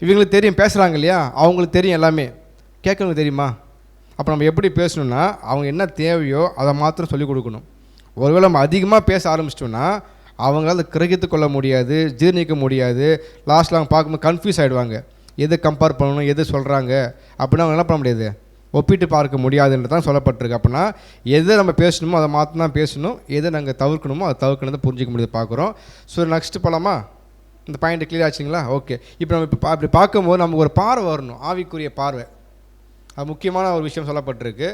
இவங்களுக்கு தெரியும் பேசுகிறாங்க இல்லையா, அவங்களுக்கு தெரியும் எல்லாமே, கேட்கறவங்க தெரியுமா. அப்போ நம்ம எப்படி பேசணுன்னா, அவங்க என்ன தேவையோ அதை மாத்திரம் சொல்லிக் கொடுக்கணும். ஒருவேளை நம்ம அதிகமாக பேச ஆரம்பிச்சிட்டோன்னா அவங்களால கிரகித்து கொள்ள முடியாது, ஜீர்ணிக்க முடியாது. லாஸ்ட்டில் அவங்க பார்க்கும்போது கன்ஃபியூஸ் ஆகிடுவாங்க, எது கம்பேர் பண்ணணும், எது சொல்கிறாங்க அப்படின்னா அவங்க என்ன பண்ண முடியாது, ஒப்பிட்டு பார்க்க முடியாதுன்றது தான் சொல்லப்பட்டிருக்கு. அப்படின்னா எதை நம்ம பேசணுமோ அதை மாற்றம் தான் பேசணும், எதை நாங்கள் தவிர்க்கணுமோ அதை தவிர்க்கணுதை புரிஞ்சிக்க முடியாது பார்க்குறோம். ஸோ நெக்ஸ்ட்டு போகலாமா? இந்த பாயிண்ட் கிளியர் ஆச்சுங்களா? ஓகே. இப்போ நம்ம இப்போ அப்படி பார்க்கும்போது நமக்கு ஒரு பார்வை வரணும், ஆவிக்குரிய பார்வை. அது முக்கியமான ஒரு விஷயம் சொல்லப்பட்டிருக்கு.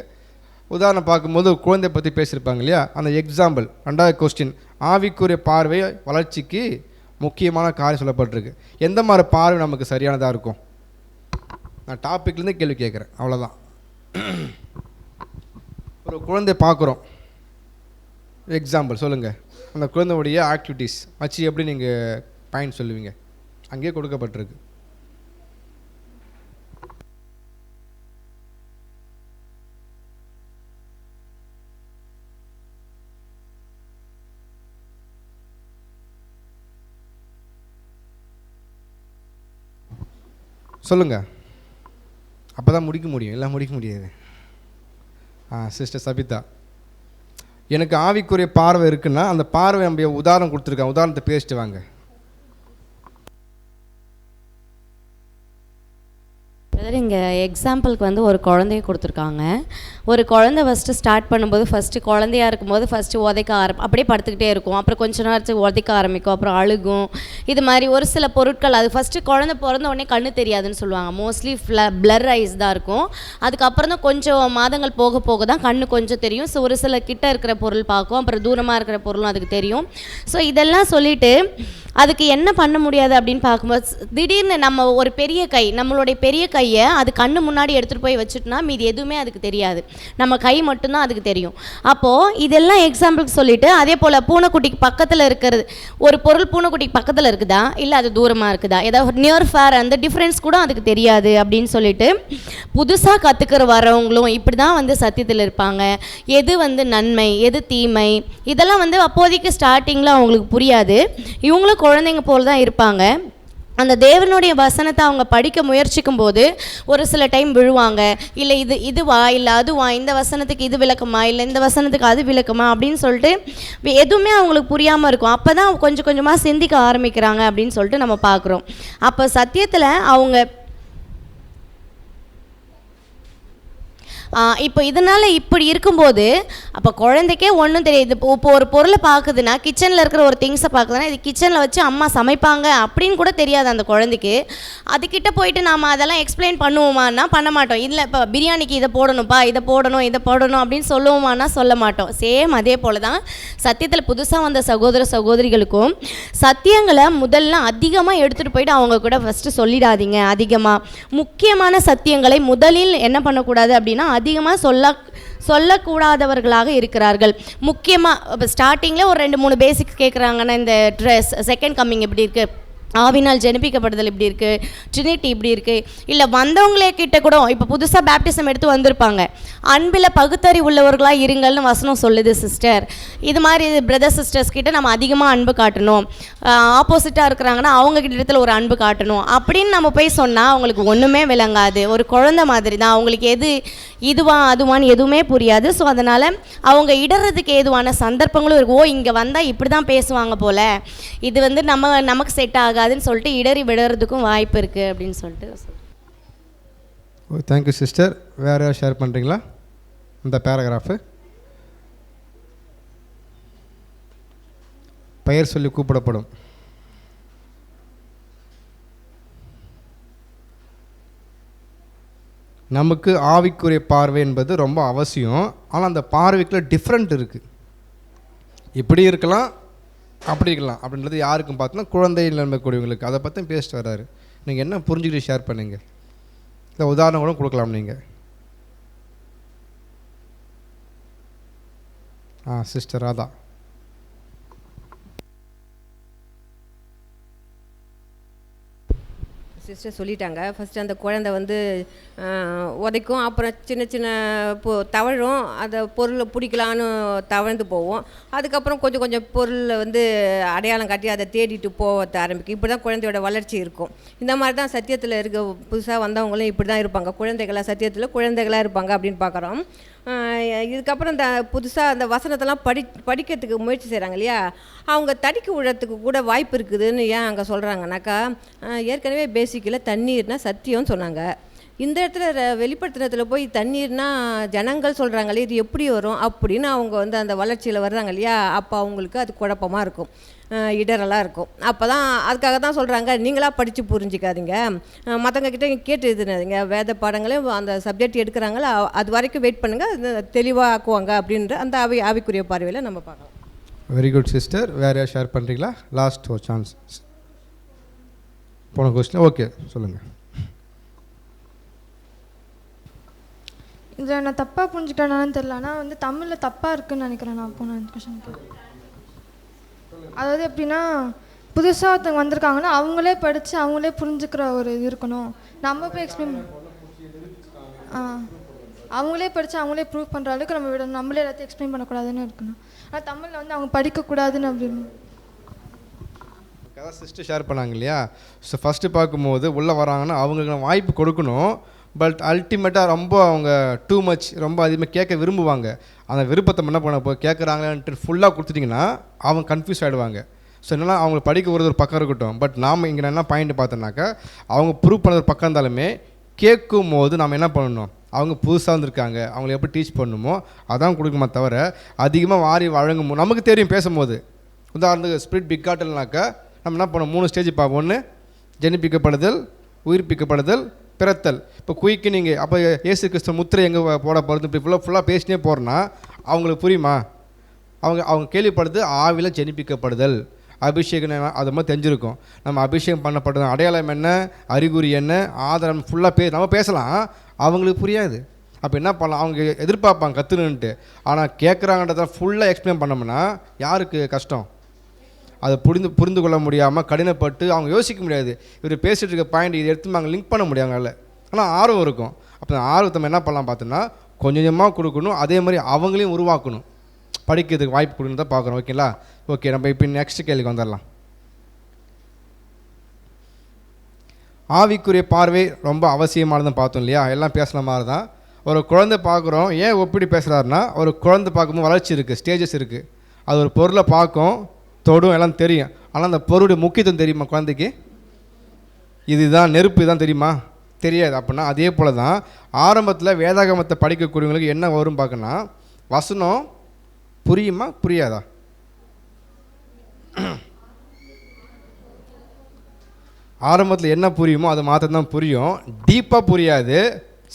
உதாரணம் பார்க்கும்போது குழந்தை பற்றி பேசியிருப்பாங்க இல்லையா, அந்த எக்ஸாம்பிள் 2வது கொஸ்டின், ஆவிக்குரிய பார்வை வளர்ச்சிக்கு முக்கியமான காரியம் சொல்லப்பட்டிருக்கு. எந்த மாதிரி பார்வை நமக்கு சரியானதாக இருக்கும்? நான் டாப்பிக்லேருந்து கேள்வி கேட்குறேன், அவ்வளோதான். ஒரு குழந்தை பார்க்குறோம், எக்ஸாம்பிள் சொல்லுங்கள், அந்த குழந்தையுடைய ஆக்டிவிட்டீஸ் வச்சு எப்படி நீங்கள் பாயிண்ட் சொல்லுவீங்க? அங்கேயே கொடுக்கப்பட்டிருக்கு. சொல்லுங்கள், அப்போ தான் முடிக்க முடியும், எல்லாம் முடிக்க முடியாது. சிஸ்டர் சபிதா, எனக்கு ஆவிக்குரிய பார்வை இருக்குன்னா அந்த பார்வை நம்ம உதாரணம் கொடுத்துருக்கேன், உதாரணத்தை பேசிட்டு வாங்க. இங்கே எக்ஸாம்பிளுக்கு வந்து ஒரு குழந்தைய கொடுத்துருக்காங்க. ஒரு குழந்தை ஃபஸ்ட்டு ஸ்டார்ட் பண்ணும்போது ஃபஸ்ட்டு குழந்தையாக இருக்கும்போது ஃபஸ்ட்டு உதைக்க அப்படியே படுத்துக்கிட்டே இருக்கும், அப்புறம் கொஞ்ச நேரத்துக்கு உதைக்க ஆரம்பிக்கும், அப்புறம் அழுகும். இது மாதிரி ஒரு சில பொருட்கள், அது ஃபஸ்ட்டு குழந்தை பிறந்த உடனே கண்ணு தெரியாதுன்னு சொல்லுவாங்க, மோஸ்ட்லி பிளர் ஐஸ் தான் இருக்கும். அதுக்கப்புறம் தான் கொஞ்சம் மாதங்கள் போக போக தான் கண்ணு கொஞ்சம் தெரியும். ஸோ ஒரு சில கிட்ட இருக்கிற பொருள் பார்க்கும், அப்புறம் தூரமாக இருக்கிற பொருளும் அதுக்கு தெரியும். ஸோ இதெல்லாம் சொல்லிவிட்டு அதுக்கு என்ன பண்ண முடியாது அப்படின்னு பார்க்கும்போது, திடீர்னு நம்ம ஒரு பெரிய கை, நம்மளுடைய பெரிய கையை அது கண்ணு முன்னாடி எடுத்துகிட்டு போய் வச்சுட்டோன்னா மீது எதுவுமே அதுக்கு தெரியாது, நம்ம கை மட்டும்தான் அதுக்கு தெரியும். அப்போது இதெல்லாம் எக்ஸாம்பிளுக்கு சொல்லிவிட்டு, அதே போல் பூனைக்குட்டிக்கு பக்கத்தில் இருக்கிறது ஒரு பொருள் பூனைக்குட்டிக்கு பக்கத்தில் இருக்குதா இல்லை அது தூரமாக இருக்குதா, ஏதாவது நியர் ஃபேர், அந்த டிஃப்ரென்ஸ் கூட அதுக்கு தெரியாது அப்படின்னு சொல்லிட்டு புதுசாக கற்றுக்கிற வரவங்களும் இப்படி தான் வந்து சத்தியத்தில் இருப்பாங்க. எது வந்து நன்மை, எது தீமை, இதெல்லாம் வந்து அப்போதைக்கு ஸ்டார்டிங்கில் அவங்களுக்கு புரியாது. இவங்களும் குழந்தைங்க போல் தான் இருப்பாங்க. அந்த தேவனுடைய வசனத்தை அவங்க படிக்க முயற்சிக்கும் போது ஒரு சில டைம் விழுவாங்க, இல்லை இதுவா இல்லை அதுவா, இந்த வசனத்துக்கு இது விளக்கமா இல்லை இந்த வசனத்துக்கு அது விளக்கமா அப்படின்னு சொல்லிட்டு எதுவுமே அவங்களுக்கு புரியாமல் இருக்கும். அப்போ தான் கொஞ்சம் கொஞ்சமாக சிந்திக்க ஆரம்பிக்கிறாங்க அப்படின்னு சொல்லிட்டு நம்ம பார்க்குறோம். அப்போ சத்தியத்தில் அவங்க இப்போ இதனால் இப்படி இருக்கும்போது அப்போ குழந்தைக்கே ஒன்றும் தெரியுது. இப்போ ஒரு பொருளை பார்க்குதுன்னா, கிச்சனில் இருக்கிற ஒரு திங்ஸை பார்க்குதுன்னா, இது கிச்சனில் வச்சு அம்மா சமைப்பாங்க அப்படின்னு கூட தெரியாது அந்த குழந்தைக்கு. அதுக்கிட்ட போயிட்டு நாம் அதெல்லாம் எக்ஸ்பிளைன் பண்ணுவோமான்னா பண்ண மாட்டோம். இல்லை இப்போ பிரியாணிக்கு இதை போடணும்ப்பா, இதை போடணும் அப்படின்னு சொல்லுவோமானா சொல்ல மாட்டோம். சேம் அதே போல் தான் சத்தியத்தில் புதுசாக வந்த சகோதர சகோதரிகளுக்கும் சத்தியங்களை முதல்ல அதிகமாக எடுத்துகிட்டு போயிட்டு அவங்க கூட ஃபஸ்ட்டு சொல்லிடாதீங்க. அதிகமாக முக்கியமான சத்தியங்களை முதலில் என்ன பண்ணக்கூடாது அப்படின்னா அதிகமாக சொல்லக்கூடாதவர்களாக இருக்கிறார்கள். முக்கியமாக இப்போ ஸ்டார்டிங்கில் ஒரு 2-3 பேசிக்ஸ் கேட்குறாங்கன்னா, இந்த ட்ரெஸ், செகண்ட் கம்மிங் எப்படி இருக்குது, ஆவினால் ஜெனிப்பிக்கப்படுதல் இப்படி இருக்குது, ட்ரினிட்டி இப்படி இருக்குது, இல்லை வந்தவங்களே கிட்ட கூட இப்போ புதுசாக பேப்டிசம் எடுத்து வந்திருப்பாங்க, அன்பில் பகுத்தறி உள்ளவர்களாக இருங்கள்னு வசனம் சொல்லுது சிஸ்டர். இது மாதிரி பிரதர் சிஸ்டர்ஸ் கிட்ட நம்ம அதிகமாக அன்பு காட்டணும், ஆப்போசிட்டாக இருக்கிறாங்கன்னா அவங்க கிட்ட இடத்துல ஒரு அன்பு காட்டணும் அப்படின்னு நம்ம போய் சொன்னால் அவங்களுக்கு ஒன்றுமே விளங்காது. ஒரு குழந்தை மாதிரி தான், அவங்களுக்கு எது இதுவா அதுவான்னு எதுவுமே புரியாது. ஸோ அதனால் அவங்க இடறதுக்கு ஏதுவான சந்தர்ப்பங்களும் இருக்கும். ஓ இங்கே வந்தால் இப்படி தான் பேசுவாங்க போல், இது வந்து நமக்கு செட் ஆகாதுன்னு சொல்லிட்டு இடறி விடுறதுக்கும் வாய்ப்பு இருக்குது அப்படின்னு சொல்லிட்டு. Thank you sister. வேறு யாரும் ஷேர் பண்ணுறீங்களா இந்த பேராகிராஃபு? பெயர் சொல்லி கூப்பிடப்படும். நமக்கு ஆவிக்குரிய பார்வை என்பது ரொம்ப அவசியம். ஆனால் அந்த பார்வைக்குள்ள டிஃப்ரெண்ட் இருக்குது. இப்படி இருக்கலாம் அப்படி இருக்கலாம் அப்படின்றது யாருக்கும் பார்த்தோன்னா குழந்தையில் நம்பக்கூடியவங்களுக்கு. அதை பற்றி பேசிட்டு வர்றாரு. நீங்கள் என்ன புரிஞ்சுக்கிட்டு ஷேர் பண்ணுங்க. இந்த உதாரணம் கூட கொடுக்கலாம் நீங்கள். சிஸ்டர் ராதா. சிஸ்டர் சொல்லிட்டாங்க. ஃபஸ்ட்டு அந்த குழந்தை வந்து உதைக்கும், அப்புறம் சின்ன சின்ன தவழும், அந்த பொருளை பிடிக்கலான்னு தவழ்ந்து போவோம். அதுக்கப்புறம் கொஞ்சம் கொஞ்சம் பொருளை வந்து அடையாளம் காட்டி அதை தேடிட்டு போக ஆரம்பிக்கும். இப்படி தான் குழந்தையோட வளர்ச்சி இருக்கும். இந்த மாதிரி தான் சத்தியத்தில் இருக்க புதுசாக வந்தவங்களும் இப்படி தான் இருப்பாங்க. குழந்தைகளாக சத்தியத்தில் குழந்தைகளாக இருப்பாங்க அப்படின்னு பார்க்குறோம். இதுக்கப்புறம் இந்த புதுசாக அந்த வசனத்தெல்லாம் படிக்கிறதுக்கு முயற்சி செய்கிறாங்க இல்லையா, அவங்க தடிக்கு விழறதுக்கு கூட வாய்ப்பு இருக்குதுன்னு ஏன் அங்கே சொல்கிறாங்கனாக்கா, ஏற்கனவே பேசிக்கில் தண்ணீர்னால் சத்தியம்னு சொன்னாங்க. இந்த இடத்துல வெளிப்படுத்தினத்தில் போய் தண்ணீர்னா ஜனங்கள் சொல்கிறாங்களே, இது எப்படி வரும் அப்படின்னு அவங்க வந்து அந்த வளர்ச்சியில் வர்றாங்க இல்லையா, அப்போ அவங்களுக்கு அது குழப்பமாக இருக்கும். இடரெல்லாம் இருக்கும். அப்போ தான் அதுக்காக தான் சொல்கிறாங்க, நீங்களாக படித்து புரிஞ்சிக்காதீங்க, மற்றவங்க கிட்ட கேட்டு இதுனாதீங்க, வேத பாடங்களே அந்த சப்ஜெக்ட் எடுக்கிறாங்களோ அது வரைக்கும் வெயிட் பண்ணுங்கள், தெளிவாக ஆக்குவாங்க அப்படின்ற அந்த ஆவிக்குரிய பார்வையில் நம்ம பார்க்கலாம். Very good sister. வேறு யார் ஷேர் பண்ணுறீங்களா? லாஸ்ட் ஒரு சான்ஸ். போன கொஸ்டின் ஓகே சொல்லுங்கள். இதில் நான் தப்பாக புரிஞ்சுக்கிட்டேனான்னு தெரியல, ஆனால் வந்து தமிழில் தப்பாக இருக்குதுன்னு நினைக்கிறேன் நான் போன கொஷனுக்கு. அதாவது எப்படின்னா, புதுசாக ஒருத்தவங்க வந்திருக்காங்கன்னா அவங்களே படித்து அவங்களே புரிஞ்சுக்கிற ஒரு இது இருக்கணும். நம்ம போய் எக்ஸ்பிளைன் அவங்களே படித்து அவங்களே ப்ரூவ் பண்ணுற அளவுக்கு நம்ம விடணும், நம்மளே எல்லாத்தையும் எக்ஸ்பிளைன் பண்ணக்கூடாதுன்னு இருக்கணும். ஆனால் தமிழில் வந்து அவங்க படிக்கக்கூடாதுன்னு அப்படின்னு சிஸ்டர் ஷேர் பண்ணாங்க இல்லையா. ஸோ ஃபஸ்ட்டு பார்க்கும்போது உள்ளே வராங்கன்னா அவங்களுக்கு வாய்ப்பு கொடுக்கணும். பட் அல்டிமேட்டாக ரொம்ப அவங்க டூ மச் ரொம்ப அதிகமாக கேட்க விரும்புவாங்க. அந்த விருப்பத்தை என்ன பண்ண இப்போ கேட்குறாங்களான்ட்டு ஃபுல்லாக கொடுத்துட்டிங்கன்னா அவங்க கன்ஃபியூஸ் ஆகிடுவாங்க. ஸோ என்னென்னா அவங்க படிக்க ஒரு பக்கம் இருக்கட்டும், பட் நாம் இங்கே என்ன பாயிண்ட் பார்த்தோன்னாக்கா அவங்க ப்ரூவ் பண்ண ஒரு பக்கம் இருந்தாலுமே கேட்கும் போது நம்ம என்ன பண்ணணும், அவங்க புதுசாக வந்திருக்காங்க அவங்கள எப்படி டீச் பண்ணணுமோ அதான் கொடுக்குமா தவிர அதிகமாக வாரி வழங்கும் நமக்கு தெரியும். பேசும்போது உதாரணத்துக்கு ஸ்பிரிட் பிக்காட்டல்னாக்கா நம்ம என்ன பண்ணோம், 3 ஸ்டேஜ் பார்ப்போம். ஒன்று ஜெனிப்பிக்கப்படுதல், உயிர்ப்பிக்கப்படுதல், பிறத்தல். இப்போ குயிக்கு நீங்கள் அப்போ இயேசு கிறிஸ்து முத்திரை எங்கே போட போகிறது இப்படி ஃபுல்லாக பேசினே போகிறோன்னா அவங்களுக்கு புரியுமா? அவங்க கேள்விப்படுது ஆவியில் ஜெனிப்பிக்கப்படுதல், அபிஷேகம் அது மாதிரி தெரிஞ்சிருக்கும். நம்ம அபிஷேகம் பண்ணப்படுறது அடையாளம் என்ன, அறிகுறி என்ன, ஆதாரம் ஃபுல்லாக நம்ம பேசலாம், அவங்களுக்கு புரியாது. அப்போ என்ன பண்ணலாம், அவங்க எதிர்பார்ப்பாங்க கற்றுணுன்ட்டு. ஆனால் கேட்குறாங்கன்றத ஃபுல்லாக எக்ஸ்பிளைன் பண்ணோம்னா யாருக்கு கஷ்டம்? அதை புரிந்து கொள்ள முடியாமல் கடினப்பட்டு அவங்க யோசிக்க முடியாது. இவர் பேசிகிட்டு இருக்க பாயிண்ட் இது எடுத்து நாங்கள் லிங்க் பண்ண முடியாங்கல்ல. ஆனால் ஆர்வம் இருக்கும். அப்போ ஆர்வத்தை நம்ம என்ன பண்ணலாம் பார்த்தோன்னா கொஞ்சம் கொஞ்சமாக கொடுக்கணும். அதே மாதிரி அவங்களையும் உருவாக்கணும், படிக்கிறதுக்கு வாய்ப்பு கொடுன்னு தான் பார்க்குறோம். ஓகேங்களா? ஓகே, நம்ம இப்போ நெக்ஸ்ட் கேள்விக்கு வந்துடலாம். ஆவிக்குரிய பார்வை ரொம்ப அவசியமானதுன்னு பார்த்தோம் இல்லையா. எல்லாம் பேசுகிற மாதிரி தான். ஒரு குழந்தை பார்க்குறோம், ஏன் ஒப்பிடி பேசுகிறாருன்னா ஒரு குழந்தை பார்க்கும்போது வளர்ச்சி இருக்குது, ஸ்டேஜஸ் இருக்குது. அது ஒரு பொருளை பார்க்கும், தொடும், எல்லாம் தெரியும். ஆனால் அந்த பொருளுடைய முக்கியத்துவம் தெரியுமா குழந்தைக்கு? இதுதான் நெருப்பு தான் தெரியுமா? தெரியாது. அப்படின்னா அதே போல் தான் ஆரம்பத்தில் வேதாகமத்தை படிக்கக்கூடியவங்களுக்கு என்ன வரும் பார்க்கணும்னா வசனம் புரியுமா புரியாதா? ஆரம்பத்தில் என்ன புரியுமோ அது மாத்திரம் தான் புரியும், டீப்பாக புரியாது.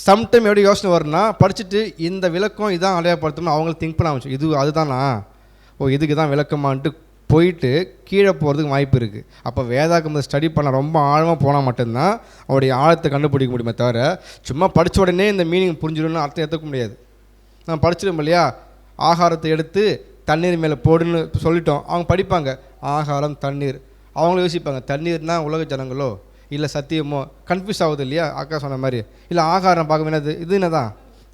சம்டைம் எப்படி யோசனை வரும்னா படிச்சுட்டு இந்த விளக்கம் இதான் அடையாளப்படுத்தணும் அவங்களுக்கு திங்க் பண்ண ஆரம்பிச்சு, இது அதுதானா, ஓ இதுக்கு தான் விளக்கமான்ட்டு போயிட்டு கீழே போகிறதுக்கு வாய்ப்பு இருக்குது. அப்போ வேதாகமத்தை ஸ்டடி பண்ண ரொம்ப ஆழமாக போனால் மட்டும்தான் அவருடைய ஆழத்தை கண்டுபிடிக்க முடியுமே தவிர சும்மா படித்த உடனே இந்த மீனிங் புரிஞ்சிடும்னு அர்த்தம் ஏற்றுக்க முடியாது. நம்ம படிச்சிடும் இல்லையா, ஆகாரத்தை எடுத்து தண்ணீர் மேலே போடுன்னு சொல்லிட்டோம். அவங்க படிப்பாங்க ஆகாரம் தண்ணீர், அவங்களும் யோசிப்பாங்க தண்ணீர்னா உலக ஜனங்களோ இல்லை சத்தியமோ, கன்ஃபியூஸ் ஆகுது இல்லையா. அக்கா சொன்ன மாதிரி இல்லை ஆகாரம் பார்க்க வேணாது, இது என்னதான்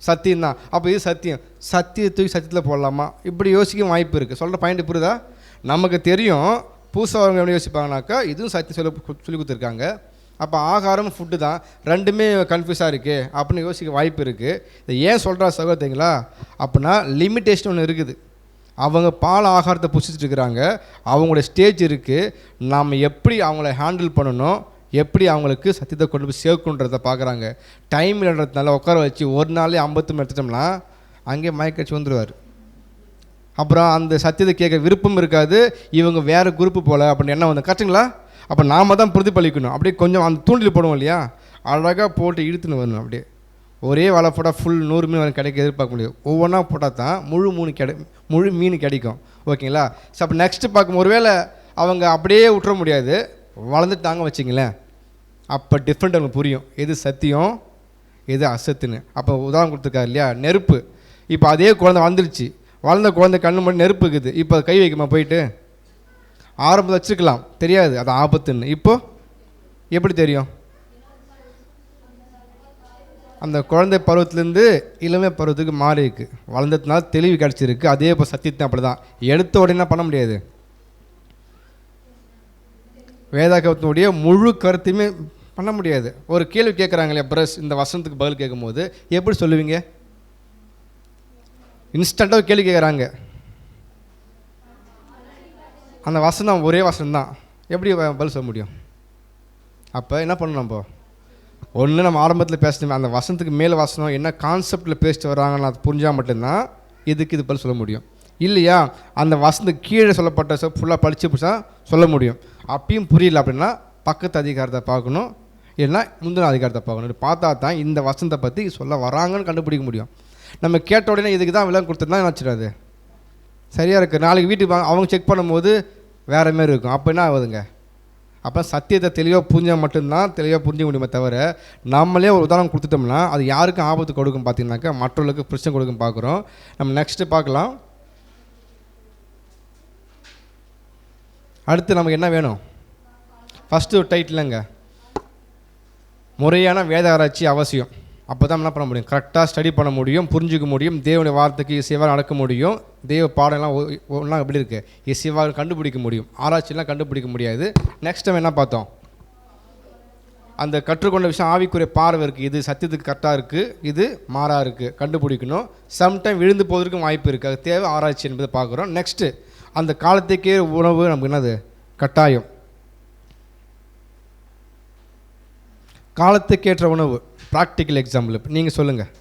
சத்தியம் தான், அப்போ இது சத்தியம், சத்தியத்துக்கு சத்தியத்தில் போடலாமா, இப்படி யோசிக்க வாய்ப்பு இருக்குது. சொல்கிற பாயிண்ட் புரியுதா? நமக்கு தெரியும். புதுசாக அவங்க எப்படி யோசிப்பாங்கனாக்கா இதுவும் சத்தியம் சொல்லி கொடுத்துருக்காங்க, அப்போ ஆகாரம் ஃபுட்டு தான், ரெண்டுமே கன்ஃபியூஸாக இருக்குது அப்படின்னு யோசிக்க வாய்ப்பு இருக்குது. இதை ஏன் சொல்கிறா சகோதரிங்களா அப்படின்னா லிமிட்டேஷன் ஒன்று இருக்குது. அவங்க பால் ஆகாரத்தை புசிச்சுட்டு இருக்கிறாங்க, அவங்களோட ஸ்டேஜ் இருக்குது. நாம் எப்படி அவங்கள ஹேண்டில் பண்ணணும், எப்படி அவங்களுக்கு சத்தியத்தை கொண்டு போய் சேர்க்குன்றதை பார்க்குறாங்க. டைம் இல்லைன்றதுனால உட்கார வச்சு ஒரு நாளே 50 மணி எடுத்துட்டோம்னா அங்கே மயக்கடிச்சு வந்துடுவார். அப்புறம் அந்த சத்தியத்தை கேட்க விருப்பம் இருக்காது, இவங்க வேறு குரூப்பு போல் அப்படின்னு என்ன வந்து கரெக்டுங்களா. அப்போ நாம் தான் பிரதிபலிக்கணும். அப்படியே கொஞ்சம் அந்த தூண்டில் போடுவோம் இல்லையா, அழகாக போட்டு இழுத்துன்னு வரணும். அப்படியே ஒரே வலை போட்டால் ஃபுல் 100 மீன் கிடைக்க எதிர்பார்க்க முடியும். ஒவ்வொன்றா போட்டால் தான் முழு மீன் கிடைக்கும். ஓகேங்களா? ஸோ அப்போ நெக்ஸ்ட்டு பார்க்கும் ஒருவேளை அவங்க அப்படியே விட்டுற முடியாது, வளர்ந்துட்டாங்க வச்சிங்களேன், அப்போ டிஃப்ரெண்ட் அவங்களுக்கு புரியும் எது சத்தியம் எது அசத்துன்னு. அப்போ உதாரணம் கொடுத்துருக்காரு இல்லையா, நெருப்பு. இப்போ அதே குழந்தை வந்துருச்சு, வளர்ந்த குழந்தை கண்ணு மட்டும் நெருப்பு இருக்குது, இப்போ கை வைக்குமா போயிட்டு? ஆரம்பத்தில் வச்சுருக்கலாம், தெரியாது அது ஆபத்துன்னு. இப்போது எப்படி தெரியும்? அந்த குழந்தை பருவத்துலேருந்து இளமை பருவத்துக்கு மாறி இருக்கு, வளர்ந்ததுனால தெளிவு கிடச்சிருக்கு. அதே இப்போ சத்தியத்தை அப்படி தான் எடுத்த உடனே பண்ண முடியாது. வேதாகமத்தினுடைய முழு கருத்தையுமே பண்ண முடியாது. ஒரு கேள்வி கேட்குறாங்க இல்லையா பிரஸ், இந்த வசனத்துக்கு பதில் கேட்கும்போது எப்படி சொல்லுவீங்க? இன்ஸ்டண்ட்டாக கேள்வி கேட்குறாங்க, அந்த வசனம் ஒரே வசனம் தான், எப்படி பதில் சொல்ல முடியும்? அப்போ என்ன பண்ணணும், நம்ம ஒன்று நம்ம ஆரம்பத்தில் பேசணுமே அந்த வசனத்துக்கு மேலே வசனம் என்ன கான்செப்டில் பேசிட்டு வராங்கன்னு அது புரிஞ்சால் மட்டும்தான் இதுக்கு இது பதில் சொல்ல முடியும். இல்லையா அந்த வசந்த கீழே சொல்லப்பட்ட ஃபுல்லாக படித்து சொல்ல முடியும். அப்பயும் புரியல அப்படின்னா பக்கத்து அதிகாரத்தை பார்க்கணும், இல்லைன்னா முந்தின அதிகாரத்தை பார்க்கணும். பார்த்தா தான் இந்த வசனத்தை பற்றி சொல்ல வராங்கன்னு கண்டுபிடிக்க முடியும். நம்ம கேட்ட உடனே இதுக்கு தான் விலங்கு கொடுத்துருந்தா நினச்சிடாது சரியாக இருக்குது. நாளைக்கு வீட்டுக்கு அவங்க செக் பண்ணும்போது வேறு மாரி இருக்கும். அப்போ என்ன ஆகுதுங்க? அப்போ சத்தியத்தை தெளிவாக புரிஞ்சால் மட்டும்தான் தெளிவாக புரிஞ்சிக்க முடியுமே தவிர நம்மளே ஒரு உதாரணம் கொடுத்துட்டோம்னா அது யாருக்கும் ஆபத்து கொடுக்கும் பார்த்தீங்கன்னாக்கா மற்றவர்களுக்கு பிரச்சனை கொடுக்கும் பார்க்குறோம். நம்ம நெக்ஸ்ட்டு பார்க்கலாம். அடுத்து நமக்கு என்ன வேணும்? ஃபஸ்ட்டு ஒரு டைட்டிலுங்க, முறையான வேத ஆராய்ச்சி அவசியம். அப்போ தான் என்ன பண்ண முடியும்? கரெக்டாக ஸ்டடி பண்ண முடியும், புரிஞ்சிக்க முடியும், தேவனுடைய வார்த்தைக்கு இசைவாக நடக்க முடியும், தேவ பாடம்லாம் ஒன்றா எப்படி இருக்குது இசைவாக கண்டுபிடிக்க முடியும். ஆராய்ச்சியெலாம் கண்டுபிடிக்க முடியாது. நெக்ஸ்ட் டைம் என்ன பார்த்தோம்? அந்த கற்றுக்கொண்ட விஷயம் ஆவிக்குரிய பார்வை இருக்குது, இது சத்தியத்துக்கு கரெக்டாக இருக்குது, இது மாறாக இருக்குது, கண்டுபிடிக்கணும். சம்டைம் விழுந்து போவதற்கும் வாய்ப்பு இருக்குது, அது தேவை ஆராய்ச்சி என்பதை பார்க்குறோம். நெக்ஸ்ட்டு அந்த காலத்துக்கே உணவு நமக்கு என்னது கட்டாயம். காலத்துக்கேற்ற உணவு ப்ராக்டிக்கல் எக்ஸாம்பிள் இப்போ நீங்கள் சொல்லுங்கள்,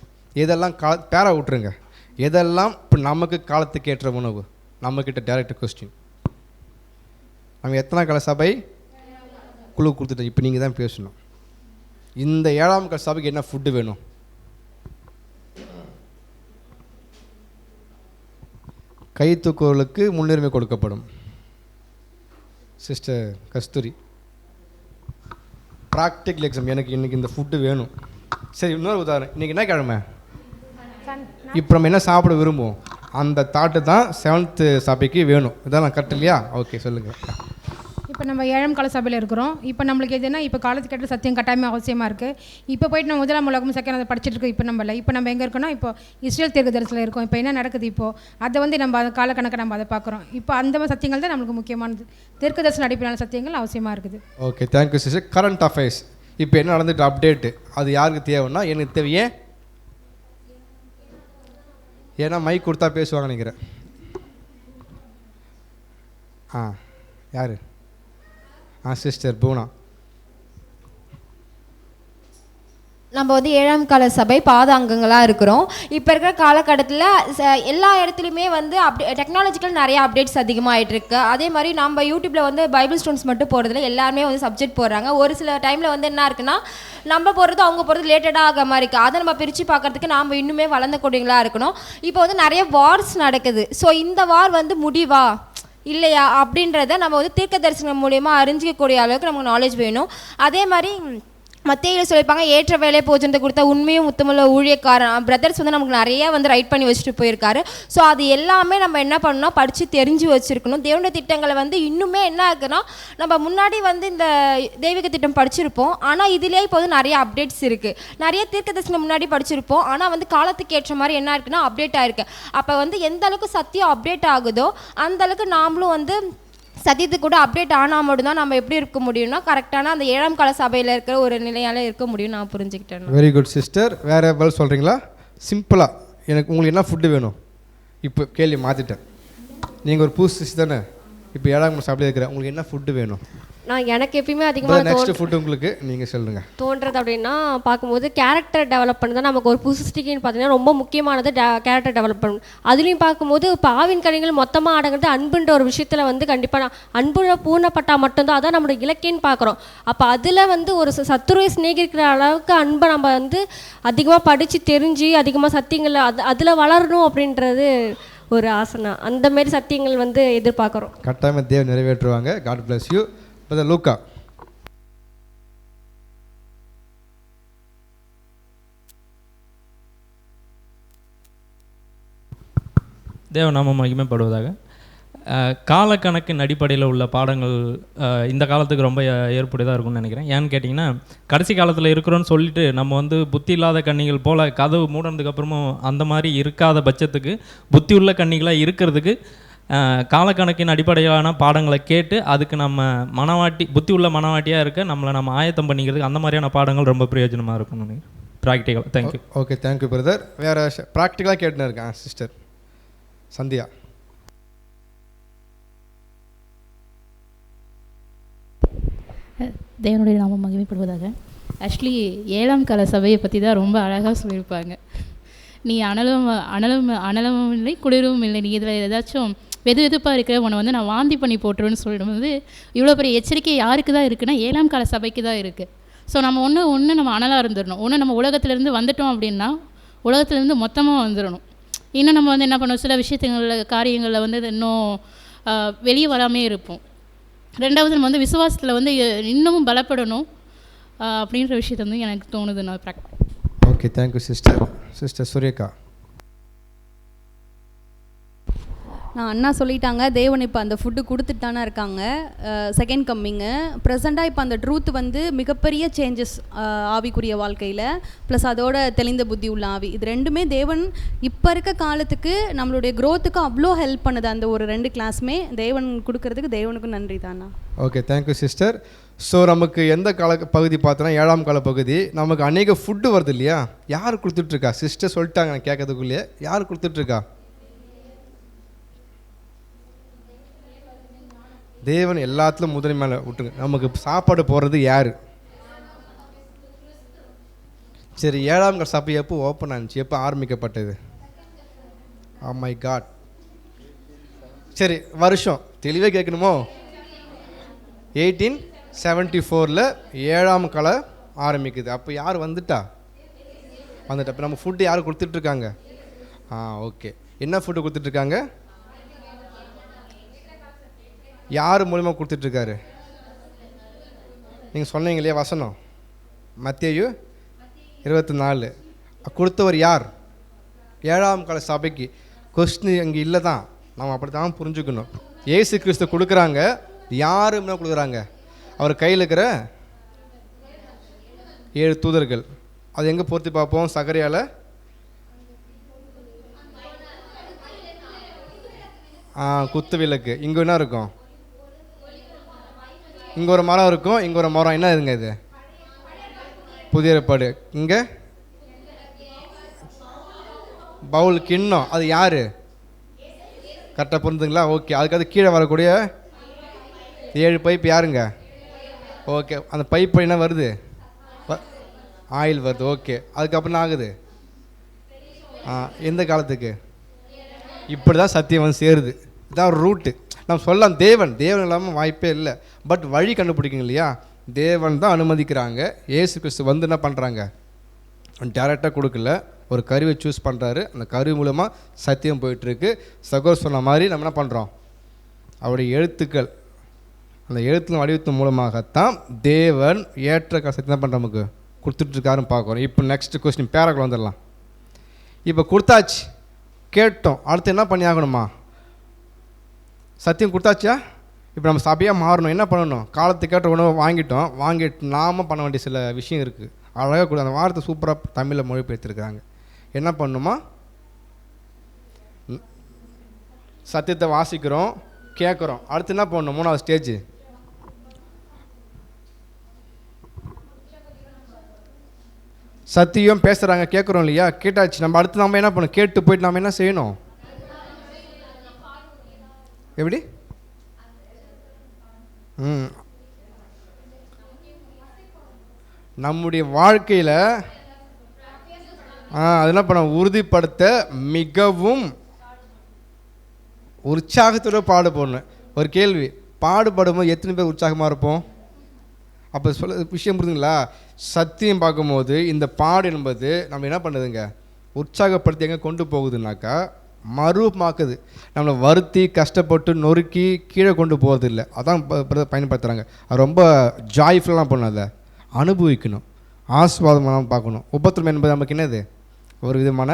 எதெல்லாம் பேரா விட்ருங்க, எதெல்லாம் இப்போ நமக்கு காலத்துக்கேற்ற உணவு? நம்மக்கிட்ட டைரக்ட் கொஸ்டின். நம்ம எத்தனை கால சபை குழு கொடுத்துட்டோம், இப்போ நீங்கள் தான் பேசணும். இந்த 7ஆம் கால சபைக்கு என்ன ஃபுட்டு வேணும்? கை தூக்குவர்களுக்கு முன்னுரிமை கொடுக்கப்படும். சிஸ்டர் கஸ்தூரி, ப்ராக்டிக்கல் எக்ஸாம் எனக்கு இன்றைக்கி இந்த ஃபுட்டு வேணும். சரி, இன்னொரு உதாரணம், இன்றைக்கி என்ன கிழமை? இப்போ நம்ம என்ன சாப்பிட விரும்புவோம்? அந்த தாட்டு தான் 7th சபைக்கு வேணும். இதான் நான் கரெக்ட் இல்லையா? ஓகே, சொல்லுங்கள். இப்போ நம்ம 7ஆம் கால சபையில் இருக்கிறோம். இப்போ நம்மளுக்கு எதுனா இப்போ காலத்துக்கு கேட்ட சத்தியம் கட்டாயமாக அவசியமாக இருக்குது. இப்போ போயிட்டு நம்ம 1ஆம் உலகம் செகண்ட் அதை படிச்சுட்டு இருக்கோம். இப்போ நம்ம எங்கே இருக்கோம்னா இப்போ இஸ்ரேல் தீர்க்கதரிசனத்தில் இருக்கோம். இப்போ என்ன நடக்குது இப்போது அதை நம்ம அந்த காலக்கணக்கை நம்ம அதை பார்க்குறோம். இப்போ அந்த மாதிரி சத்தியங்கள் தான் நம்மளுக்கு முக்கியமானது. தீர்க்கதரிசன அடிப்படையான சத்தியங்கள் அவசியமாக இருக்குது. Okay, thank you sister. Current affairs இப்போ என்ன நடந்துட்டு அப்டேட்டு அது யாருக்கு தேவைன்னா எனக்கு தேவையே, ஏன்னா மைக் கொடுத்தா பேசுவாங்க நினைக்கிறேன். யார்? சிஸ்டர் பூனா. நம்ம வந்து 7ஆம் கால சபை பாத அங்கங்களாக இருக்கிறோம். இப்போ இருக்கிற காலகட்டத்தில் எல்லா இடத்துலையுமே வந்து டெக்னாலஜிக்கல் நிறைய அப்டேட்ஸ் அதிகமாக ஆகிட்டு இருக்கு. அதே மாதிரி நம்ம யூடியூப்பில் வந்து பைபிள் ஸ்டோன்ஸ் மட்டும் போடுறதுல எல்லாருமே வந்து சப்ஜெக்ட் போடுறாங்க. ஒரு சில டைமில் வந்து என்ன இருக்குன்னா நம்ம போடுறது அவங்க போடுறது ரிலேட்டடாக ஆக மாதிரி இருக்குது. அதை நம்ம பிரித்து பார்க்கறதுக்கு நாம் இன்னுமே வளர்ந்தக்கூடியவங்களாக இருக்கணும். இப்போ வந்து நிறைய வார்ஸ் நடக்குது. ஸோ இந்த வார் வந்து முடிவா இல்லையா அப்படின்றத நம்ம வந்து தீர்க்க தரிசனம் மூலயமா அறிஞ்சிக்கக்கூடிய அளவுக்கு நமக்கு நாலேஜ் வேணும். அதே மாதிரி மத்தியில் சொல்லியிருப்பாங்க, ஏற்ற வேலை போஜனத்தை கொடுத்தா உண்மையும் முத்தமுள்ள ஊழியக்காரன். பிரதர்ஸ் வந்து நமக்கு நிறைய வந்து ரைட் பண்ணி வச்சுட்டு போயிருக்காரு. ஸோ அது எல்லாமே நம்ம என்ன பண்ணணும், படித்து தெரிஞ்சு வச்சுருக்கணும். தேவனுடைய திட்டங்களை வந்து இன்னுமே என்ன இருக்குன்னா நம்ம முன்னாடி வந்து இந்த தெய்வீக திட்டம் படிச்சிருப்போம், ஆனால் இதிலே இப்போ வந்து நிறைய அப்டேட்ஸ் இருக்குது. நிறைய தீர்க்க தரிசனம் முன்னாடி படிச்சிருப்போம், ஆனால் வந்து காலத்துக்கு ஏற்ற மாதிரி என்ன இருக்குன்னா அப்டேட் ஆகிருக்கு. அப்போ வந்து எந்த அளவுக்கு சத்தியம் அப்டேட் ஆகுதோ அந்த அளவுக்கு நாமளும் வந்து சத்தியத்துக்கு கூட அப்டேட் ஆனால் மட்டும்தான் நம்ம எப்படி இருக்க முடியும்னா கரெக்டான அந்த 7ஆம் கால சபையில் இருக்கிற ஒரு நிலையால் இருக்க முடியும். நான் புரிஞ்சுக்கிட்டேன். Very good sister. வேறு பதில் சொல்கிறீங்களா? சிம்பிளாக எனக்கு உங்களுக்கு என்ன ஃபுட்டு வேணும்? இப்போ கேள்வி மாற்றிட்டேன். நீங்கள் ஒரு புது சிஸ்டர் தானே, இப்போ 7ஆம் கால சபையில் இருக்கிற உங்களுக்கு என்ன ஃபுட்டு வேணும்? நான் எனக்கு எப்பயுமே அதிகமாக நெக்ஸ்ட் ஃபுட் உங்களுக்கு நீங்கள் சொல்லுங்கள். தோன்றது அப்படின்னா பார்க்கும்போது கேரக்டர் டெவலப் பண்ணி தான் நமக்கு ஒரு புதுசிட்டிக்குன்னு பார்த்தீங்கன்னா ரொம்ப முக்கியமானது கேரக்டர் டெவலப் பண்ணணும். அதுலேயும் பார்க்கும்போது இப்போ ஆவின் கனிகள் மொத்தமாக அடங்குறது அன்புன்ற ஒரு விஷயத்தில் வந்து கண்டிப்பாக அன்புல பூர்ணப்பட்டால் மட்டும்தான் அதான் நம்மளோட இலக்கியன்னு பார்க்குறோம். அப்போ அதில் வந்து ஒரு சத்துருவை சிநேகிக்கிற அளவுக்கு அன்பை நம்ம வந்து அதிகமாக படித்து தெரிஞ்சு அதிகமாக சத்தியங்கள் அதில் வளரணும் அப்படின்றது ஒரு ஆசனை. அந்த மாதிரி சத்தியங்கள் வந்து எதிர்பார்க்குறோம். கட்டாயமாக தேவன் நிறைவேற்றுவாங்க. God bless you. Brother Luka. தேவநாமம் மகிமைப்படுவதாக. காலக்கணக்கின் அடிப்படையில் உள்ள பாடங்கள் இந்த காலத்துக்கு ரொம்ப ஏற்புடையதாக இருக்கும்னு நினைக்கிறேன். ஏன்னு கேட்டிங்கன்னா கடைசி காலத்தில் இருக்கிறோன்னு சொல்லிட்டு நம்ம வந்து புத்தி இல்லாத கன்னிகள் போல் கதவு மூடினதுக்கப்புறமும் அந்த மாதிரி இருக்காத பட்சத்துக்கு புத்தி உள்ள கன்னிகளாக இருக்கிறதுக்கு காலக்கணக்கின் அடிப்படையிலான பாடங்களை கேட்டு அதுக்கு நம்ம புத்தி உள்ள மனவாட்டியாக இருக்க நம்ம ஆயத்தம் பண்ணிக்கிறதுக்கு அந்த மாதிரியான பாடங்கள் ரொம்ப பிரயோஜனமாக இருக்கும்னு practical. Thank you. Okay, thank you brother. வேறு ப்ராக்டிக்கலாக கேட்டுன்னு இருக்கேன் சிஸ்டர் சந்தியா. தேவனுடைய நாமம் மகிமைப்படுவதாக. ஆக்சுவலி 7ஆம் கால சபையை பற்றி தான் ரொம்ப அழகாக சொல்லியிருப்பாங்க. நீ அனலும் இல்லை குளிரும் இல்லை, நீ இதில் ஏதாச்சும் வெதுப்பாக இருக்கிற உன்னை வந்து நான் வாந்தி பண்ணி போட்டுருவேன்னு சொல்லிடும்போது இவ்வளோ பெரிய எச்சரிக்கை யாருக்கு தான் இருக்குன்னா 7ஆம் கால சபைக்கு தான் இருக்குது. ஸோ நம்ம ஒன்று நம்ம அனலாக இருந்துடணும். ஒன்று நம்ம உலகத்துலேருந்து வந்துட்டோம் அப்படின்னா உலகத்துலேருந்து மொத்தமாக வந்துடணும். இன்னும் நம்ம வந்து என்ன பண்ணுவோம், சில விஷயத்துங்களில் காரியங்களில் வந்து இன்னும் வெளியே வராமே இருப்போம். ரெண்டாவது நம்ம வந்து விசுவாசத்தில் வந்து இன்னமும் பலப்படணும் அப்படின்ற விஷயத்தை வந்து எனக்கு தோணுது. நான் okay, thank you sister. Sister Sureka. நான் அண்ணா சொல்லிட்டாங்க, தேவன் இப்போ அந்த ஃபுட்டு கொடுத்துட்டு தானே இருக்காங்க. செகண்ட் கம்மிங்கு ப்ரெசண்ட்டாக இப்போ அந்த ட்ரூத் வந்து மிகப்பெரிய சேஞ்சஸ் ஆவிக்குரிய வாழ்க்கையில், ப்ளஸ் அதோட தெளிந்த புத்தி உள்ள ஆவி, இது ரெண்டுமே தேவன் இப்போ இருக்க காலத்துக்கு நம்மளுடைய க்ரோத்துக்கு அவ்வளோ ஹெல்ப் பண்ணுது. அந்த ஒரு 2 கிளாஸுமே தேவன் கொடுக்கறதுக்கு தேவனுக்கும் நன்றி தானா. Okay, thank you sister. ஸோ நமக்கு எந்த கால பகுதி பார்த்தோன்னா 7ஆம் கால பகுதி. நமக்கு அநேக ஃபுட்டு வருது இல்லையா, யார் கொடுத்துட்ருக்கா? சிஸ்டர் சொல்லிட்டாங்க, நான் கேட்கறதுக்குள்ளேயே யார் கொடுத்துட்ருக்கா? தேவன் எல்லாத்துலையும் முதன்மை மேலே விட்டுங்க. நமக்கு சாப்பாடு போடுறது யார்? சரி, 7ஆம் கால சபை எப்போ ஓப்பன் ஆனிச்சு, எப்போ ஆரம்பிக்கப்பட்டது? Oh my God. சரி, வருஷம் தெளிவாக கேட்கணுமோ? 1874 7ஆம் கால ஆரம்பிக்குது. அப்போ யார் வந்துட்டா? இப்போ நம்ம ஃபுட்டு யார் கொடுத்துட்ருக்காங்க? ஓகே, என்ன ஃபுட்டு கொடுத்துட்ருக்காங்க? யார் மூலிமா கொடுத்துட்ருக்காரு? நீங்கள் சொன்னீங்க இல்லையா வசனம், மத்தேயு 24. கொடுத்தவர் யார்? 7ஆம் கால சபைக்கு. கொஸ்டின் அங்கே இல்லை தான், நம்ம அப்படி தான் புரிஞ்சுக்கணும். ஏசு கிறிஸ்து கொடுக்குறாங்க, யார் கொடுக்குறாங்க? அவர் கையில் இருக்கிற 7 தூதர்கள். அது எங்கே பொறுத்து பார்ப்போம்? சகரியால் குத்து விளக்கு. இங்கே என்ன இருக்கும்? இங்கே ஒரு மரம் இருக்கும், இங்கே ஒரு மரம். என்ன இதுங்க இது? புதிய ஏற்பாடு. இங்கே பவுல் கிண்ணம், அது யார்? கரெக்டாக பொருந்துங்களா? ஓகே. அதுக்கு கீழே வரக்கூடிய 7 பைப் யாருங்க? ஓகே, அந்த பைப் என்ன வருது? ஆயில் வருது. ஓகே, அதுக்கப்புறம் என்ன ஆகுது? எந்த காலத்துக்கு? இப்படி தான் சத்தியம் வந்து சேருது. இதான் ஒரு ரூட்டு. நம்ம சொல்லலாம் தேவன் இல்லாமல் வாய்ப்பே இல்லை. பட் வழி கண்டுபிடிக்குங்க இல்லையா, தேவன் தான் அனுமதிக்கிறாங்க. ஏசு கிறிஸ்து வந்து என்ன பண்ணுறாங்க? டேரெக்டாக கொடுக்கல, ஒரு கருவை சூஸ் பண்ணுறாரு. அந்த கருவி மூலமாக சத்தியம் போயிட்டுருக்கு. சகோதரர் சொன்ன மாதிரி நம்ம என்ன பண்ணுறோம்? அவருடைய எழுத்துக்கள், அந்த எழுத்து வடிவத்தின் மூலமாகத்தான் தேவன் ஏற்ற சத்தியம் தான் பண்ணுற நமக்கு கொடுத்துட்ருக்காருன்னு பார்க்குறோம். இப்போ நெக்ஸ்ட் கொஸ்டின் பேராக்குள்ள வந்துடலாம். இப்போ கொடுத்தாச்சு, கேட்டோம், அடுத்து என்ன பண்ணி ஆகணுமா? சத்தியம் கொடுத்தாச்சா? இப்போ நம்ம சபையாக மாறணும். என்ன பண்ணணும்? காலத்துக்கேற்ற உணவை வாங்கிட்டு நாம் பண்ண வேண்டிய சில விஷயம் இருக்குது. அழகாக கூட அந்த வார்த்தை சூப்பராக தமிழில் மொழிபெயர்த்துருக்காங்க. என்ன பண்ணணுமா? சத்தியத்தை வாசிக்கிறோம், கேட்குறோம். அடுத்து என்ன பண்ணணும்? 3வது ஸ்டேஜ். சத்தியம் பேசுகிறாங்க, கேட்குறோம் இல்லையா? கேட்டாச்சு. நம்ம அடுத்து நம்ம என்ன பண்ணணும்? கேட்டு போயிட்டு நம்ம என்ன செய்யணும்? எப்படி? நம்முடைய வாழ்க்கையில் அது என்ன பண்ண உறுதிப்படுத்த மிகவும் உற்சாகத்தோட பாடுபடணும். ஒரு கேள்வி, பாடுபடும்போது எத்தனை பேர் உற்சாகமாக இருப்போம்? அப்போ சொல்ல விஷயம் புரியுதுங்களா? சத்தியம் பார்க்கும்போது இந்த பாடு என்பது நம்ம என்ன பண்ணுதுங்க, உற்சாகப்படுத்தி எங்கே கொண்டு போகுதுனாக்கா மறுமாக்குது. நம்மளை வருத்தி கஷ்டப்பட்டு நொறுக்கி கீழே கொண்டு போகிறது இல்லை. அதான் பயன்படுத்துகிறாங்க. அது ரொம்ப ஜாய்ஃபுல்லாக பண்ணணும், அதை அனுபவிக்கணும், ஆசீர்வாதமாக பார்க்கணும். உபத்திரம் என்பது நமக்கு என்னது? ஒரு விதமான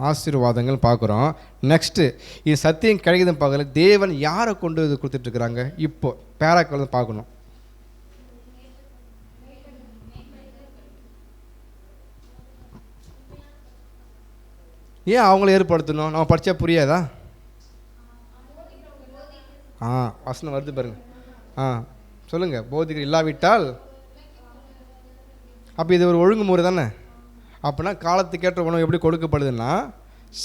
ஆசீர்வாதங்கள் பார்க்குறோம். நெக்ஸ்ட்டு இது சத்தியம் கிடைக்குதுன்னு பார்க்கல, தேவன் யாரை கொண்டு இது கொடுத்துட்ருக்குறாங்க? இப்போ பேராக்கள் வந்து பார்க்கணும். ஏன் அவங்கள ஏற்படுத்தணும்? நம்ம படித்தா புரியாதா? வசனம் வருது பாருங்க. சொல்லுங்கள். போதிகர் இல்லாவிட்டால் அப்போ இது ஒரு ஒழுங்குமுறை தானே. அப்படின்னா காலத்துக்கேற்ற உணவு எப்படி கொடுக்கப்படுதுன்னா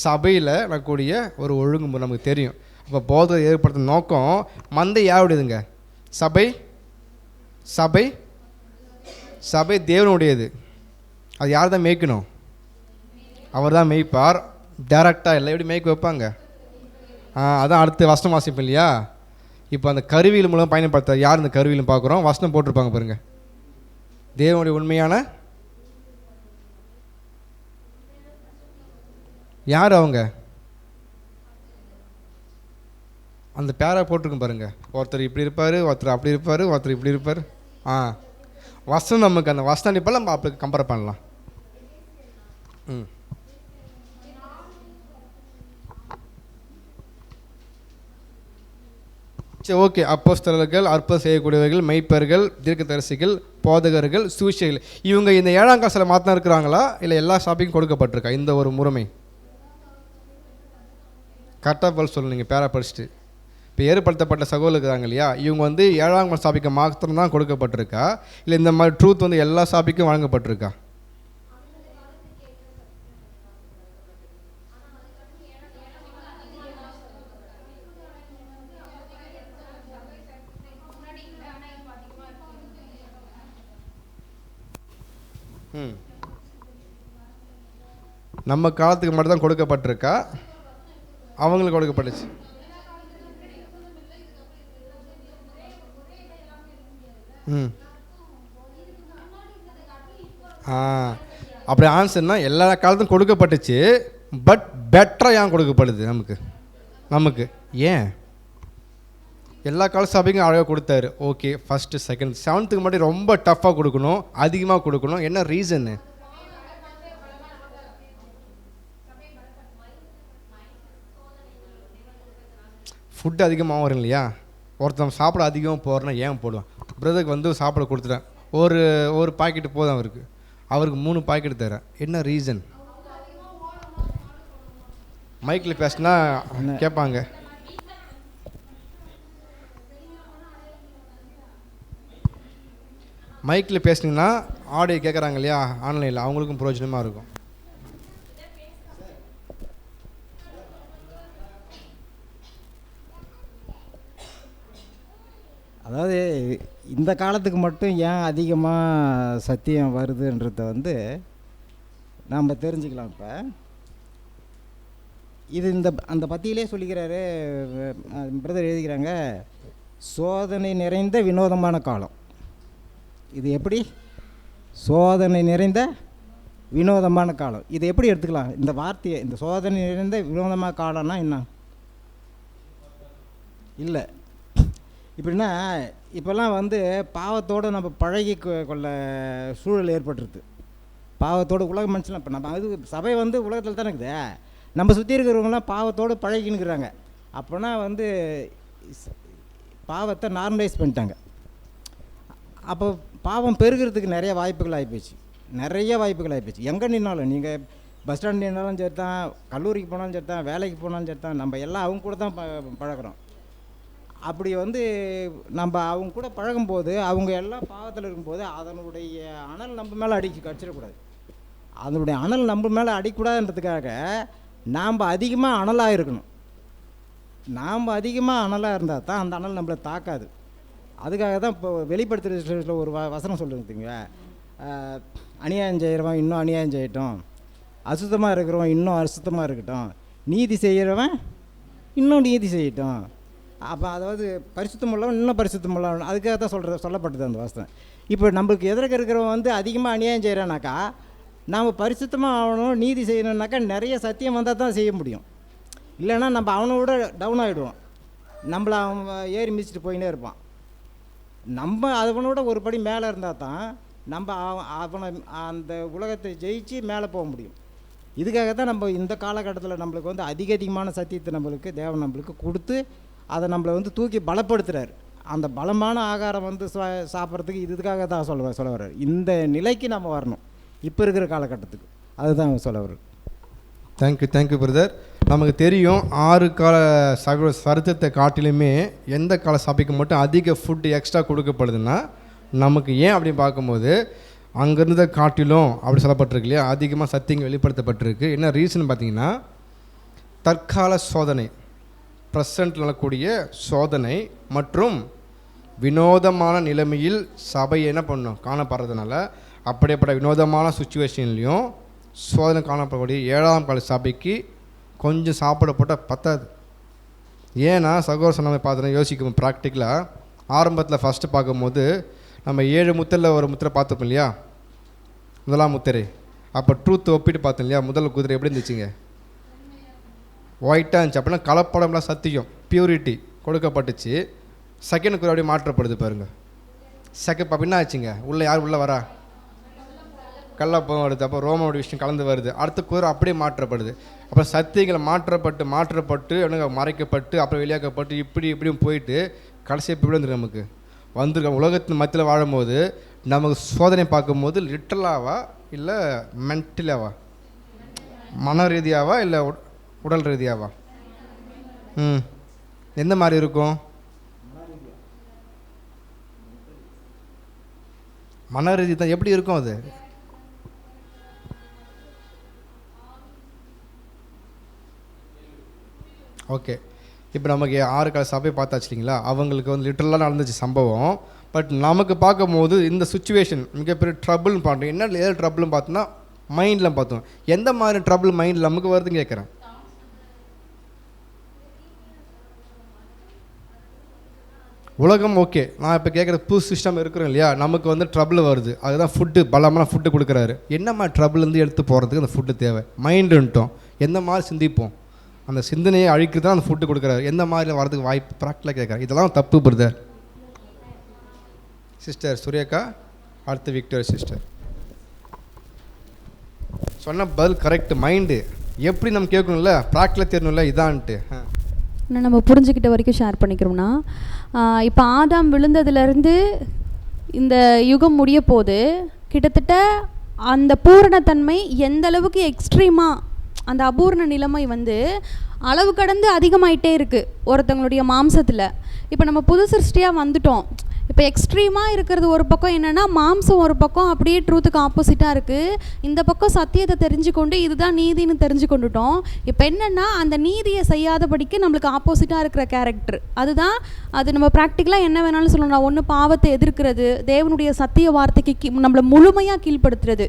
சபையில் வரக்கூடிய ஒரு ஒழுங்குமுறை நமக்கு தெரியும். அப்போ போதை ஏற்படுத்த நோக்கம் மந்தை யாருடையதுங்க? சபை சபை சபை தேவனுடையது. அது யார் தான் மேய்க்கணும்? அவர் தான் மேய்ப்பார். டேரெக்டாக இல்லை, எப்படி மேய்க்க வைப்பாங்க? அதான் அடுத்து வசனம் வாசிப்போம் இல்லையா? இப்போ அந்த கருவியில் மூலம் பயன்படுத்த யார் இந்த கருவியிலும் பார்க்குறோம், வசனம் போட்டிருப்பாங்க பாருங்க. தேவனுடைய உண்மையான யார் அவங்க? அந்த பேரை போட்டிருக்கும் பாருங்க. ஒருத்தர் இப்படி இருப்பார், ஒருத்தர் அப்படி இருப்பார், ஒருத்தர் இப்படி இருப்பார். வசனம் நமக்கு அந்த வசனம் இப்போ நம்ம அப்படி கம்பேர் பண்ணலாம். சரி, ஓகே. அப்போஸ்தலர்கள், அற்புதம் செய்யக்கூடியவர்கள், மெய்ப்பர்கள், தீர்க்கதரிசிகள், போதகர்கள், சுவிசேஷகர்கள், இவங்க இந்த 7ஆம் கிளாஸில் மாத்திரம் இருக்கிறாங்களா, இல்லை எல்லா ஷாப்பிங்கும் கொடுக்கப்பட்டிருக்கா இந்த ஒரு முறைமை? கரெக்டாக பதில் சொல்லுங்க பேரா படிச்சுட்டு. இப்போ ஏற்படுத்தப்பட்ட சகோதரர்கள் இருக்கிறாங்க இல்லையா, இவங்க வந்து 7ஆம் கிளாஸ் ஷாப்பிங்கு மாத்திரம் தான் கொடுக்கப்பட்டிருக்கா, இல்லை இந்த மாதிரி ட்ரூத் வந்து எல்லா ஷாப்பிங்கும் வழங்கப்பட்டிருக்கா? நம்ம காலத்துக்கு மட்டும் தான் கொடுக்கப்பட்டிருக்கா, அவங்களுக்கு கொடுக்கப்பட்டுச்சு? அப்படி ஆன்சர்னா எல்லா காலத்துக்கும் கொடுக்கப்பட்டுச்சு, பட் பெட்டராக ஏன் கொடுக்கப்படுது நமக்கு ஏன்? எல்லா கால ஷாப்பிங்கும் அழகாக கொடுத்தாரு, ஓகே. ஃபஸ்ட்டு செகண்ட் 7th மட்டும் ரொம்ப டஃப்பாக கொடுக்கணும், அதிகமாக கொடுக்கணும், என்ன ரீசன்னு? ஃபுட்டு அதிகமாக வரும் இல்லையா, ஒருத்தன் சாப்பிட அதிகமாக போகிறேன்னா ஏன் போடுவான்? பிரதருக்கு வந்து சாப்பிட கொடுத்துட்டேன், ஒரு பாக்கெட்டு போதும் அவருக்கு 3 பாக்கெட் தரேன், என்ன ரீசன்? மைக்கில் பேசினா கேட்பாங்க. மைக்கில் பேசுனீங்கன்னா ஆடியோ கேட்குறாங்க இல்லையா ஆன்லைனில், அவங்களுக்கும் பிரயோஜனமாக இருக்கும். அதாவது இந்த காலத்துக்கு மட்டும் ஏன் அதிகமாக சத்தியம் வருதுன்றத வந்து நாம் தெரிஞ்சுக்கலாம். இப்போ இது அந்த பத்தியிலே சொல்லிக்கிறாரு பிரதர், எழுதிக்கிறாங்க, சோதனை நிறைந்த வினோதமான காலம். இது எப்படி சோதனை நிறைந்த வினோதமான காலம், இது எப்படி எடுத்துக்கலாம் இந்த வார்த்தையை? இந்த சோதனை நிறைந்த வினோதமான காலம்னா என்ன? இல்லை இப்படின்னா இப்போல்லாம் வந்து பாவத்தோடு நம்ம பழகி கொள்ள சூழல் ஏற்பட்டுருது. பாவத்தோடு உலக மனுஷன்லாம் இப்போ நம்ம அது சபை வந்து உலகத்தில் தானே இருக்குது, நம்ம சுற்றி இருக்கிறவங்களாம் பாவத்தோடு பழகினுக்கிறாங்க. அப்போனா வந்து பாவத்தை நார்மலைஸ் பண்ணிட்டாங்க. அப்போ பாவம் பெருகிறதுக்கு நிறைய வாய்ப்புகள் ஆகிப்போச்சு. எங்கே நின்னாலும், நீங்கள் பஸ் ஸ்டாண்ட் நின்னாலும் சரி தான், கல்லூரிக்கு போனாலும் சரி தான், வேலைக்கு போனாலும் சரி தான், நம்ம எல்லாம் அவங்க கூட தான் பழகிறோம். அப்படி வந்து நம்ம அவங்க கூட பழகும்போது அவங்க எல்லாம் பாவத்தில் இருக்கும்போது அதனுடைய அனல் நம்ம மேலே கடிச்சிடக்கூடாது. அதனுடைய அனல் நம்ம மேலே அடிக்கூடாதுன்றதுக்காக நாம் அதிகமாக அனலாக இருக்கணும். நாம் அதிகமாக அனலாக இருந்தால் தான் அந்த அனல் நம்மளை தாக்காது. அதுக்காக தான் இப்போ வெளிப்படுத்துகிற ஒரு வசனம் சொல்லுங்க, அநியாயம் செய்கிறவன் இன்னும் அநியாயம் செய்யட்டும், அசுத்தமாக இருக்கிறவன் இன்னும் அசுத்தமாக இருக்கட்டும், நீதி செய்கிறவன் இன்னும் நீதி செய்யட்டும். அப்போ அதாவது பரிசுத்தம் உள்ளவன் இன்னும் பரிசுத்தம் உள்ளவன், அதுக்காக தான் சொல்லப்பட்டது அந்த வாசனை. இப்போ நம்மளுக்கு எதிர்க்க இருக்கிறவன் வந்து அதிகமாக அநியாயம் செய்கிறானாக்கா நாம் பரிசுத்தமாக ஆகணும், நீதி செய்யணுன்னாக்கா நிறைய சத்தியம் வந்தால் தான் செய்ய முடியும். இல்லைன்னா நம்ம அவனோட டவுன் ஆகிடுவோம், நம்மளை அவன் ஏறி மிதிச்சுட்டு போயினே இருப்பான். நம்ம அவனோட ஒரு படி மேலே இருந்தால் தான் நம்ம அவனை அந்த உலகத்தை ஜெயிச்சு மேலே போக முடியும். இதுக்காக தான் நம்ம இந்த காலகட்டத்தில் நம்மளுக்கு வந்து அதிகமான சத்தியத்தை தேவன் நம்மளுக்கு கொடுத்து அதை நம்மளை வந்து தூக்கி பலப்படுத்துகிறார். அந்த பலமான ஆகாரம் வந்து சாப்பிட்றதுக்கு இதுக்காக தான் சொல்ல வர்றார். இந்த நிலைக்கு நம்ம வரணும் இப்போ இருக்கிற காலகட்டத்துக்கு, அதுதான் சொல்ல வர்றார். Thank you brother. நமக்கு தெரியும் 6 கால சரித்திரத்தை காட்டிலுமே எந்த கால சபைக்கு மட்டும் அதிக ஃபுட்டு எக்ஸ்ட்ரா கொடுக்கப்படுதுன்னா நமக்கு ஏன் அப்படின்னு பார்க்கும்போது அங்கேருந்த காட்டிலும் அப்படி சொல்லப்பட்டிருக்கு இல்லையா, அதிகமாக சத்தியங்கள் வெளிப்படுத்தப்பட்டிருக்கு. என்ன ரீசன் பார்த்தீங்கன்னா தற்கால சோதனை, ப்ரெசண்ட்டில் நடக்கக்கூடிய சோதனை மற்றும் வினோதமான நிலைமையில் சபை என்ன பண்ணும் காணப்படுறதுனால அப்படியேப்பட்ட வினோதமான சுச்சுவேஷன்லேயும் சோதனை காணப்படக்கூடிய 7ஆம் கால சபைக்கு கொஞ்சம் சாப்பிட போட்டால் பத்தாது. ஏன்னா சகோதர சொன்ன மாதிரி பார்த்தோன்னா யோசிக்கும் ப்ராக்டிக்கலாக ஆரம்பத்தில் ஃபஸ்ட்டு பார்க்கும்போது நம்ம 7 முத்திரையில் ஒரு முத்திரை பார்த்துப்போம் இல்லையா, முதலாம் முத்திரை. அப்போ ட்ரூத் ஒப்பிட்டு பார்த்தோம் இல்லையா, முதல் குதிரை எப்படி இருந்துச்சுங்க? ஒயிட்டாக இருந்துச்சு. அப்படின்னா கலப்படம்லாம் சத்தியம், பியூரிட்டி கொடுக்கப்பட்டுச்சு. செகண்ட் குதிரை அப்படியே மாற்றப்படுது பாருங்கள். செகண்ட் அப்படின்னா ஆச்சுங்க, உள்ளே யார் உள்ளே வரா? கள்ளப்பம் வருது. அப்போ ரோமனோட விஷயம் கலந்து வருது. அடுத்த குதிரை அப்படியே மாற்றப்படுது. அப்புறம் சத்தியங்களை மாற்றப்பட்டு எனக்கு மறைக்கப்பட்டு அப்புறம் வெளியாக்கப்பட்டு இப்படியும் போயிட்டு கடைசி எப்படி வந்துருக்கு நமக்கு வந்துருக்க. உலகத்தின் மத்தியில் வாழும்போது நமக்கு சோதனை பார்க்கும்போது லிட்டரலாவா இல்லை மென்டலாவா, மன ரீதியாவா இல்லை உடல் ரீதியாவா? எந்த மாதிரி இருக்கும்? மன ரீதி தான். எப்படி இருக்கும் அது? ஓகே, இப்போ நமக்கு 6 கால சபை பார்த்தாச்சு இல்லைங்களா, அவங்களுக்கு வந்து லிட்டரலாக நடந்துச்சு சம்பவம். பட் நமக்கு பார்க்கும்போது இந்த சுச்சுவேஷன் மிகப்பெரிய ட்ரபுள்னு பார்த்தோம். என்ன ஏதாவது ட்ரபுள்னு பார்த்தோன்னா மைண்டில் பார்த்தோம். எந்த மாதிரி ட்ரபுள் மைண்டில் நமக்கு வருதுன்னு கேட்குறேன். உலகம் ஓகே, நான் இப்போ கேட்குற புது சிஸ்டம் இருக்கிறோம் இல்லையா, நமக்கு வந்து ட்ரபுள் வருது. அதுதான் ஃபுட்டு, பலமான ஃபுட்டு கொடுக்குறாரு. என்ன மாதிரி ட்ரபுள்லேருந்து எடுத்து போகிறதுக்கு அந்த ஃபுட்டு தேவை. மைண்டுன்ட்டோம், எந்த மாதிரி சிந்திப்போம், அந்த சிந்தனையை அழிக்கு தான் அந்த ஃபுட்டு கொடுக்குறாரு. எந்த மாதிரி வரதுக்கு வாய்ப்பு ப்ராக்டிக்கலாக கேட்குறேன். இதெல்லாம் தப்பு பிரதர். சிஸ்டர் சுரேகா, அடுத்து விக்டோரியா சிஸ்டர். சொன்ன பதில் கரெக்ட். மைண்டு எப்படி நம்ம கேட்கணும்ல, ப்ராக்டிக்கலாக தெரியணும்ல இதான்ட்டு. நம்ம புரிஞ்சுக்கிட்ட வரைக்கும் ஷேர் பண்ணிக்கிறோம்னா, இப்போ ஆதாம் விழுந்ததுலேருந்து இந்த யுகம் முடிய போது கிட்டத்தட்ட அந்த பூரணத்தன்மை எந்த அளவுக்கு எக்ஸ்ட்ரீமாக அந்த அபூர்ண நிலைமை வந்து அளவு கடந்து அதிகமாயிட்டே இருக்குது ஒருத்தவங்களுடைய மாம்சத்தில். இப்போ நம்ம புது சிருஷ்டியாக வந்துட்டோம். இப்போ எக்ஸ்ட்ரீமாக இருக்கிறது ஒரு பக்கம் என்னென்னா, மாம்சம் ஒரு பக்கம் அப்படியே ட்ரூத்துக்கு ஆப்போசிட்டாக இருக்குது. இந்த பக்கம் சத்தியத்தை தெரிஞ்சுக்கொண்டு இதுதான் நீதின்னு தெரிஞ்சு கொண்டுட்டோம். இப்போ என்னென்னா, அந்த நீதியை செய்யாதபடிக்கு நம்மளுக்கு ஆப்போசிட்டாக இருக்கிற கேரக்டர் அதுதான். அது நம்ம ப்ராக்டிக்கலாக என்ன வேணாலும் சொல்லணும். ஒன்று பாவத்தை எதிர்க்கிறது, தேவனுடைய சத்திய வார்த்தைக்கு நம்மளை முழுமையாக கீழ்ப்படுத்துறது.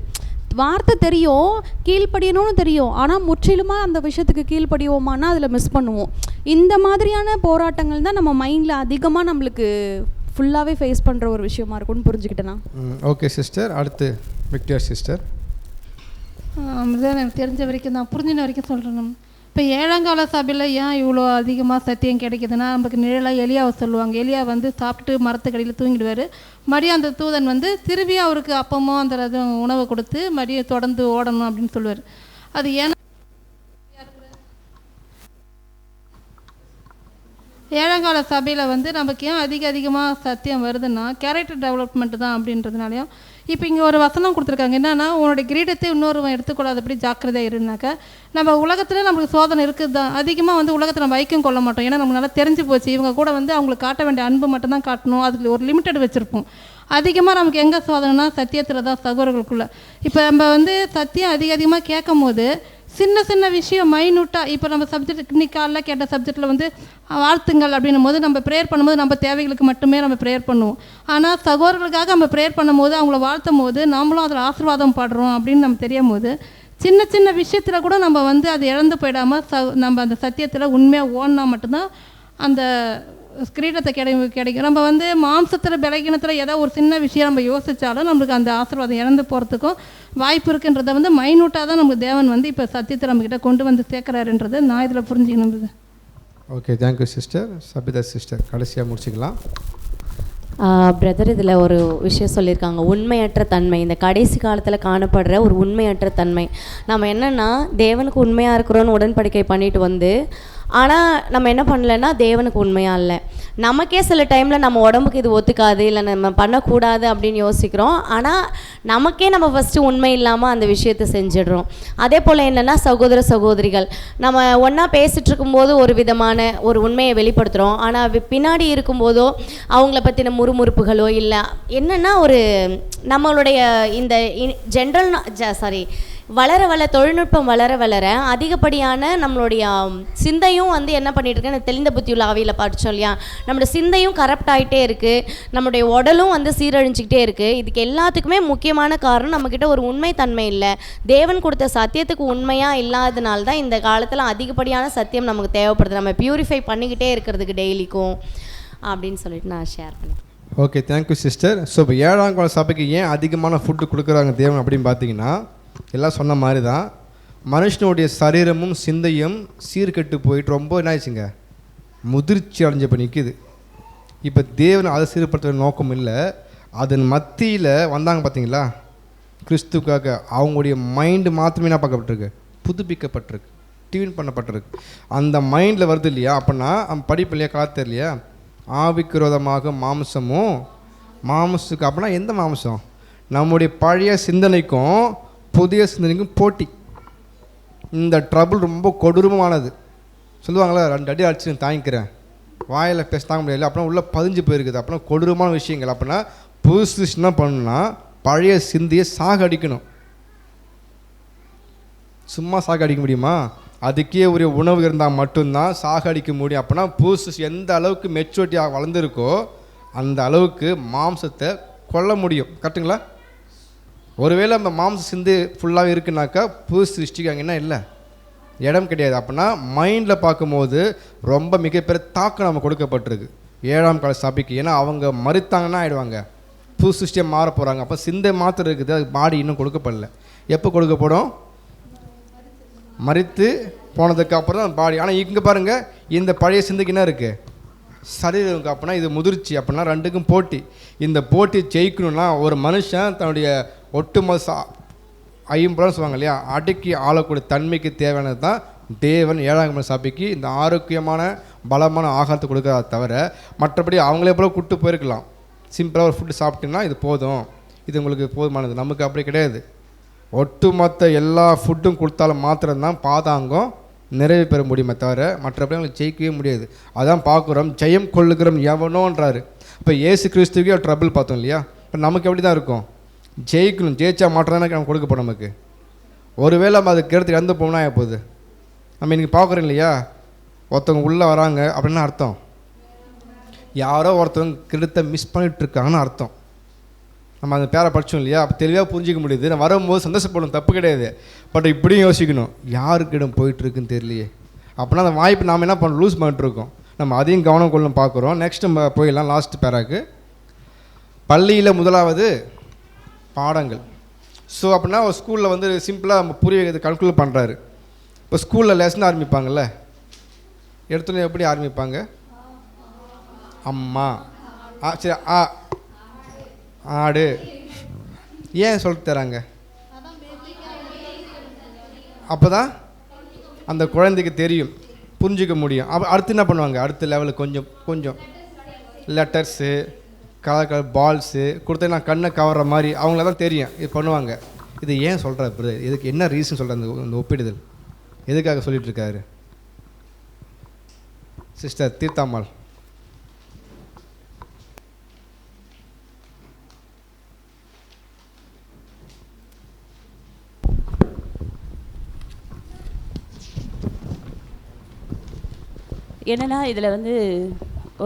வார்த்தை தெரியும், கீழ்ப்படியணும்னு தெரியும், ஆனால் முற்றிலுமாக அந்த விஷயத்துக்கு கீழ்ப்படியோமானா அதில் மிஸ் பண்ணுவோம். இந்த மாதிரியான போராட்டங்கள் தான் நம்ம மைண்டில் அதிகமாக நம்மளுக்கு ஃபுல்லாகவே ஃபேஸ் பண்ணுற ஒரு விஷயமா இருக்கும்னு புரிஞ்சுக்கிட்டேன்னா. ஓகே சிஸ்டர், அடுத்து விக்டோரியா சிஸ்டர். எனக்கு தெரிஞ்ச வரைக்கும் நான் புரிஞ்சின வரைக்கும் சொல்கிறேன். இப்போ 7ஆம் கால சபையில் ஏன் இவ்வளோ அதிகமாக சத்தியம் கிடைக்குதுன்னா, நமக்கு நிழலாக எலியாவை சொல்லுவாங்க. எலியா வந்து சாப்பிட்டு மரத்துக்கடியில் தூங்கிடுவார். மறுபடியும் அந்த தூதன் வந்து திரும்பி அவருக்கு அப்பமோ அந்த உணவை கொடுத்து மறுபடியும் தொடர்ந்து ஓடணும் அப்படின்னு சொல்லுவார். அது ஏன்னா 7ஆம் கால சபையில் வந்து நமக்கு ஏன் அதிகமாக சத்தியம் வருதுன்னா, கேரக்டர் டெவலப்மெண்ட் தான் அப்படின்றதுனாலையும். இப்போ இங்கே ஒரு வசனம் கொடுத்துருக்காங்க, என்னென்னா உன்னோட கிரீடத்தை இன்னொருவன் எடுத்துக்கூடாதபடி ஜாக்கிரதையாக இருந்தாக்கா. நம்ம உலகத்தில் நம்மளுக்கு சோதனை இருக்குது தான். அதிகமாக வந்து உலகத்தை நம்ம ஐக்கியம் கொள்ள மாட்டோம். ஏன்னா நமக்கு நல்லா தெரிஞ்சு போச்சு, இவங்க கூட வந்து அவங்களுக்கு காட்ட வேண்டிய அன்பு மட்டும் தான் காட்டணும், அதுக்கு ஒரு லிமிட்டட் வச்சுருப்போம். அதிகமாக நமக்கு எங்கே சோதனைனா சத்தியத்தில் தான், சகோதரர்களுக்குள்ளே. இப்போ நம்ம வந்து சத்தியம் அதிகமாக கேட்கும் போது சின்ன சின்ன விஷயம் மைனூட்டாக, இப்போ நம்ம சப்ஜெக்ட் இன்னைக்கு காலைல கேட்ட சப்ஜெக்டில் வந்து வாழ்த்துங்கள் அப்படின்னும் போது நம்ம ப்ரேயர் பண்ணும்போது நம்ம தேவைகளுக்கு மட்டுமே நம்ம ப்ரேயர் பண்ணுவோம். ஆனால் சகோதரர்களுக்காக நம்ம ப்ரேயர் பண்ணும்போது, அவங்கள வாழ்த்தும் போது நம்மளும் அதில் ஆசீர்வாதம் படுறோம் அப்படின்னு நம்ம தெரியும் போது, சின்ன சின்ன விஷயத்தில் கூட நம்ம வந்து அதை இழந்து போயிடாமல் நம்ம அந்த சத்தியத்தில் உண்மையாக ஓடினா மட்டும்தான் அந்த கிரீடத்தை கிடைக்கும். நம்ம வந்து மாம்சத்தில் பலகீனத்தில் ஏதோ ஒரு சின்ன விஷயம் நம்ம யோசித்தாலும் நம்மளுக்கு அந்த ஆசீர்வாதம் இழந்து போகிறதுக்கும் வாய்ப்பு இருக்குன்றதை வந்து மைனூட்டாக தான் நமக்கு தேவன் வந்து இப்போ சத்தியத்தை நம்மக்கிட்ட கொண்டு வந்து சேர்க்குறாருன்றதை நான் இதில் புரிஞ்சுக்கணும். Okay, thank you sister. Sabitha sister, கடைசியாக முடிச்சுக்கலாம். பிரதர், இதில் ஒரு விஷயம் சொல்லியிருக்காங்க, உண்மையற்ற தன்மை. இந்த கடைசி காலத்தில் காணப்படுற ஒரு உண்மையற்ற தன்மை. நம்ம என்னென்னா தேவனுக்கு உண்மையாக இருக்கிறோன்னு உடன்படிக்கை பண்ணிட்டு வந்து, ஆனால் நம்ம என்ன பண்ணலைன்னா தேவனுக்கு உண்மையாக இல்லை. நமக்கே சில டைமில் நம்ம உடம்புக்கு இது ஒத்துக்காது, இல்லை நம்ம பண்ணக்கூடாது அப்படின்னு யோசிக்கிறோம். ஆனால் நமக்கே நம்ம ஃபஸ்ட்டு உண்மை இல்லாமல் அந்த விஷயத்தை செஞ்சிடுறோம். அதே போல் என்னென்னா சகோதர சகோதரிகள் நம்ம ஒன்றா பேசிகிட்டு இருக்கும்போது ஒரு விதமான ஒரு உண்மையை வெளிப்படுத்துகிறோம். ஆனால் பின்னாடி இருக்கும்போதோ அவங்கள பற்றின முறுமுறுப்புகளோ இல்லை என்னென்னா ஒரு நம்மளுடைய இந்த வளர தொழில்நுட்பம் வளர அதிகப்படியான நம்மளுடைய சிந்தையும் வந்து என்ன பண்ணிட்டு இருக்கு, தெளிந்த புத்தியுள்ள ஆவியில் படித்தோம் இல்லையா, நம்மளோட சிந்தையும் கரப்ட் ஆகிட்டே இருக்குது, நம்மளுடைய உடலும் வந்து சீரழிஞ்சிக்கிட்டே இருக்குது. இதுக்கு எல்லாத்துக்குமே முக்கியமான காரணம் நம்மக்கிட்ட ஒரு உண்மைத்தன்மை இல்லை. தேவன் கொடுத்த சத்தியத்துக்கு உண்மையாக இல்லாததுனால தான் இந்த காலத்தில் அதிகப்படியான சத்தியம் நமக்கு தேவைப்படுது. நம்ம பியூரிஃபை பண்ணிக்கிட்டே இருக்கிறதுக்கு டெய்லிக்கும் அப்படின்னு சொல்லிட்டு நான் ஷேர் பண்ணிக்கிறேன். Okay, thank you sister. ஸோ இப்போ 7ஆம் கால சபைக்கு ஏன் அதிகமான ஃபுட்டு கொடுக்குறாங்க தேவன் அப்படின்னு பார்த்தீங்கன்னா, எல்லாம் சொன்ன மாதிரி தான் மனுஷனுடைய சரீரமும் சிந்தையும் சீர்கெட்டு போயிட்டு ரொம்ப என்ன ஆயிடுச்சுங்க, முதிர்ச்சி அடைஞ்சப்போ நிற்கிது. இப்போ தேவன் அதை சீர்படுத்த நோக்கம் இல்லை, அதன் மத்தியில் வந்தாங்க பார்த்தீங்களா கிறிஸ்துக்காக. அவங்களுடைய மைண்டு மாத்திரமே என்ன பார்க்கப்பட்டிருக்கு, புதுப்பிக்கப்பட்டிருக்கு, டியூன் பண்ணப்பட்டிருக்கு. அந்த மைண்டில் வருது இல்லையா, அப்படின்னா படிப்பு இல்லையா, காத்து இல்லையா, ஆவிக்கு விரோதமாக மாம்சமும் மாம்சத்துக்கு. அப்படின்னா எந்த மாம்சம், நம்முடைய பழைய சிந்தனைக்கும் புதிய சிந்தனைக்கும் போட்டி. இந்த ட்ரபிள் ரொம்ப கொடூரமானது. சொல்லுவாங்களே 2 அடி அடிச்சு தாங்கிக்கிறேன், வாயில் பேச தாங்க முடியல, அப்படின்னா உள்ளே பதிஞ்சு போயிருக்குது. அப்படின்னா கொடூரமான விஷயங்கள். அப்படின்னா புதுசு என்ன பண்ணணும்னா பழைய சிந்தையை சாகடிக்கணும். சும்மா சாகடிக்க முடியுமா, அதுக்கே ஒரு உணவு இருந்தால் மட்டும்தான் சாகடிக்க முடியும். அப்படின்னா புதுசு எந்த அளவுக்கு மெச்சூரிட்டியாக வளர்ந்துருக்கோ அந்த அளவுக்கு மாம்சத்தை கொல்ல முடியும். கரெக்டுங்களா? ஒருவேளை அந்த மாம்ச சிந்து ஃபுல்லாகவே இருக்குனாக்கா புது சிருஷ்டிக்கு அங்கே என்ன இல்லை, இடம் கிடையாது. அப்படின்னா மைண்டில் பார்க்கும்போது ரொம்ப மிகப்பெரிய தாக்கம் நம்ம கொடுக்கப்பட்டிருக்கு 7ஆம் கால சபைக்கு. ஏன்னா அவங்க மறுத்தாங்கன்னா ஆகிடுவாங்க, புது சிருஷ்டியை மாற போகிறாங்க. அப்போ சிந்தை மாத்திரம் இருக்குது, அது பாடி இன்னும் கொடுக்கப்படல. எப்போ கொடுக்கப்படும், மறித்து போனதுக்கு அப்புறம் தான் பாடி. ஆனால் இங்கே பாருங்கள், இந்த பழைய சிந்தைக்கு என்ன இருக்குது, சரீரம். அப்படின்னா இது முதிர்ச்சி. அப்படின்னா ரெண்டுக்கும் போட்டி. இந்த போட்டி ஜெயிக்கணும்னா ஒரு மனுஷன் தன்னுடைய ஒட்டுமொத்த ஐம்புலன்னு சொல்லுவாங்க இல்லையா, அடக்கி ஆளக்கூடிய தன்மைக்கு தேவையானது தான் தேவன் 7ஆம் கால சபைக்கு இந்த ஆரோக்கியமான பலமான ஆகாரத்தை கொடுக்குறத தவிர மற்றபடி அவங்களே போல கூப்பிட்டு போயிருக்கலாம். சிம்பிளாக ஒரு ஃபுட்டு சாப்பிட்டீங்கன்னா இது போதும், இது உங்களுக்கு போதுமானது. நமக்கு அப்படி கிடையாது. ஒட்டுமொத்த எல்லா ஃபுட்டும் கொடுத்தாலும் மாத்திரம்தான் பாதாங்கம் நிறைவு பெற முடியுமே தவிர மற்றபடி அவங்களுக்கு ஜெயிக்கவே முடியாது. அதான் பார்க்குறோம், ஜெயம் கொள்ளுகிறோம் எவனோன்றாரு. இப்போ ஏசு கிறிஸ்துக்கே ஒரு ட்ரபிள் பார்த்தோம் இல்லையா. இப்போ நமக்கு எப்படி தான் இருக்கும், ஜெயிக்கணும், ஜெயிச்சா மாற்றம் தானே நம்ம கொடுக்கப்போம். நமக்கு ஒருவேளை நம்ம அதுக்கு எடுத்து இறந்து போகணும்னா எப்போது நம்ம இன்றைக்கி பார்க்குறோம் இல்லையா, ஒருத்தவங்க உள்ளே வராங்க அப்படின்னா அர்த்தம் யாரோ ஒருத்தவங்க கிட்டத்தை மிஸ் பண்ணிகிட்ருக்காங்கன்னு அர்த்தம். நம்ம அந்த பேரை படித்தோம் இல்லையா, அப்போ தெளிவாக புரிஞ்சிக்க முடியுது. நான் வரும்போது சந்தோஷப்படணும், தப்பு கிடையாது. பட் இப்படியும் யோசிக்கணும், யாருக்கிடம் போயிட்டுருக்குன்னு தெரியலையே. அப்படின்னா அந்த வாய்ப்பு நாம் என்ன பண்ணணும், லூஸ் பண்ணிட்டுருக்கோம். நம்ம அதையும் கவனம் கொள்ளணும் பார்க்குறோம். நெக்ஸ்ட் நம்ம போயிடலாம் லாஸ்ட் பேராக்கு. பள்ளியில் முதலாவது பாடங்கள். ஸோ அப்படின்னா ஒரு ஸ்கூலில் வந்து சிம்பிளாக நம்ம புரிய வைக்கிறது கல்குலேட் பண்ணுறாரு. இப்போ ஸ்கூலில் லெசன் ஆரம்பிப்பாங்கள்ல, எடுத்துன்னு எப்படி ஆரம்பிப்பாங்க, அம்மா சரி ஆடு. ஏன் சொல்லிட்டு தராங்க, அப்போ தான் அந்த குழந்தைக்கு தெரியும், புரிஞ்சிக்க முடியும். அப்போ அடுத்து என்ன பண்ணுவாங்க, அடுத்த லெவலுக்கு கொஞ்சம் கொஞ்சம் லெட்டர்ஸு கலர் கலர் பால்ஸு கொடுத்து நான் கண்ணை கவர்ற மாதிரி அவங்கள தான் தெரியும் இது பண்ணுவாங்க. இது ஏன் சொல்கிறார் பிரதர், இதுக்கு என்ன ரீசன் சொல்கிறார், இந்த ஒப்பிடுதல் எதுக்காக சொல்லிகிட்ருக்காரு சிஸ்டர் தீர்த்தாம்மாள்? என்னென்னா இதில் வந்து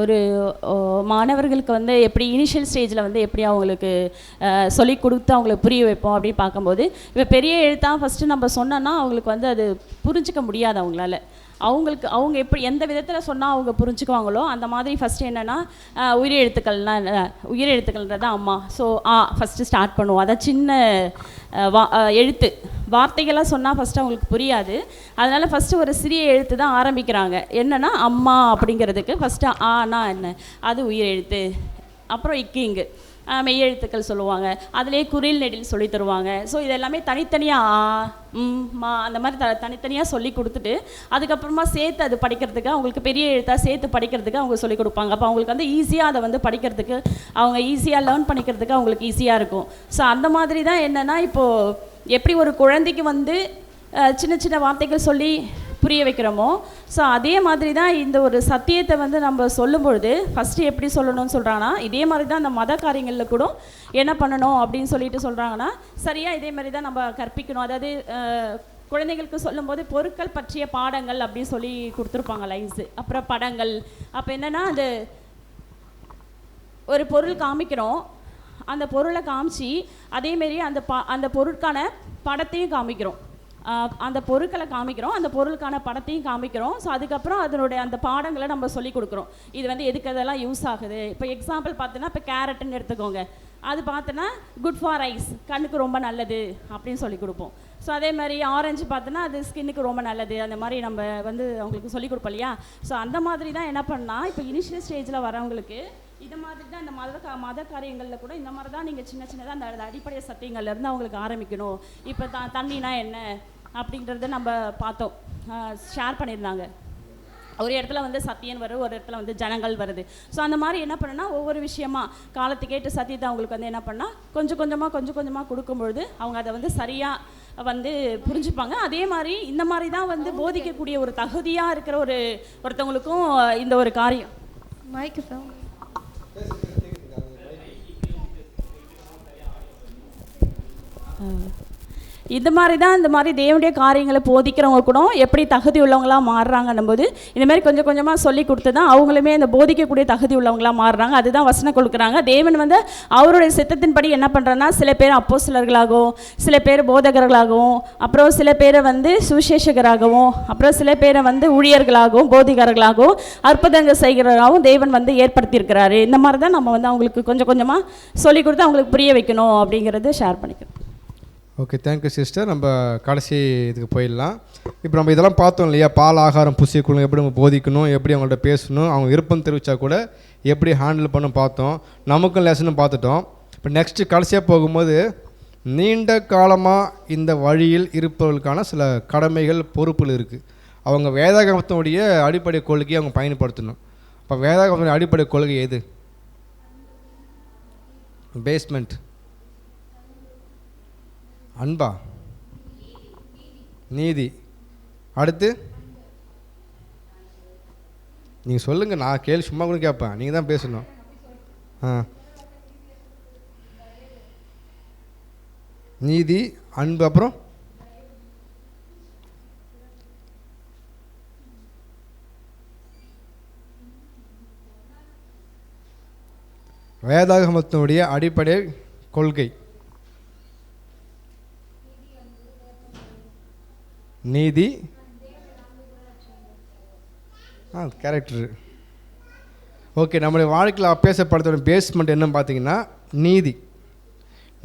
ஒரு மாணவர்களுக்கு வந்து எப்படி இனிஷியல் ஸ்டேஜில் வந்து எப்படி அவங்களுக்கு சொல்லி கொடுத்து அவங்களுக்கு புரிய வைப்போம் அப்படின்னு பார்க்கும்போது, இப்போ பெரிய எழுத்தாக ஃபஸ்ட்டு நம்ம சொன்னோன்னா அவங்களுக்கு வந்து அது புரிஞ்சிக்க முடியாது அவங்களால. அவங்க எப்படி எந்த விதத்தில் சொன்னால் அவங்க புரிஞ்சுக்குவாங்களோ அந்த மாதிரி ஃபஸ்ட்டு என்னென்னா உயிரெழுத்துக்கள்ன்றது அம்மா. ஸோ ஃபஸ்ட்டு ஸ்டார்ட் பண்ணுவோம். அதான் சின்ன எழுத்து வார்த்தைகளாக சொன்னால் ஃபஸ்ட்டு அவங்களுக்கு புரியாது. அதனால் ஃபஸ்ட்டு ஒரு சிறிய எழுத்து தான் ஆரம்பிக்கிறாங்க. என்னென்னா அம்மா அப்படிங்கிறதுக்கு ஃபஸ்ட்டு ஆனா என்ன, அது உயிரெழுத்து. அப்புறம் இக்கிங்கு மெய்யெழுத்துக்கள் சொல்லுவாங்க, அதிலே குறில் நெடில் சொல்லி தருவாங்க. ஸோ இதெல்லாமே தனித்தனியாக மா அந்த மாதிரி தனித்தனியாக சொல்லி கொடுத்துட்டு அதுக்கப்புறமா சேர்த்து அது படிக்கிறதுக்கு அவங்களுக்கு பெரிய எழுத்தாக சேர்த்து படிக்கிறதுக்கு அவங்க சொல்லிக் கொடுப்பாங்க. அப்போ அவங்களுக்கு வந்து ஈஸியாக அதை வந்து படிக்கிறதுக்கு அவங்க ஈஸியாக லேர்ன் பண்ணிக்கிறதுக்கு அவங்களுக்கு ஈஸியாக இருக்கும். ஸோ அந்த மாதிரி தான் என்னென்னா இப்போது எப்படி ஒரு குழந்தைக்கு வந்து சின்ன சின்ன வார்த்தைகள் சொல்லி புரிய வைக்கிறோமோ, ஸோ அதே மாதிரி தான் இந்த ஒரு சத்தியத்தை வந்து நம்ம சொல்லும்பொழுது ஃபஸ்ட்டு எப்படி சொல்லணும்னு சொல்கிறாங்கன்னா, இதே மாதிரி தான் அந்த மத காரியங்களில் கூட என்ன பண்ணணும் அப்படின்னு சொல்லிட்டு சொல்கிறாங்கன்னா, சரியாக இதே மாதிரி தான் நம்ம கற்பிக்கணும். அதாவது குழந்தைகளுக்கு சொல்லும்போது பொருட்கள் பற்றிய பாடங்கள் அப்படின்னு சொல்லி கொடுத்துருப்பாங்க லைன்ஸு, அப்புறம் படங்கள். அப்போ என்னென்னா, அது ஒரு பொருள் காமிக்கிறோம், அந்த பொருளை காமிச்சு அதேமாரி அந்த பொருட்கான படத்தையும் காமிக்கிறோம், அந்த பொருட்களை காமிக்கிறோம், அந்த பொருளுக்கான படத்தையும் காமிக்கிறோம். ஸோ அதுக்கப்புறம் அதனுடைய அந்த பாடங்களை நம்ம சொல்லி கொடுக்குறோம். இது வந்து எதுக்கு அதெல்லாம் யூஸ் ஆகுது. இப்போ எக்ஸாம்பிள் பார்த்தோன்னா, இப்போ கேரட்டுன்னு எடுத்துக்கோங்க, அது பார்த்தோன்னா குட் ஃபார் ஐஸ், கண்ணுக்கு ரொம்ப நல்லது அப்படின்னு சொல்லி கொடுப்போம். ஸோ அதே மாதிரி ஆரஞ்சு பார்த்தோன்னா அது ஸ்கின்னுக்கு ரொம்ப நல்லது, அந்த மாதிரி நம்ம வந்து அவங்களுக்கு சொல்லிக் கொடுப்போம் இல்லையா. ஸோ அந்த மாதிரி தான் என்ன பண்ணால், இப்போ இனிஷியல் ஸ்டேஜில் வரவங்களுக்கு இது மாதிரி தான் இந்த மத காரியங்களில் கூட இந்த மாதிரி தான் நீங்கள் சின்ன சின்னதாக அந்த அடிப்படை சத்தியங்கள்லேருந்து அவங்களுக்கு ஆரம்பிக்கணும். இப்போ தண்ணினா என்ன அப்படின்றத நம்ம பார்த்தோம், ஷேர் பண்ணியிருந்தாங்க. ஒரு இடத்துல வந்து சத்தியன் வருது, ஒரு இடத்துல வந்து ஜனங்கள் வருது. ஸோ அந்த மாதிரி என்ன பண்ணால் ஒவ்வொரு விஷயமா காலத்துக்கேற்ற சத்தியத்தை அவங்களுக்கு வந்து என்ன பண்ணால் கொஞ்சம் கொஞ்சமாக கொடுக்கும்பொழுது அவங்க அதை வந்து சரியாக வந்து புரிஞ்சுப்பாங்க. அதே மாதிரி இந்த மாதிரி தான் வந்து போதிக்கக்கூடிய ஒரு தகுதியாக இருக்கிற ஒருத்தவங்களுக்கும் இந்த ஒரு காரியம். மைக்கு இந்த மாதிரி தான் இந்த மாதிரி தேவனுடைய காரியங்களை போதிக்கிறவங்க கூட எப்படி தகுதி உள்ளவங்களாக மாறுறாங்கன்னும் போது இந்தமாதிரி கொஞ்சம் கொஞ்சமாக சொல்லி கொடுத்து தான் அவங்களுமே இந்த போதிக்கக்கூடிய தகுதி உள்ளவங்களாக மாறுறாங்க. அதுதான் வசனம் கொடுக்குறாங்க. தேவன் வந்து அவருடைய சித்தத்தின்படி என்ன பண்ணுறன்னா, சில பேர் அப்போஸ்தலர்களாகவும், சில பேர் போதகர்களாகவும், அப்புறம் சில பேரை வந்து சுவிசேஷகராகவும், அப்புறம் சில பேரை வந்து ஊழியர்களாகவும், போதிகர்களாகவும், அற்புதங்கள் செய்கிறவராகவும் தேவன் வந்து ஏற்படுத்தியிருக்கிறாரு. இந்த மாதிரி தான் நம்ம வந்து அவங்களுக்கு கொஞ்சம் கொஞ்சமாக சொல்லி கொடுத்து அவங்களுக்கு புரிய வைக்கணும் அப்படிங்கிறது ஷேர் பண்ணிக்கிறோம். Okay, thank you sister. நம்ம கடைசி இதுக்கு போயிடலாம். இப்போ நம்ம இதெல்லாம் பார்த்தோம் இல்லையா, பால் ஆகாரம் புசிக்கணும், எப்படி நம்ம போதிக்கணும், எப்படி அவங்கள்ட்ட பேசணும், அவங்க விருப்பம் தெரிவித்தா கூட எப்படி ஹேண்டில் பண்ண பார்த்தோம், நமக்கும் லெசனும் பார்த்துட்டோம். இப்போ நெக்ஸ்ட்டு கடைசியாக போகும்போது நீண்ட காலமாக இந்த வழியில் இருப்பவர்களுக்கான சில கடமைகள் பொறுப்புகள் இருக்குது. அவங்க வேதாகமத்தினுடைய அடிப்படை கொள்கையை அவங்க பயன்படுத்தணும். இப்போ வேதாகமத்தினுடைய அடிப்படை கொள்கை எது? பேஸ்மெண்ட் அன்பா, நீதி, அடுத்து நீங்கள் சொல்லுங்கள், நான் கேள்வி சும்மா கூட கேட்பேன், நீங்கள் தான் பேசணும். நீதி, அன்பு, அப்புறம் வேதாகமத்தினுடைய அடிப்படை கொள்கை நீதி, கேரக்டரு. ஓகே, நம்மளுடைய வாழ்க்கையில் பேசப்படுத்த பேஸ்மெண்ட் என்னன்னு பார்த்தீங்கன்னா நீதி.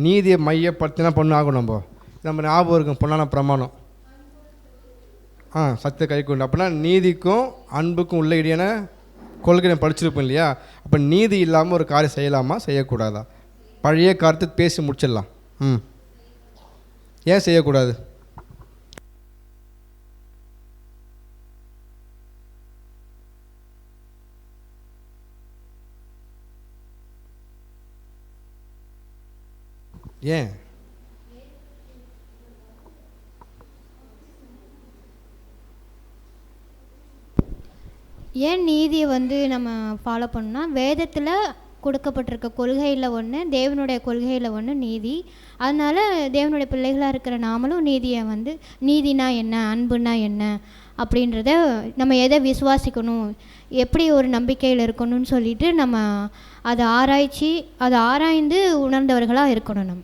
நீதியை மையப்படுத்தினா பொண்ணு ஆகும். நம்ம ஞாபகம் இருக்கும் பொண்ணான பிரமாணம், சத்திய கை கொண்டு. அப்படின்னா நீதிக்கும் அன்புக்கும் உள்ள இடையான கொள்கை படிச்சிருப்போம் இல்லையா. அப்போ நீதி இல்லாமல் ஒரு காரியம் செய்யலாமா, செய்யக்கூடாதா? பழைய காரியத்தை பேசி முடிச்சிடலாம். ஏன் செய்யக்கூடாது? ஏன்? ஏன் நீதியை வந்து நம்ம ஃபாலோ பண்ணோம்னா, வேதத்தில் கொடுக்கப்பட்டிருக்க கொள்கையில் ஒன்று, தேவனுடைய கொள்கையில் ஒன்று நீதி. அதனால் தேவனுடைய பிள்ளைகளாக இருக்கிற நாமளும் நீதியை வந்து நீதினா என்ன, அன்புனா என்ன அப்படின்றத நம்ம எதை விசுவாசிக்கணும், எப்படி ஒரு நம்பிக்கையில் இருக்கணும்னு சொல்லிட்டு நம்ம அதை ஆராய்ந்து உணர்ந்தவர்களாக இருக்கணும் நம்ம.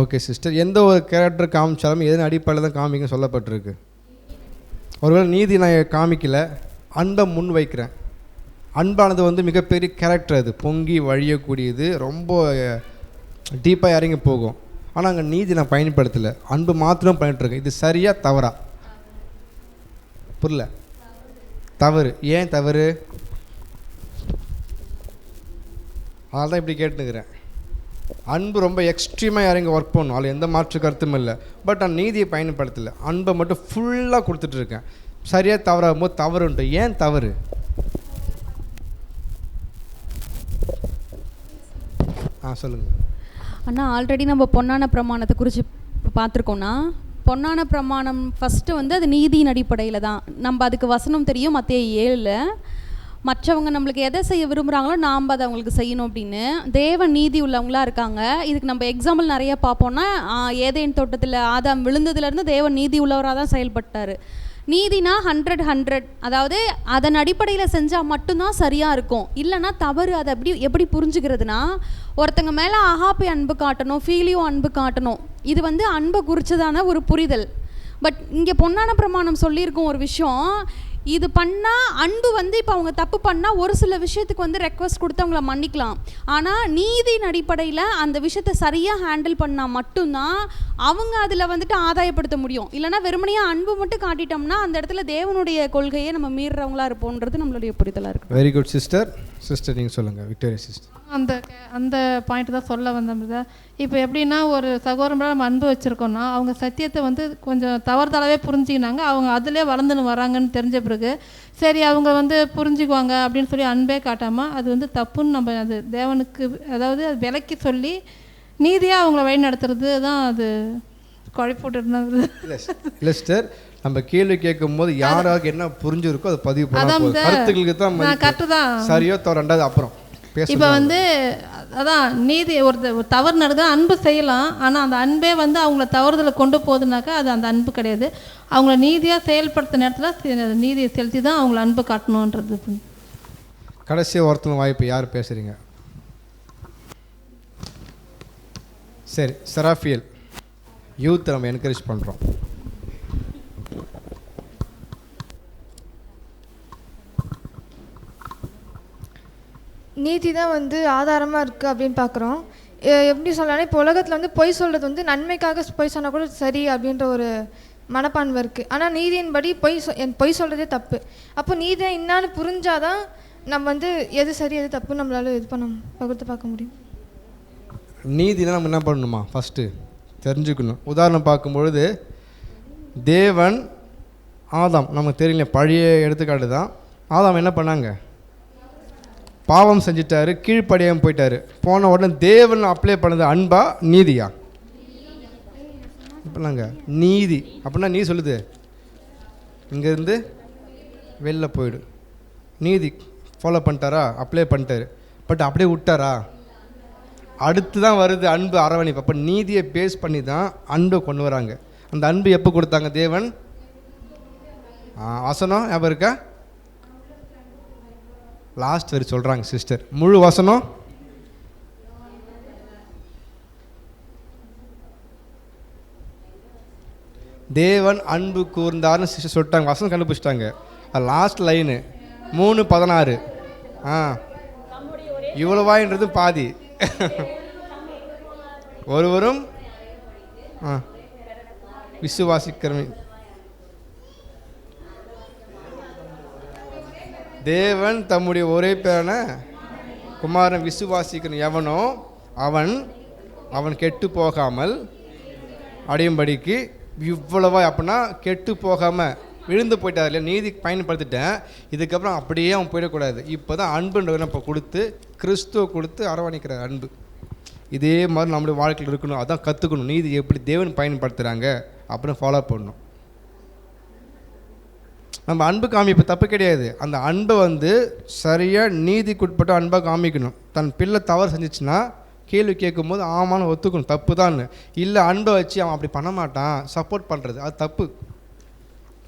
ஓகே சிஸ்டர், எந்த ஒரு கேரக்டர் காமிச்சாலும் எதன் அடிப்படையில் தான் காமிக்க சொல்லப்பட்டிருக்கு. ஒருவேளை நீதி நான் காமிக்கல, அன்பை முன் வைக்கிறேன். அன்பானது வந்து மிகப்பெரிய கேரக்டர், அது பொங்கி வழியக்கூடியது, ரொம்ப டீப்பாக இறங்கி போகும். ஆனால் அங்கே நீதி நான் பயன்படுத்தலை, அன்பு மாத்திரம் பண்ணிட்டுருக்கேன். இது சரியா தவறா? புரியல. தவறு. ஏன் தவறு? அதனால தான் இப்படி கேட்டுக்கிறேன். அன்பு ரொம்ப எக்ஸ்ட்ரீமாக இறங்கி ஒர்க் பண்ணணும், அதில் எந்த மாற்று கருத்தும் இல்லை. பட் நான் நீதியை பயன்படுத்தலை, அன்பை மட்டும் ஃபுல்லாக கொடுத்துட்ருக்கேன். சரியாக தவறாகும் போது தவறுன்ட்டு. ஏன் தவறு? சொல்லுங்கள் அண்ணா. ஆல்ரெடி நம்ம பொன்னான பிரமாணத்தை குறித்து பார்த்துருக்கோன்னா, பொன்னான பிரமாணம் ஃபஸ்ட்டு வந்து அது நீதியின் அடிப்படையில் தான். நம்ம அதுக்கு வசனம் தெரியும் மத்தேயு 7, மற்றவங்க நம்மளுக்கு எதை செய்ய விரும்புகிறாங்களோ நாம் அதை அவங்களுக்கு செய்யணும் அப்படின்னு. தேவன் நீதி உள்ளவங்களாக இருக்காங்க. இதுக்கு நம்ம எக்ஸாம்பிள் நிறைய பார்ப்போம்னா, ஏதேன் தோட்டத்தில் ஆதாம் விழுந்ததுலேருந்து தேவன் நீதி உள்ளவராக தான் செயல்பட்டார். நீதினா 100, அதாவது அதன் அடிப்படையில் செஞ்சால் மட்டும்தான் சரியாக இருக்கும், இல்லைனா தவறு. அதை எப்படி புரிஞ்சுக்கிறதுனா, ஒருத்தங்க மேலே அகாப்பை அன்பு காட்டணும், ஃபீலியும் அன்பு காட்டணும். இது வந்து அன்பை குறித்ததான ஒரு புரிதல். பட் இங்கே பொன்னான பிரமாணம் சொல்லியிருக்கோம் ஒரு விஷயம், இது பண்ணால் அன்பு வந்து இப்போ அவங்க தப்பு பண்ணால் ஒரு சில விஷயத்துக்கு வந்து ரெக்வஸ்ட் கொடுத்து அவங்கள மன்னிக்கலாம். ஆனால் நீதியின் அடிப்படையில் அந்த விஷயத்தை சரியாக ஹேண்டில் பண்ணால் மட்டும்தான் அவங்க அதில் வந்துட்டு ஆதாயப்படுத்த முடியும். இல்லைனா வெறுமனையாக அன்பு மட்டும் காட்டிட்டோம்னா அந்த இடத்துல தேவனுடைய கொள்கையை நம்ம மீறுறவங்களா இருப்போன்றது நம்மளுடைய புரிதலாக இருக்குது. Very good sister. நீங்கள் சொல்லுங்கள் விக்டோரியா சிஸ்டர். அந்த பாயிண்ட் தான் சொல்ல வந்தோம். இப்போ எப்படின்னா, ஒரு சகோதரன் நம்ம அன்பு வச்சுருக்கோன்னா அவங்க சத்தியத்தை வந்து கொஞ்சம் தவறுதலாகவே புரிஞ்சுக்கினாங்க. அவங்க அதிலே வளர்ந்துன்னு வராங்கன்னு தெரிஞ்ச பிறகு சரி அவங்க வந்து புரிஞ்சுக்குவாங்க அப்படின்னு சொல்லி அன்பே காட்டாமல் அது வந்து தப்புன்னு நம்ம அது தேவனுக்கு அதாவது அது விலக்கி சொல்லி நீதியாக அவங்கள வழி நடத்துறது தான் அது குழப்பிட்டு இருந்தது. இல்லை சிஸ்டர், நம்ம கேள்வி கேட்கும் போது யாராக என்ன புரிஞ்சிருக்கோ அதை பதிவு பண்ண கருத்துக்களுக்கு தான் கரெக்டு தான். சரியோ ரெண்டாவது அப்புறம் இப்போ வந்து அதான் நீதி ஒரு தவறு நடந்தா அன்பு செய்யலாம். ஆனால் அந்த அன்பே வந்து அவங்கள தவறுதலை கொண்டு போகுதுனாக்கா அது அந்த அன்பு கிடையாது. அவங்கள நீதியாக செயல்படுத்த நேரத்தில் நீதியை செலுத்தி தான் அவங்கள அன்பு காட்டணுன்றது. கடைசி ஒருத்தன வாய்ப்பு யார் பேசுகிறீங்க? சரி, செராஃபியல் யூத் நம்ம என்கரேஜ் பண்ணுறோம். நீதி தான் வந்து ஆதாரமாக இருக்குது அப்படின்னு பார்க்குறோம். எப்படி சொல்லலாம்னா, இப்போ உலகத்தில் வந்து பொய் சொல்கிறது வந்து நன்மைக்காக பொய் சொன்னால் கூட சரி அப்படின்ற ஒரு மனப்பான்மை இருக்குது. ஆனால் நீதியின்படி பொய் சொல்கிறதே தப்பு. அப்போ நீதியை என்னான்னு புரிஞ்சாதான் நம்ம வந்து எது சரி எது தப்பு நம்மளால இது பண்ண பகுத்து பார்க்க முடியும். நீதினா நம்ம என்ன பண்ணணுமா? ஃபஸ்ட்டு தெரிஞ்சுக்கணும். உதாரணம் பார்க்கும்பொழுது தேவன் ஆதாம் நமக்கு தெரியல, பழைய எடுத்துக்காட்டு தான். ஆதாம் என்ன பண்ணாங்க? பாவம் செஞ்சிட்டாரு, கீழ்ப்படியாமல் போயிட்டாரு. போன உடனே தேவன் அப்ளை பண்ணது அன்பா நீதியா? இப்போனாங்க நீதி அப்படின்னா நீ சொல்லுது இங்கேருந்து வெளில போயிடு. நீதி ஃபாலோ பண்ணிட்டாரா? அப்ளை பண்ணிட்டாரு. பட் அப்படியே விட்டாரா? அடுத்து தான் வருது அன்பு, அரவணைப்பு. அப்போ நீதியை பேஸ் பண்ணி தான் அன்பை கொண்டு வராங்க. அந்த அன்பு எப்போ கொடுத்தாங்க தேவன்? வசனம் ஞாபகம் இருக்கா? லாஸ்ட் வரி சொல்கிறாங்க சிஸ்டர். முழு வசனம் தேவன் அன்பு கூர்ந்தார்னு சிஸ்டர் சொல்லிட்டாங்க. வசனம் கண்டுபிடிச்சிட்டாங்க. அது லாஸ்ட் லைனு 3:16. இவ்வளவாயின்றது பாதி. ஒருவரும் விசுவாசிக்கிறவன் தேவன் தம்முடைய ஒரே பேரான குமாரன் விசுவாசிக்கிற எவனோ அவன் கெட்டு போகாமல் அடையும்படிக்கு இவ்வளவா. அப்படின்னா கெட்டு போகாமல் விழுந்து போயிட்டார் இல்லையா? நீதி பயன்படுத்திட்டேன், இதுக்கப்புறம் அப்படியே அவன் போயிடக்கூடாது. இப்போ தான் அன்புன்றவனை இப்போ கொடுத்து கிறிஸ்துவ கொடுத்து அரவணைக்கிற அன்பு. இதே மாதிரி நம்மளுடைய வாழ்க்கையில் இருக்கணும். அதான் கற்றுக்கணும். நீதி எப்படி தேவன் பயன்படுத்துகிறாங்க அப்படின்னு ஃபாலோ பண்ணணும். நம்ம அன்பு காமிப்பு தப்பு கிடையாது. அந்த அன்பை வந்து சரியாக நீதிக்குட்பட்ட அன்பாக காமிக்கணும். தன் பிள்ளை தவறு செஞ்சிச்சுன்னா கேள்வி கேட்கும்போது ஆமான்னு ஒத்துக்கணும், தப்பு தான். இல்லை அன்பை வச்சு அவன் அப்படி பண்ண மாட்டான் சப்போர்ட் பண்ணுறது, அது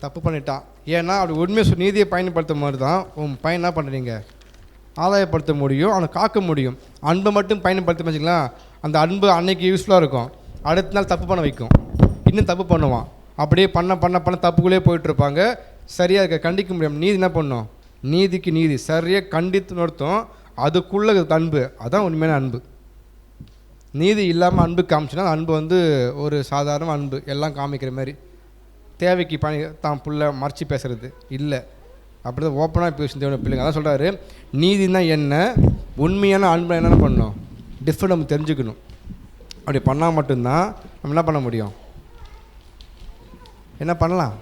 தப்பு பண்ணிட்டான். ஏன்னா அப்படி உண்மையை நீதியை பயன்படுத்த மாதிரி தான் உன் பையன் என்ன பண்ணுறீங்க ஆதாயப்படுத்த முடியும், அவனை காக்க முடியும். அன்பை மட்டும் பயன்படுத்த வச்சுக்கலாம். அந்த அன்பு அன்னைக்கு யூஸ்ஃபுல்லாக இருக்கும், அடுத்த நாள் தப்பு பண்ண வைக்கும், இன்னும் தப்பு பண்ணுவான். அப்படியே பண்ண தப்புக்குள்ளே போயிட்டுருப்பாங்க. சரியாக இருக்க கண்டிக்க முடியும். நீதி என்ன பண்ணும்? நீதிக்கு நீதி சரியாக கண்டித்து நிறுத்தும். அதுக்குள்ளே அன்பு, அதான் உண்மையான அன்பு. நீதி இல்லாமல் அன்பு காமிச்சுன்னா அன்பு வந்து ஒரு சாதாரண அன்பு, எல்லாம் காமிக்கிற மாதிரி தேவைக்கு தான் புள்ள மறைச்சி பேசுகிறது இல்லை. அப்படி தான் ஓப்பனாக பேசும் தேவையான பிள்ளைங்க. அதான் சொல்கிறாரு, நீதினா என்ன, உண்மையான அன்பை என்னென்ன பண்ணணும், டிஃப்ரெண்ட் நம்ம தெரிஞ்சுக்கணும். அப்படி பண்ணால் மட்டும்தான் நம்ம என்ன பண்ண முடியும், என்ன பண்ணலாம்.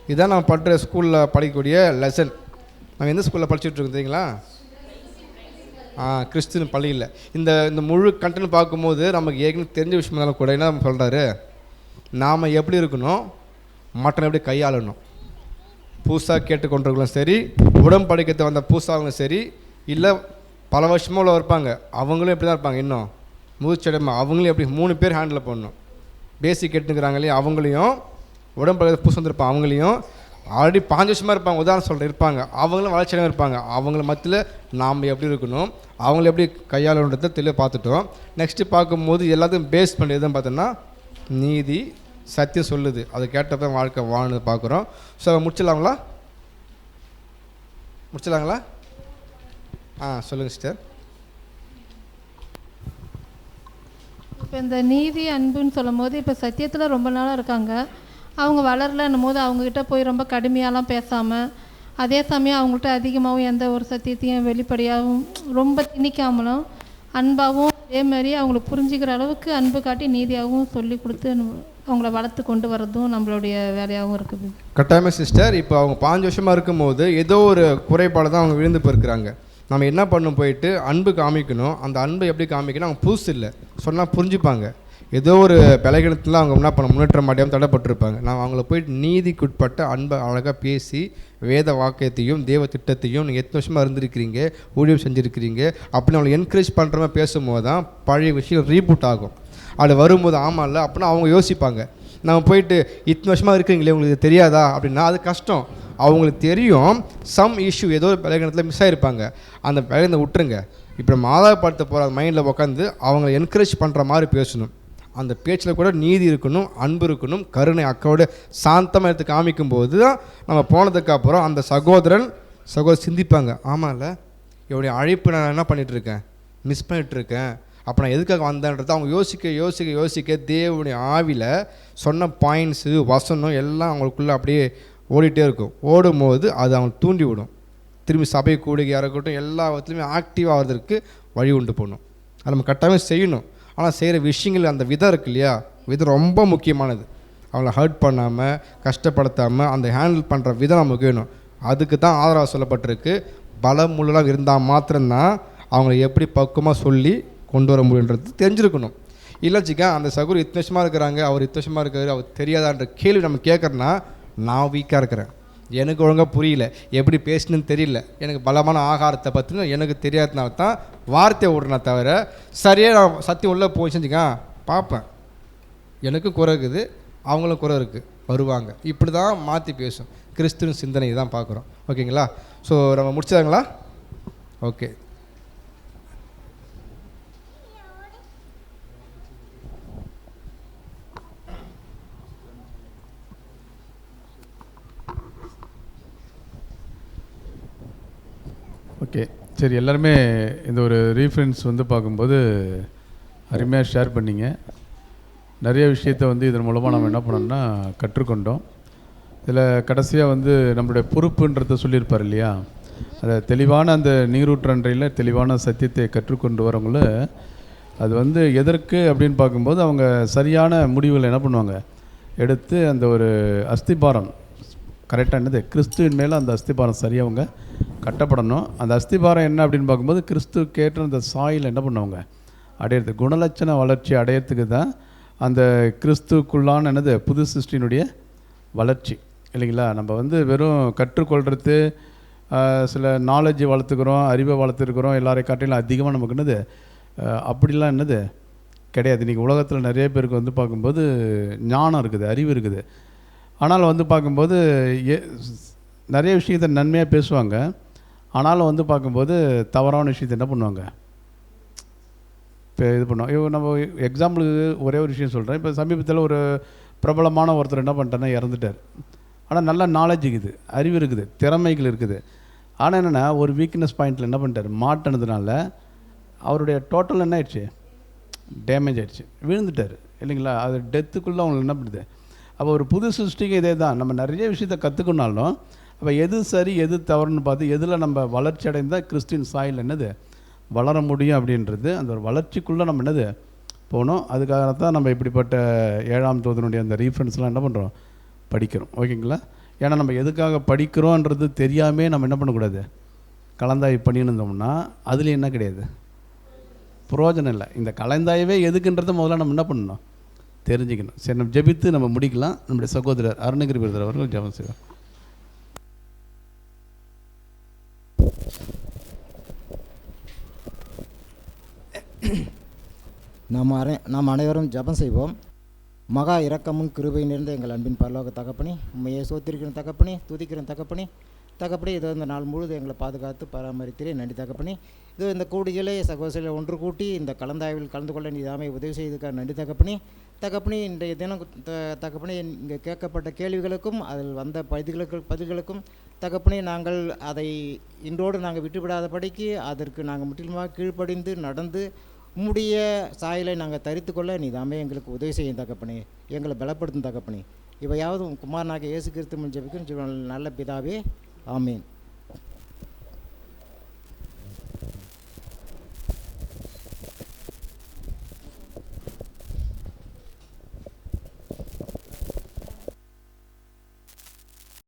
இதுதான் நம்ம பண்ணுற ஸ்கூலில் படிக்கக்கூடிய லெசன். நம்ம எந்த ஸ்கூலில் படிச்சுட்ருக்கோம் தெரியுங்களா? கிறிஸ்டின் பள்ளியில். இந்த முழு கண்டென்ட் பார்க்கும்போது நமக்கு ஏற்கனவே தெரிஞ்ச விஷயம் கூட என்ன நம்ம சொல்கிறாரு, நாம் எப்படி இருக்கணும், மற்றவங்களை எப்படி கையாளணும். புதுசாக கேட்டுக்கொண்டிருக்கலாம் சரி, உடன்படிக்கத்தை வந்த புதுசாகவும் சரி, இல்லை பல வருஷமாக உள்ள இருப்பாங்க, அவங்களும் எப்படி தான் இருப்பாங்க. இன்னும் முதிர்ச்சியடைமா அவங்களும் எப்படி 3 பேர் ஹேண்டில் பண்ணணும். பேசிக் கேட்டுக்கிறாங்க இல்லையா, அவங்களையும் உடன்படிக்கை புதுசு வந்திருப்பாங்க, அவங்களையும் ஆல்ரெடி 5 வருஷமாக இருப்பாங்க, உதாரணம் சொல்கிறேன் இருப்பாங்க, அவங்களும் வளர்ச்சியாக இருப்பாங்க. அவங்கள மத்தியில் நாம் எப்படி இருக்கணும், அவங்கள எப்படி கையாளன்றதை தெளிவாக பார்த்துட்டோம். நெக்ஸ்ட்டு பார்க்கும்போது எல்லாத்தையும் பேஸ் பண்ணி எதுன்னு பார்த்தோன்னா நீதி சத்தியம் சொல்லுது, அது கேட்டப்ப வாழ்க்கை வாழ்ந்து பார்க்குறோம். ஸோ முடிச்சிடலாங்களா? சொல்லுங்கள் சிஸ்டர். இப்போ இந்த நீதி அன்புன்னு சொல்லும் போது இப்போ சத்தியத்தில் ரொம்ப நாளாக இருக்காங்க, அவங்க வளரலன்னும் போது அவங்கக்கிட்ட போய் ரொம்ப கடுமையாலாம் பேசாமல், அதே சமயம் அவங்கள்ட்ட அதிகமாகவும் எந்த ஒரு சத்தியத்தையும் வெளிப்படையாகவும் ரொம்ப திணிக்காமலும் அன்பாகவும் அதே மாதிரி அவங்களுக்கு புரிஞ்சுக்கிற அளவுக்கு அன்பு காட்டி நீதியாகவும் சொல்லி கொடுத்து அவங்கள வளர்த்து கொண்டு வரதும் நம்மளுடைய வேலையாகவும் இருக்குது. கட்டாயமாக சிஸ்டர். இப்போ அவங்க 5 வருஷமாக இருக்கும்போது ஏதோ ஒரு குறைபாடு தான் அவங்க விழுந்து போயிருக்கிறாங்க. நம்ம என்ன பண்ணணும், போயிட்டு அன்பு காமிக்கணும். அந்த அன்பை எப்படி காமிக்கணும், அவங்க புதுசு இல்லை சொன்னால் புரிஞ்சுப்பாங்க. ஏதோ ஒரு பலகீனத்தில் அவங்க என்ன பண்ண முன்னேற்ற மாட்டியாமல் தடைப்பட்டிருப்பாங்க. நான் அவங்கள போயிட்டு நீதிக்குட்பட்ட அன்பை அழகாக பேசி வேத வாக்கியத்தையும் தேவ திட்டத்தையும் நீங்கள் எத்தனை வருஷமாக இருந்திருக்கிறீங்க, ஊழியம் செஞ்சுருக்கிறீங்க அப்படின்னு அவங்களை என்கரேஜ் பண்ணுற மாதிரி பேசும்போது தான் பழைய விஷயம் ரீபூட் ஆகும். அது வரும்போது ஆமாம் இல்லை அப்படின்னா அவங்க யோசிப்பாங்க. நம்ம போயிட்டு இத்தனை வருஷமாக இருக்கிறீங்களே உங்களுக்கு தெரியாதா அப்படின்னா அது கஷ்டம். அவங்களுக்கு தெரியும் சம் இஷ்யூ ஏதோ ஒரு பலகீனத்தில் மிஸ் ஆகிருப்பாங்க, அந்த பலகீனத்தை விட்டுருங்க. இப்போ நம்ம ஆதாரப்படுத்த போகிற மைண்டில் உட்காந்து அவங்களை என்கரேஜ் பண்ணுற மாதிரி பேசணும். அந்த பேச்சில் கூட நீதி இருக்கணும், அன்பு இருக்கணும், கருணை அக்கோட சாந்தமாக எடுத்து காமிக்கும்போது தான் நம்ம போனதுக்கப்புறம் அந்த சகோதரன் சிந்திப்பாங்க, ஆமாம் இல்லை என்னுடைய அழைப்பு நான் என்ன பண்ணிகிட்ருக்கேன், மிஸ் பண்ணிகிட்ருக்கேன், அப்போ நான் எதுக்காக வந்தேன்றதை அவங்க யோசிக்க தேவனுடைய ஆவியில் சொன்ன பாயிண்ட்ஸு வசனம் எல்லாம் அவங்களுக்குள்ளே அப்படியே ஓடிட்டே இருக்கும். ஓடும்போது அது அவங்க தூண்டி விடும். திரும்பி சபை கூடுகையாக இருக்கட்டும் எல்லாத்துலேயுமே ஆக்டிவாக ஆகிறதுக்கு வழி உண்டு போகணும். அது நம்ம கட்டாயமாக செய்யணும். ஆனால் செய்கிற விஷயங்கள் அந்த விதம் இருக்கு இல்லையா, விதம் ரொம்ப முக்கியமானது. அவங்கள ஹர்ட் பண்ணாமல் கஷ்டப்படுத்தாமல் அந்த ஹேண்டில் பண்ணுற விதம் நமக்கு வேணும். அதுக்கு தான் ஆதரவு சொல்லப்பட்டிருக்கு. பலமுள்ளலாம் இருந்தால் மாத்திரம்தான் அவங்கள எப்படி பக்குவமாக சொல்லி கொண்டு வர முடியுன்றது தெரிஞ்சிருக்கணும். இல்லைச்சிக்கா அந்த சகோதரி இத்தனை வருஷமாக இருக்கிறாங்க, அவர் இத்தனை வருஷமாக இருக்காரு, அவர் தெரியாதான்ற கேள்வி நம்ம கேட்குறேன்னா நான் வீக்காக இருக்கிறேன், எனக்கு ஒழுங்காக புரியல, எப்படி பேசணுன்னு தெரியல, எனக்கு பலமான ஆகாரத்தை பற்றின எனக்கு தெரியாததுனால தான் வார்த்தையை விடுறேன்னா தவிர சரியாக நான் சத்தியம் உள்ளே போய் செஞ்சுக்கா பார்ப்பேன். எனக்கும் குறை இருக்குது, அவங்களும் குறை இருக்குது, வருவாங்க. இப்படி தான் மாற்றி பேசும். கிறிஸ்துவின் சிந்தனை தான் பார்க்குறோம். ஓகேங்களா? ஸோ நம்ம முடிச்சாங்களா? ஓகே. ஓகே சரி, எல்லாருமே இந்த ஒரு ரீஃபரன்ஸ் வந்து பார்க்கும்போது அருமையாக ஷேர் பண்ணிங்க. நிறைய விஷயத்தை வந்து இதன் மூலமாக நம்ம என்ன பண்ணோம்னா கற்றுக்கொண்டோம். இதில் கடைசியாக வந்து நம்மளுடைய பொறுப்புன்றதை சொல்லியிருப்பார் இல்லையா, அதை தெளிவான அந்த நீரூற்றன்றையில் தெளிவான சத்தியத்தை கற்றுக்கொண்டு வரவங்கள அது வந்து எதற்கு அப்படின்னு பார்க்கும்போது அவங்க சரியான முடிவுகளை என்ன பண்ணுவாங்க எடுத்து அந்த ஒரு அஸ்திபாரம் கரெக்டானது கிறிஸ்துவின் மேலே அந்த அஸ்திபாரம் சரியாக அவங்க கட்டப்படணும். அந்த அஸ்திபாரம் என்ன அப்படின்னு பார்க்கும்போது கிறிஸ்து கேட்ட அந்த சாயில் என்ன பண்ணுவாங்க அடையிறது, குணலட்சண வளர்ச்சி அடையிறதுக்கு தான் அந்த கிறிஸ்துக்குள்ளான என்னது புது சிருஷ்டியினுடைய வளர்ச்சி இல்லைங்களா. நம்ம வந்து வெறும் கற்றுக்கொள்கிறது, சில நாலேஜ் வளர்த்துக்கிறோம், அறிவை வளர்த்துருக்குறோம், எல்லாரை காட்டிலும் அதிகமாக நமக்கு என்னது அப்படிலாம் என்னது கிடையாது. இன்றைக்கி உலகத்தில் நிறைய பேருக்கு வந்து பார்க்கும்போது ஞானம் இருக்குது, அறிவு இருக்குது, ஆனால் வந்து பார்க்கும்போது நிறைய விஷயத்தை நன்மையாக பேசுவாங்க, ஆனாலும் வந்து பார்க்கும்போது தவறான விஷயத்தை என்ன பண்ணுவாங்க இப்போ இது பண்ணுவோம். இப்போ நம்ம எக்ஸாம்பிளுக்கு ஒரே ஒரு விஷயம் சொல்கிறேன். இப்போ சமீபத்தில் ஒரு பிரபலமான ஒருத்தர் என்ன பண்ணிட்டாருன்னா இறந்துட்டார். ஆனால் நல்ல நாலேஜ் இருக்குது, அறிவு இருக்குது, திறமைகள் இருக்குது. ஆனால் என்னென்னா ஒரு வீக்னஸ் பாயிண்டில் என்ன பண்ணிட்டார், மாட்டினதுனால அவருடைய டோட்டல் என்ன ஆயிடுச்சு, டேமேஜ் ஆகிடுச்சு, விழுந்துட்டார் இல்லைங்களா. அது டெத்துக்குள்ளே அவங்களுக்கு என்ன பண்ணுது. அப்போ ஒரு புது சிருஷ்டிக்கு இதே தான், நம்ம நிறைய விஷயத்தை கற்றுக்கணுனாலும் அப்போ எது சரி எது தவறுன்னு பார்த்து எதில் நம்ம வளர்ச்சி அடைந்தால் கிறிஸ்டின் சாயில் என்னது வளர முடியும் அப்படின்றது அந்த ஒரு வளர்ச்சிக்குள்ளே நம்ம என்னது போகணும். அதுக்காகத்தான் நம்ம இப்படிப்பட்ட 7ஆம் தூதனுடைய அந்த ரீஃபரன்ஸ்லாம் என்ன பண்ணுறோம் படிக்கிறோம். ஓகேங்களா. ஏன்னா நம்ம எதுக்காக படிக்கிறோன்றது தெரியாமே நம்ம என்ன பண்ணக்கூடாது, கலந்தாய்வு பண்ணின்னு இருந்தோம்னா அதுலேயும் என்ன கிடையாது, புரோஜனம் இல்லை. இந்த கலந்தாய்வே எதுக்குன்றதை முதல்ல நம்ம என்ன பண்ணணும் தெரிஞ்சுக்கணும். சரி, நம்ம ஜெபித்து நம்ம முடிக்கலாம். நம்முடைய சகோதரர் அருணகிரி பிரதர் அவர்கள் ஜெபம் செய்வார். நாம் அனைவரும் ஜெபம் செய்வோம். மகா இரக்கமும் கிருபை நிறைந்த எங்கள் அன்பின் பரலோக தகப்பனே, உண்மையை சோத்திருக்கிற தகப்பனே, துதிக்கிற தகப்பனே, இதோ இந்த நாள் முழுவதும் எங்களை பாதுகாத்து பராமரித்திரே நன்றி தகப்பனே. இதோ இந்த கூடிகளை சகோதரிகளை ஒன்று கூட்டி இந்த கலந்தாய்வில் கலந்து கொள்ள நீதாமே உதவி செய்ததுக்காக நன்றி தகப்பனே. இன்றைய தினம் தகப்பனே இங்கே கேட்கப்பட்ட கேள்விகளுக்கும் அதில் வந்த பதில்களுக்கும் தகப்பனே, நாங்கள் அதை இன்றோடு நாங்கள் விட்டுவிடாதபடிக்கு அதற்கு நாங்கள் முற்றிலுமாக கீழ்ப்படிந்து நடந்து உம்முடைய சாயலை நாங்கள் தரித்து கொள்ள நீதாமே எங்களுக்கு உதவி செய்யும் தகப்பனே, எங்களை பலப்படுத்தும் தகப்பனே. இவையாவது குமாரனாக இயேசு கிறிஸ்து ஜெபிக்கும் நல்ல பிதாவே, ஆமீன்.